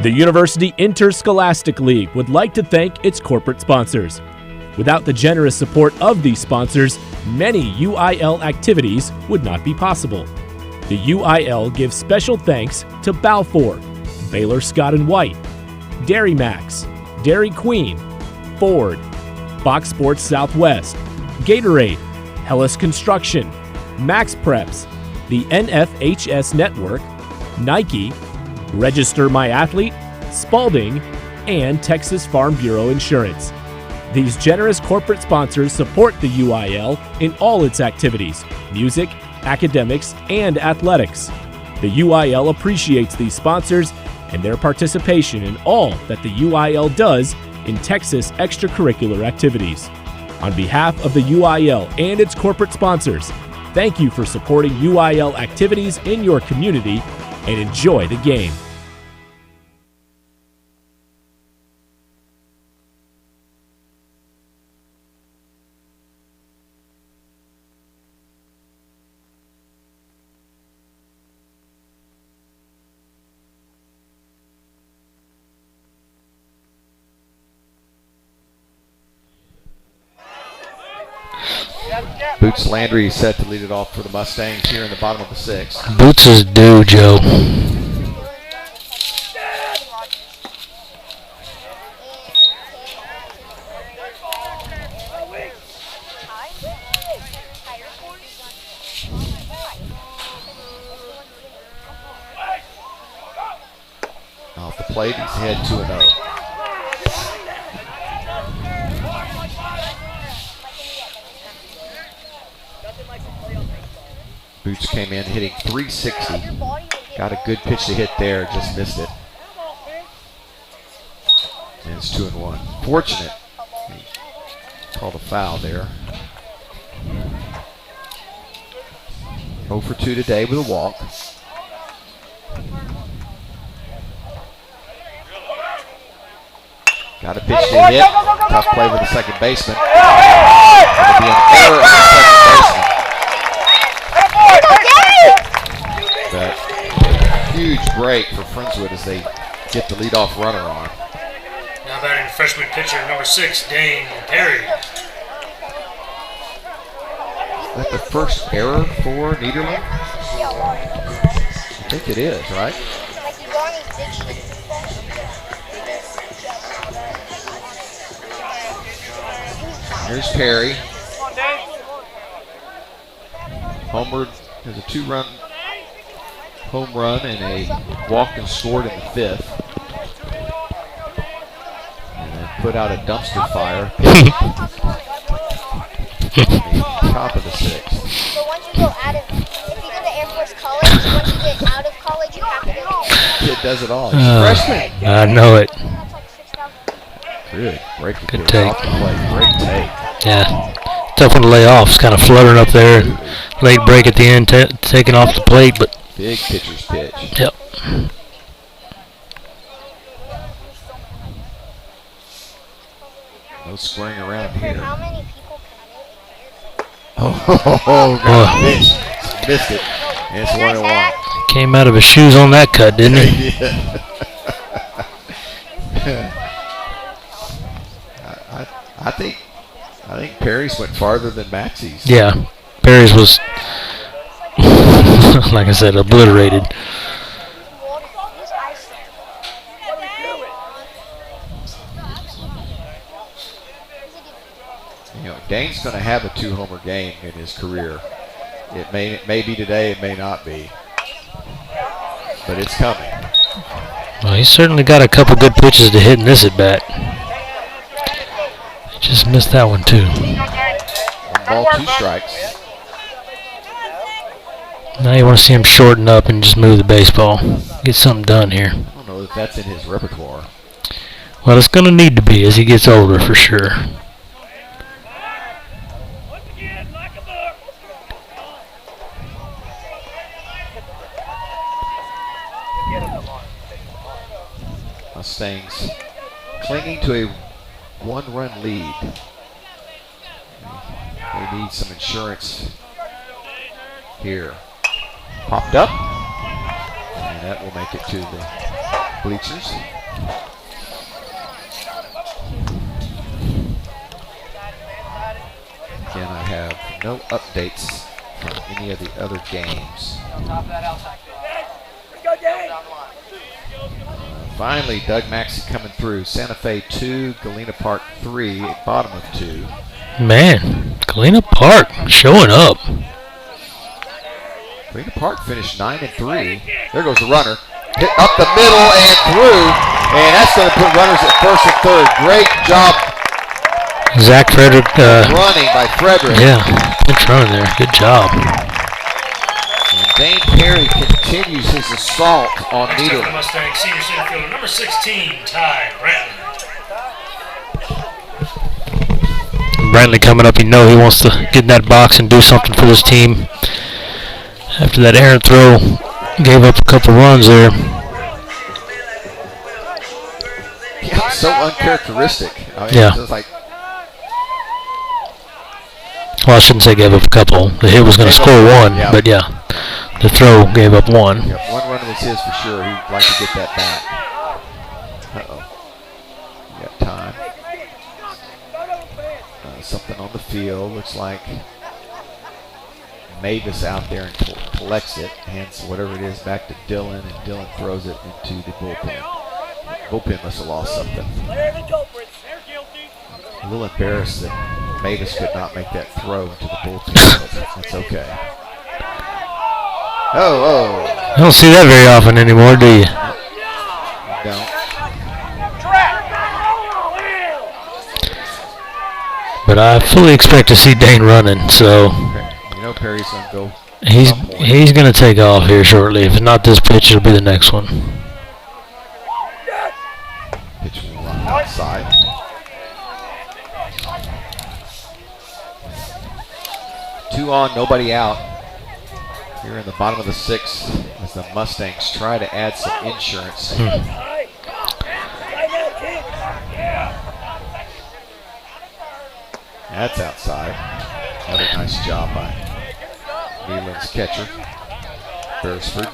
Speaker 9: The University Interscholastic League would like to thank its corporate sponsors. Without the generous support of these sponsors, many UIL activities would not be possible. The UIL gives special thanks to Balfour, Baylor Scott & White, Dairy Max, Dairy Queen, Ford, Fox Sports Southwest, Gatorade, Hellas Construction, Max Preps, the NFHS Network, Nike, Register My Athlete, Spalding, and Texas Farm Bureau Insurance. These generous corporate sponsors support the UIL in all its activities, music, academics, and athletics. The UIL appreciates these sponsors and their participation in all that the UIL does in Texas extracurricular activities. On behalf of the UIL and its corporate sponsors, thank you for supporting UIL activities in your community and enjoy the game.
Speaker 1: Boots Landry is set to lead it off for the Mustangs here in the bottom of the 6th.
Speaker 2: Boots is due, Joe.
Speaker 1: Off the plate, he's head 2-0. Boots came in hitting 360. Got a good pitch to hit there, just missed it. And it's 2-1. Fortunate. He called a foul there. 0 for 2 today with a walk. Got a pitch to hit. Tough play with the second baseman. It'll be an error on the second baseman. But huge break for Friendswood as they get the leadoff runner on.
Speaker 5: Now batting freshman pitcher number 6, Dane Perry.
Speaker 1: Is that the first error for Nederland? I think it is, right? Here's Perry. Homered has a 2-run home run and a walk and scored in the 5th. And then put out a dumpster fire pitch at the top of the 6th.
Speaker 10: So once you go out of, if you go to Air Force College, once you get out of college, you have to go.
Speaker 1: Kid does it all. He's a freshman.
Speaker 2: I know it.
Speaker 1: Good. Break the
Speaker 2: Good
Speaker 1: pitch
Speaker 2: take.
Speaker 1: off the plate. Great take.
Speaker 2: Yeah. Tough one to lay off. It's kind of fluttering up there. Late break at the end, taking off the plate, but.
Speaker 1: Big pitcher's pitch.
Speaker 2: Yep.
Speaker 1: No squaring around here.
Speaker 10: How many people
Speaker 1: Oh, missed it. And it's 1-1.
Speaker 2: Came out of his shoes on that cut, didn't he?
Speaker 1: I think Perry's went farther than Maxie's.
Speaker 2: Yeah. Perry's was, like I said, obliterated.
Speaker 1: You know, Dane's going to have a 2-homer game in his career. It may be today, it may not be. But it's coming.
Speaker 2: Well, he's certainly got a couple good pitches to hit in this at bat. He just missed that one too.
Speaker 1: 1 ball, 2 strikes.
Speaker 2: Now you want to see him shorten up and just move the baseball. Get something done here.
Speaker 1: I don't know if that's in his repertoire.
Speaker 2: Well, it's going to need to be as he gets older for sure.
Speaker 1: Mustangs clinging to a 1-run lead. They need some insurance here. Popped up, and that will make it to the bleachers. Again, I have no updates from any of the other games. Finally, Doug Maxey coming through. Santa Fe 2, Galena Park 3, bottom of 2.
Speaker 2: Man, Galena Park showing up.
Speaker 1: Galena Park finished 9-3. There goes the runner. Hit up the middle and through. And that's going to put runners at first and third. Great job
Speaker 2: Zach Frederick.
Speaker 1: Running by Frederick.
Speaker 2: Yeah, pinch running there. Good job.
Speaker 1: And Dane Perry continues his assault on
Speaker 5: Next up for the
Speaker 1: Nederland.
Speaker 5: Mustangs, senior center fielder number 16, Ty Brantley.
Speaker 2: Brantley coming up, you know he wants to get in that box and do something for this team. After that errant throw, gave up a couple runs there.
Speaker 1: Yeah, so uncharacteristic. I mean,
Speaker 2: Yeah.
Speaker 1: it's just like,
Speaker 2: Well, I shouldn't say gave up a couple. The hit was going to score one,
Speaker 1: yeah.
Speaker 2: but yeah, the throw gave up one.
Speaker 1: yeah, one run was his for sure. He'd like to get that back. Uh-oh. You got time. Something on the field. Looks like Mavis out there and collects it. Hands whatever it is back to Dylan, and Dylan throws it into the bullpen. Bullpen must have lost something. A little embarrassed that Mavis could not make that throw into the bullpen, but that's okay. Oh.
Speaker 2: You don't see that very often anymore, do you?
Speaker 1: Don't.
Speaker 2: But I fully expect to see Dane running, so
Speaker 1: You know Perry's going to go.
Speaker 2: he's going to take off here shortly. If not this pitch, it'll be the next one.
Speaker 1: Pitch will run outside. Two on, nobody out. Here in the bottom of the sixth as the Mustangs try to add some insurance. That's outside. Another nice job by Nederland's catcher, Beresford.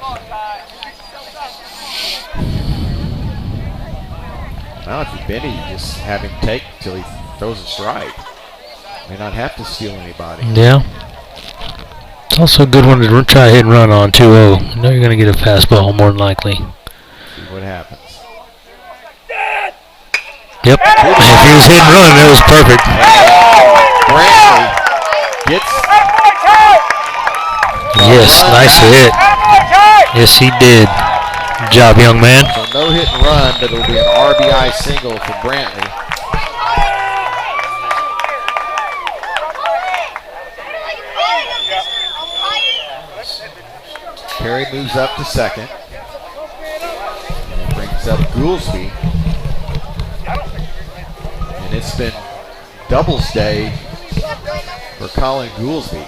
Speaker 1: Now if you're Benny, you just have him take until he throws a strike. May not have to steal anybody.
Speaker 2: Yeah. It's also a good one to try hit and run on 2-0. You know you're going to get a fastball more than likely.
Speaker 1: See what happens.
Speaker 2: Yep. If he was hit and run, that was perfect.
Speaker 1: Brantley gets.
Speaker 2: Yes, nice hit. Yes, he did. Good job, young man.
Speaker 1: So no hit and run, but it'll be an RBI single for Brantley. Perry moves up to second. And brings up Goolsby. And it's been doubles day for Colin Goolsby.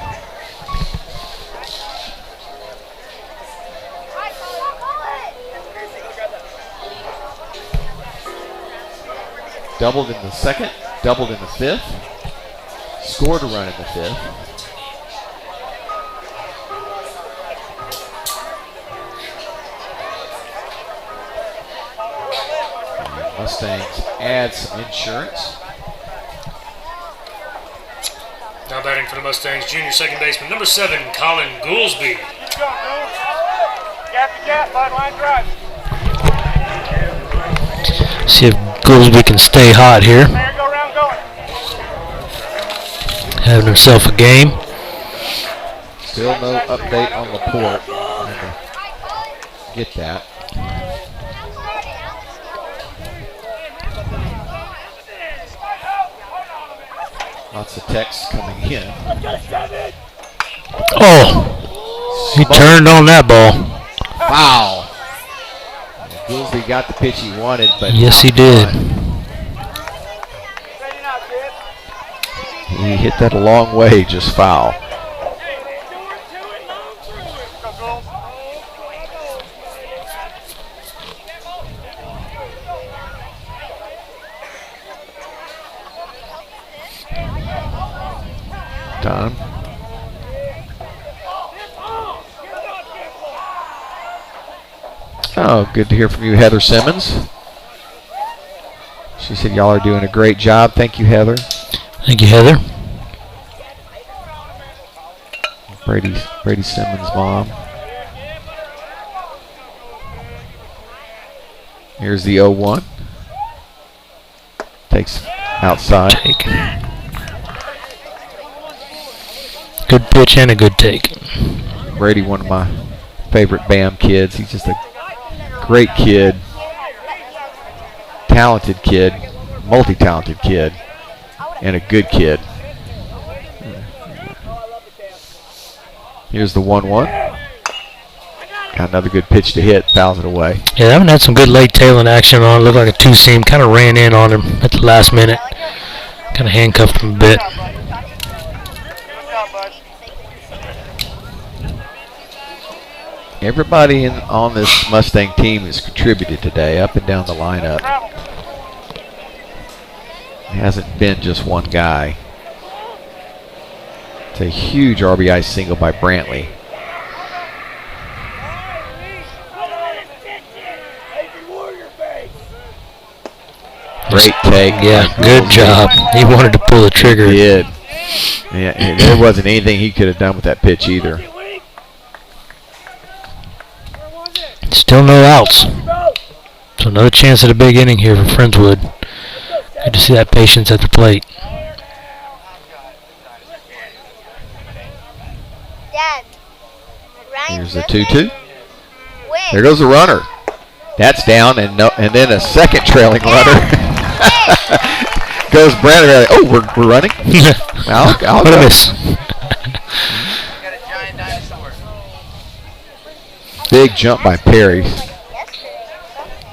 Speaker 1: Doubled in the second, doubled in the fifth, scored a run in the fifth. And Mustangs add some insurance.
Speaker 5: Now batting for the Mustangs, junior second baseman, number 7, Colin Goolsby.
Speaker 2: See if Goolsby can stay hot here. Having himself a game.
Speaker 1: Still no update on Laporte. Get that. Lots of texts coming in.
Speaker 2: Oh, he turned on that ball.
Speaker 1: Foul. Goolsby got the pitch he wanted, but
Speaker 2: yes, he did.
Speaker 1: He hit that a long way, just foul. Don. Oh, good to hear from you, Heather Simmons. She said y'all are doing a great job. Thank you, Heather.
Speaker 2: Thank you, Heather.
Speaker 1: Brady Simmons' mom. Here's the 0-1. Takes outside.
Speaker 2: Take. Good pitch and a good take.
Speaker 1: Brady, one of my favorite BAM kids. He's just a great kid, talented kid, multi-talented kid, and a good kid. Here's the 1-1. Got another good pitch to hit, fouls it away.
Speaker 2: Yeah, they haven't had some good late tailing action on it. Looked like a two-seam. Kind of ran in on him at the last minute. Kind of handcuffed him a bit.
Speaker 1: Everybody on this Mustang team has contributed today, up and down the lineup. It hasn't been just one guy. It's a huge RBI single by Brantley. Great take.
Speaker 2: Yeah, good job. He wanted to pull the trigger.
Speaker 1: He did. Yeah, there wasn't anything he could have done with that pitch either.
Speaker 2: Still no outs. So another chance at a big inning here for Friendswood. Good to see that patience at the plate.
Speaker 10: Dad,
Speaker 1: Here's the 2-2. There goes the runner. That's down, and then a second trailing runner. Goes Brandon. Oh, we're running. I'll
Speaker 2: what
Speaker 1: go.
Speaker 2: a miss.
Speaker 1: Big jump by Perry.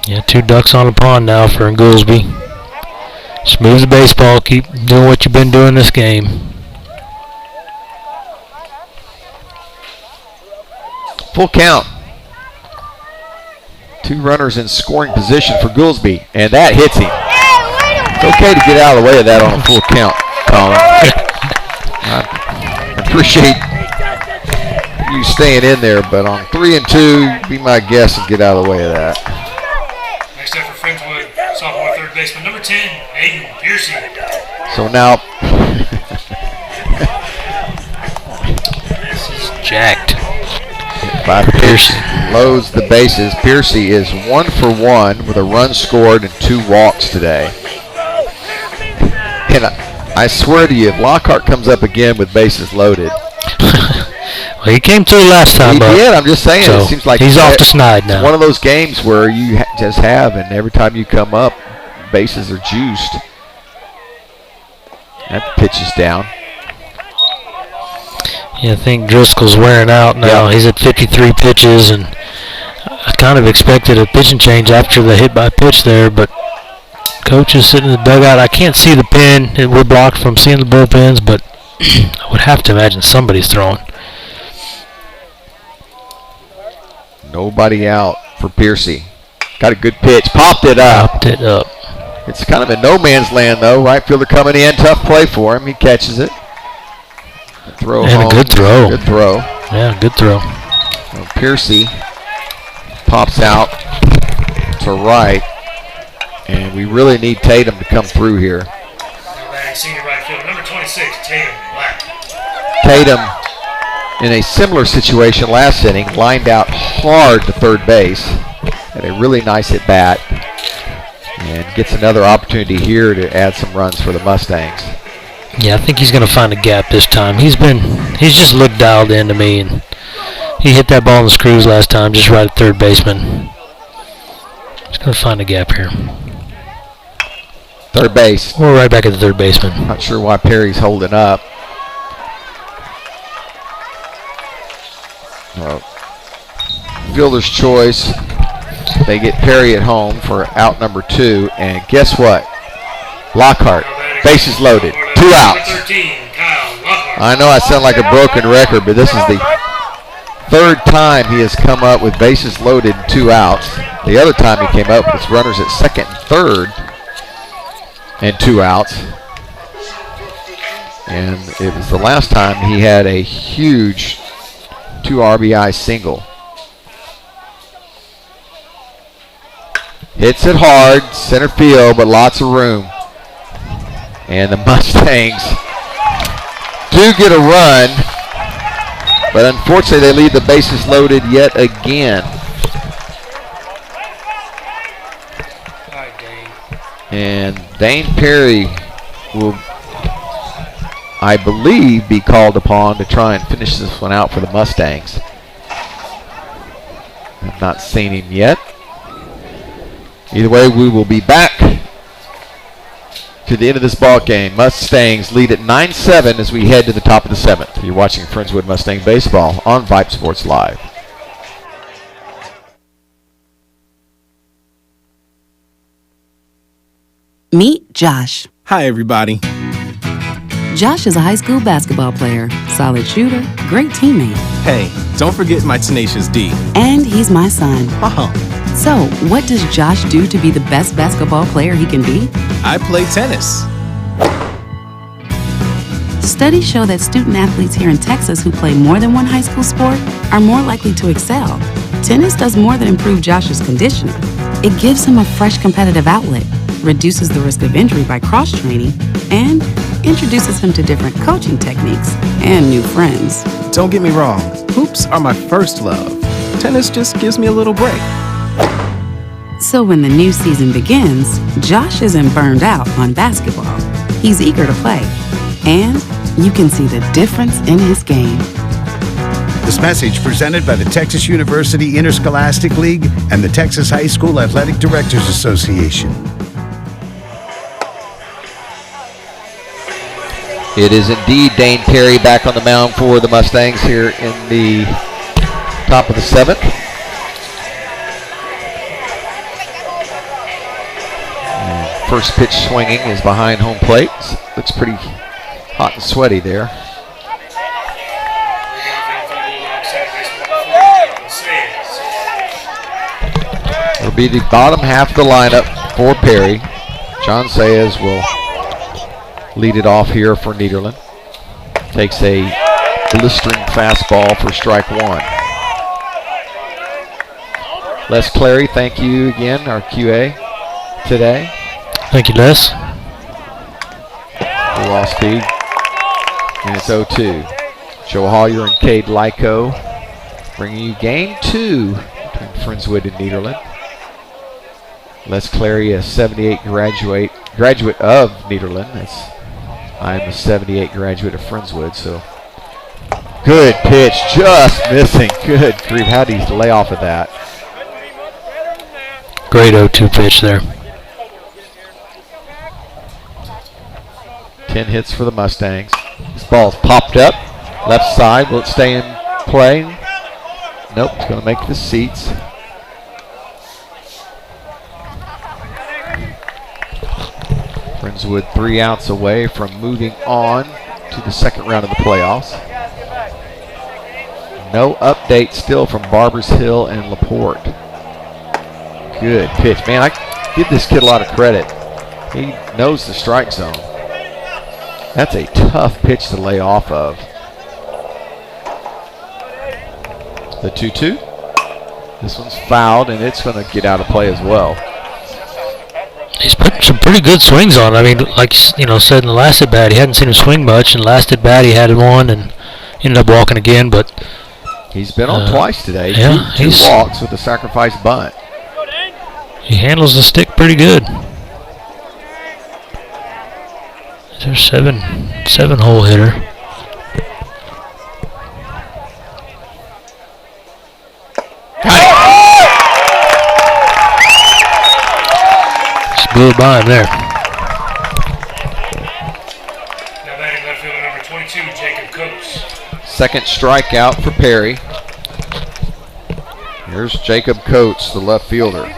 Speaker 2: Yeah, 2 ducks on the pond now for Goolsby. Just move the baseball. Keep doing what you've been doing this game.
Speaker 1: Full count. 2 runners in scoring position for Goolsby, and that hits him. It's okay to get out of the way of that on a full count, Colin. I appreciate you staying in there, but on 3 and 2, be my guest and get out of the way of that.
Speaker 5: Next up for Friendswood, sophomore third baseman, number 10, Aiden Piercy.
Speaker 1: So now,
Speaker 2: This is jacked.
Speaker 1: by Piercy loads the bases. Piercy is 1 for 1 with a run scored and 2 walks today. And I swear to you, if Lockhart comes up again with bases loaded,
Speaker 2: well, he came through last time.
Speaker 1: He did. I'm just saying.
Speaker 2: So
Speaker 1: it seems like
Speaker 2: he's off the snide now.
Speaker 1: It's one of those games where you just have, and every time you come up, bases are juiced. That pitch is down.
Speaker 2: Yeah, I think Driscoll's wearing out now.
Speaker 1: Yep.
Speaker 2: He's at 53 pitches, and I kind of expected a pitching change after the hit by pitch there, but coach is sitting in the dugout. I can't see the pin. We're blocked from seeing the bullpens, but I would have to imagine somebody's throwing.
Speaker 1: Nobody out for Piercy. Got a good pitch. Popped it up.
Speaker 2: Popped it up.
Speaker 1: It's kind of in no man's land, though. Right fielder coming in. Tough play for him. He catches it. Throw
Speaker 2: And
Speaker 1: home.
Speaker 2: a good throw.
Speaker 1: Good throw.
Speaker 2: Yeah, good throw.
Speaker 1: So Piercy pops out to right. And we really need Tatum to come through here.
Speaker 5: Now batting senior right fielder, number 26, Tatum Black.
Speaker 1: Tatum, in a similar situation last inning, lined out hard to third base. Had a really nice at bat. And gets another opportunity here to add some runs for the Mustangs.
Speaker 2: Yeah, I think he's going to find a gap this time. He's just looked dialed in to me, and he hit that ball in the screws last time, just right at third baseman. He's going to find a gap here.
Speaker 1: Third base.
Speaker 2: We're right back at the third baseman.
Speaker 1: Not sure why Perry's holding up. Fielder's choice. They get Perry at home for out number 2, and guess what? Lockhart, bases loaded, 2 outs. I know I sound like a broken record, but this is the 3rd time he has come up with bases loaded and 2 outs. The other time he came up with runners at 2nd and 3rd and 2 outs. And it was the last time he had a huge 2 RBI single. Hits it hard, center field, but lots of room. And the Mustangs do get a run, but unfortunately they leave the bases loaded yet again. And Dane Perry will, I believe, be called upon to try and finish this one out for the Mustangs. I've not seen him yet. Either way, we will be back to to the end of this ball game. Mustangs lead at 9-7 as we head to the top of the 7th. You're watching Friendswood Mustang Baseball on Vype Sports Live.
Speaker 11: Meet Josh.
Speaker 12: Hi, everybody.
Speaker 11: Josh is a high school basketball player, solid shooter, great teammate.
Speaker 12: Hey, don't forget my tenacious D.
Speaker 11: And he's my son.
Speaker 12: Oh.
Speaker 11: So, what does Josh do to be the best basketball player he can be?
Speaker 12: I play tennis.
Speaker 11: Studies show that student athletes here in Texas who play more than one high school sport are more likely to excel. Tennis does more than improve Josh's conditioning. It gives him a fresh competitive outlet, reduces the risk of injury by cross-training, and introduces him to different coaching techniques and new friends.
Speaker 12: Don't get me wrong, hoops are my first love. Tennis just gives me a little break.
Speaker 11: So when the new season begins, Josh isn't burned out on basketball. He's eager to play, and you can see the difference in his game.
Speaker 6: This message presented by the Texas University Interscholastic League and the Texas High School Athletic Directors Association.
Speaker 1: It is indeed Dane Perry back on the mound for the Mustangs here in the top of the 7th. And first pitch swinging is behind home plate. Looks pretty hot and sweaty there. It'll be the bottom half of the lineup for Perry. John Sayers will lead it off here for Nederland. Takes a blistering fastball for strike 1. Les Clary, thank you again, our QA today.
Speaker 2: Thank you, Les.
Speaker 1: Full off speed. And it's 0-2. Joe Hollier and Cade Lyko bringing you game 2 between Friendswood and Nederland. Les Clary, a 78 graduate of Nederland. I'm a 78 graduate of Friendswood, so good pitch, just missing. Good grief, how did he lay off of that?
Speaker 2: Great 0-2 pitch there.
Speaker 1: 10 hits for the Mustangs. This ball's popped up, left side. Will it stay in play? Nope, it's going to make the seats. Friendswood 3 outs away from moving on to the second round of the playoffs. No update still from Barbers Hill and LaPorte. Good pitch. Man, I give this kid a lot of credit. He knows the strike zone. That's a tough pitch to lay off of. The 2-2. This one's fouled, and it's going to get out of play as well.
Speaker 2: He's put some pretty good swings on. I mean, like said in the last at bat, he hadn't seen him swing much. And last at bat, he had one and ended up walking again. But
Speaker 1: he's been on twice today.
Speaker 2: Yeah,
Speaker 1: two walks with a sacrifice bunt.
Speaker 2: He handles the stick pretty good. There's seven hole hitter. Blew it by him there.
Speaker 5: Now batting left fielder number 22, Jacob Coates.
Speaker 1: Second strikeout for Perry. Here's Jacob Coates, the left fielder.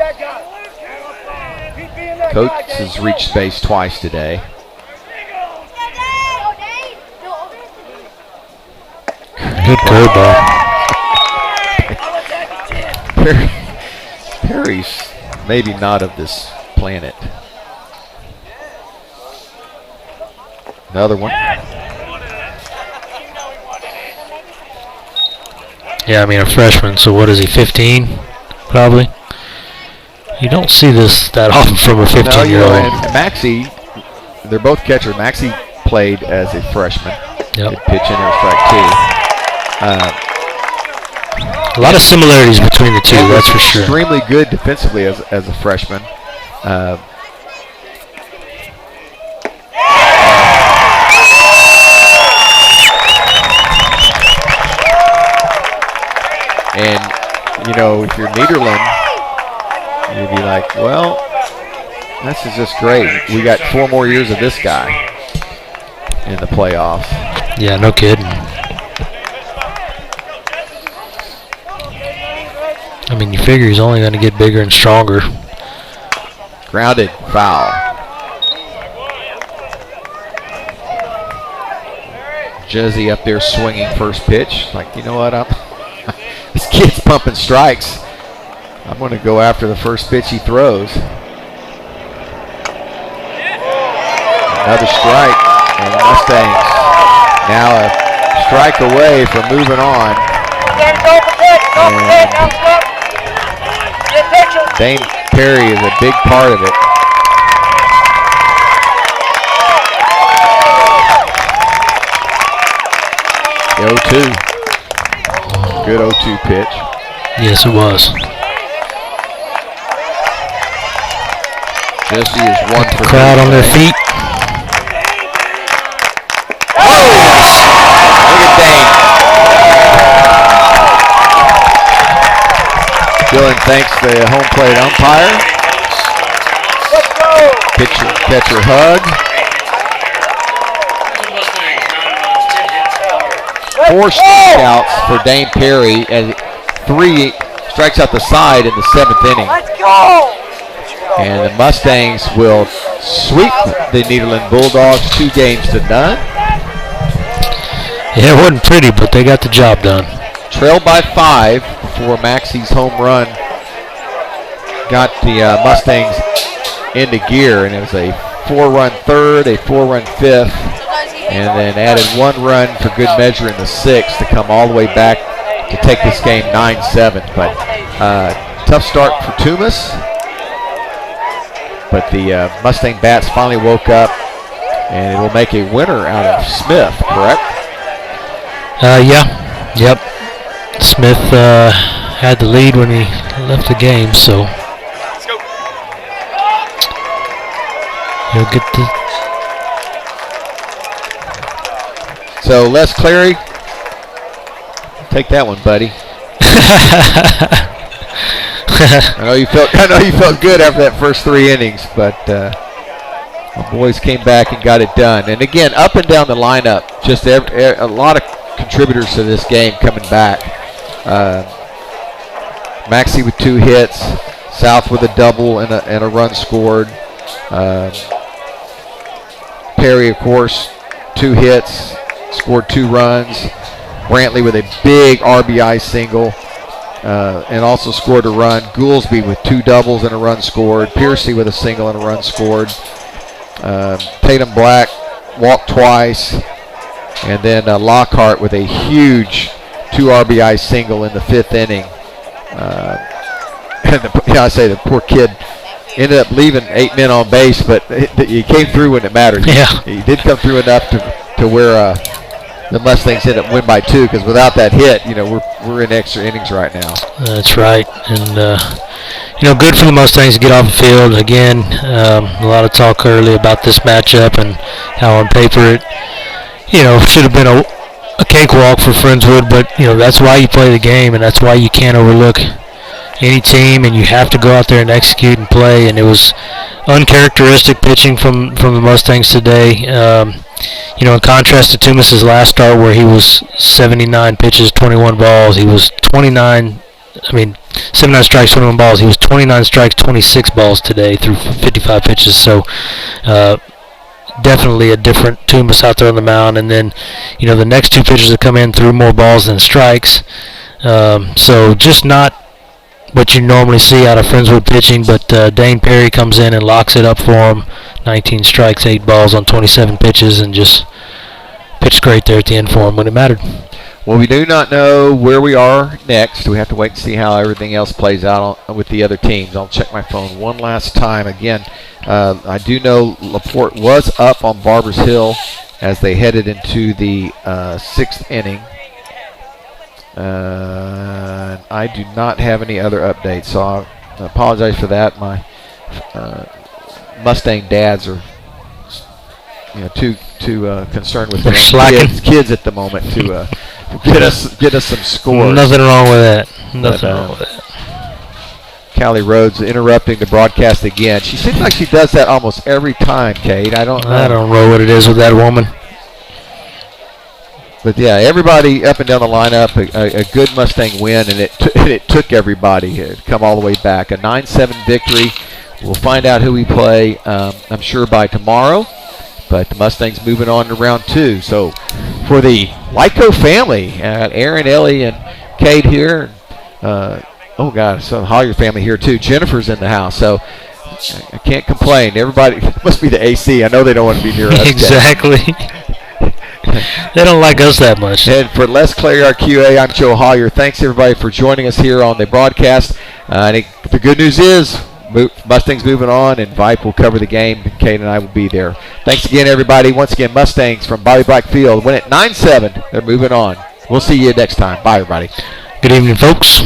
Speaker 1: Coates has reached base twice today.
Speaker 2: Good curveball.
Speaker 1: Perry's maybe not of this planet. Another one.
Speaker 2: Yeah, I mean a freshman, so what is he, 15? Probably. You don't see this that often from a 15-year-old.
Speaker 1: No, and Maxie, they're both catchers. Maxie played as a freshman.
Speaker 2: Yep.
Speaker 1: Good pitch in there, strike 2.
Speaker 2: A lot of similarities between the two, that's for sure.
Speaker 1: Extremely good defensively as a freshman. And, if you're Nederland, you'd be like, well, This is just great. We got 4 more years of this guy in the playoffs.
Speaker 2: Yeah, no kidding. I mean, you figure he's only going to get bigger and stronger.
Speaker 1: Grounded, foul. Jesse up there swinging first pitch. Like, you know what? This kid's pumping strikes. I'm going to go after the first pitch he throws. Another strike, and the Mustangs now a strike away from moving on. And Dane Perry is a big part of it. The 0-2. Good 0-2 pitch.
Speaker 2: Yes, it was.
Speaker 1: Jesse is 1 for
Speaker 2: crowd on their feet.
Speaker 1: Look at Dane. Dylan thanks the home plate umpire. Catcher hug. 4 strikeouts for Dane Perry as 3 strikes out the side in the 7th inning.
Speaker 4: Let's go!
Speaker 1: And the Mustangs will sweep the Nederland Bulldogs 2-0.
Speaker 2: Yeah, it wasn't pretty, but they got the job done.
Speaker 1: Trailed by 5 before Maxie's home run got the Mustangs into gear, and it was a 4-run third, a 4-run 5th, and then added 1 run for good measure in the 6th to come all the way back to take this game 9-7. But tough start for Toomas, but the Mustang bats finally woke up, and it'll make a winner out of Smith, correct?
Speaker 2: Yeah, yep. Smith had the lead when he left the game, so he'll get the.
Speaker 1: So Les Clary, take that one, buddy. I know you felt good after that first 3 innings, but the boys came back and got it done. And again, up and down the lineup, just a lot of contributors to this game coming back. Maxie with 2 hits, South with a double and a run scored. Perry, of course, 2 hits, scored 2 runs. Brantley with a big RBI single and also scored a run. Goolsby with 2 doubles and a run scored. Piercy with a single and a run scored. Tatum Black walked twice. And then Lockhart with a huge 2 RBI single in the 5th inning. And I say the poor kid ended up leaving 8 men on base, but he came through when it mattered.
Speaker 2: Yeah.
Speaker 1: He did come through enough to where the Mustangs ended up win by 2, because without that hit, we're in extra innings right now.
Speaker 2: That's right, and good for the Mustangs to get off the field again. A lot of talk early about this matchup and how on paper it, should have been a cakewalk for Friendswood, but that's why you play the game, and that's why you can't overlook any team, and you have to go out there and execute and play. And it was uncharacteristic pitching from the Mustangs today. In contrast to Toomas' last start, where he was 79 pitches, 21 balls, he was 79 strikes, 21 balls. He was 29 strikes, 26 balls today through 55 pitches. So definitely a different Toomas out there on the mound. And then, the next 2 pitchers that come in threw more balls than strikes. So just not what you normally see out of Friendswood pitching, but Dane Perry comes in and locks it up for him. 19 strikes, 8 balls on 27 pitches, and just pitched great there at the end for him when it mattered.
Speaker 1: Well, we do not know where we are next. We have to wait and see how everything else plays out with the other teams. I'll check my phone one last time. Again, I do know LaPorte was up on Barbers Hill as they headed into the 6th inning. I do not have any other updates, so I apologize for that. My Mustang dads are too concerned with their kids at the moment to get us some scores.
Speaker 2: Nothing wrong with that. Nothing wrong with that.
Speaker 1: Callie Rhodes interrupting the broadcast again. She seems like she does that almost every time, Kate. I don't
Speaker 2: know what it is with that woman.
Speaker 1: But yeah, everybody up and down the lineup, a good Mustang win, and it took everybody to come all the way back. A 9-7 victory. We'll find out who we play, I'm sure, by tomorrow. But the Mustangs moving on to round 2. So for the Lyco family, Aaron, Ellie, and Cade here. Oh, God, so the Hollier family here, too. Jennifer's in the house. So I can't complain. Everybody, must be the AC. I know they don't want to be near us.
Speaker 2: Exactly. They don't like us that much.
Speaker 1: And for Les Clary, our QA, I'm Joe Hollier. Thanks, everybody, for joining us here on the broadcast. The good news is Mustangs moving on, and Vype will cover the game, and Kate and I will be there. Thanks again, everybody. Once again, Mustangs from Bobby Black Field win at 9-7. They're moving on. We'll see you next time. Bye, everybody.
Speaker 2: Good evening, folks.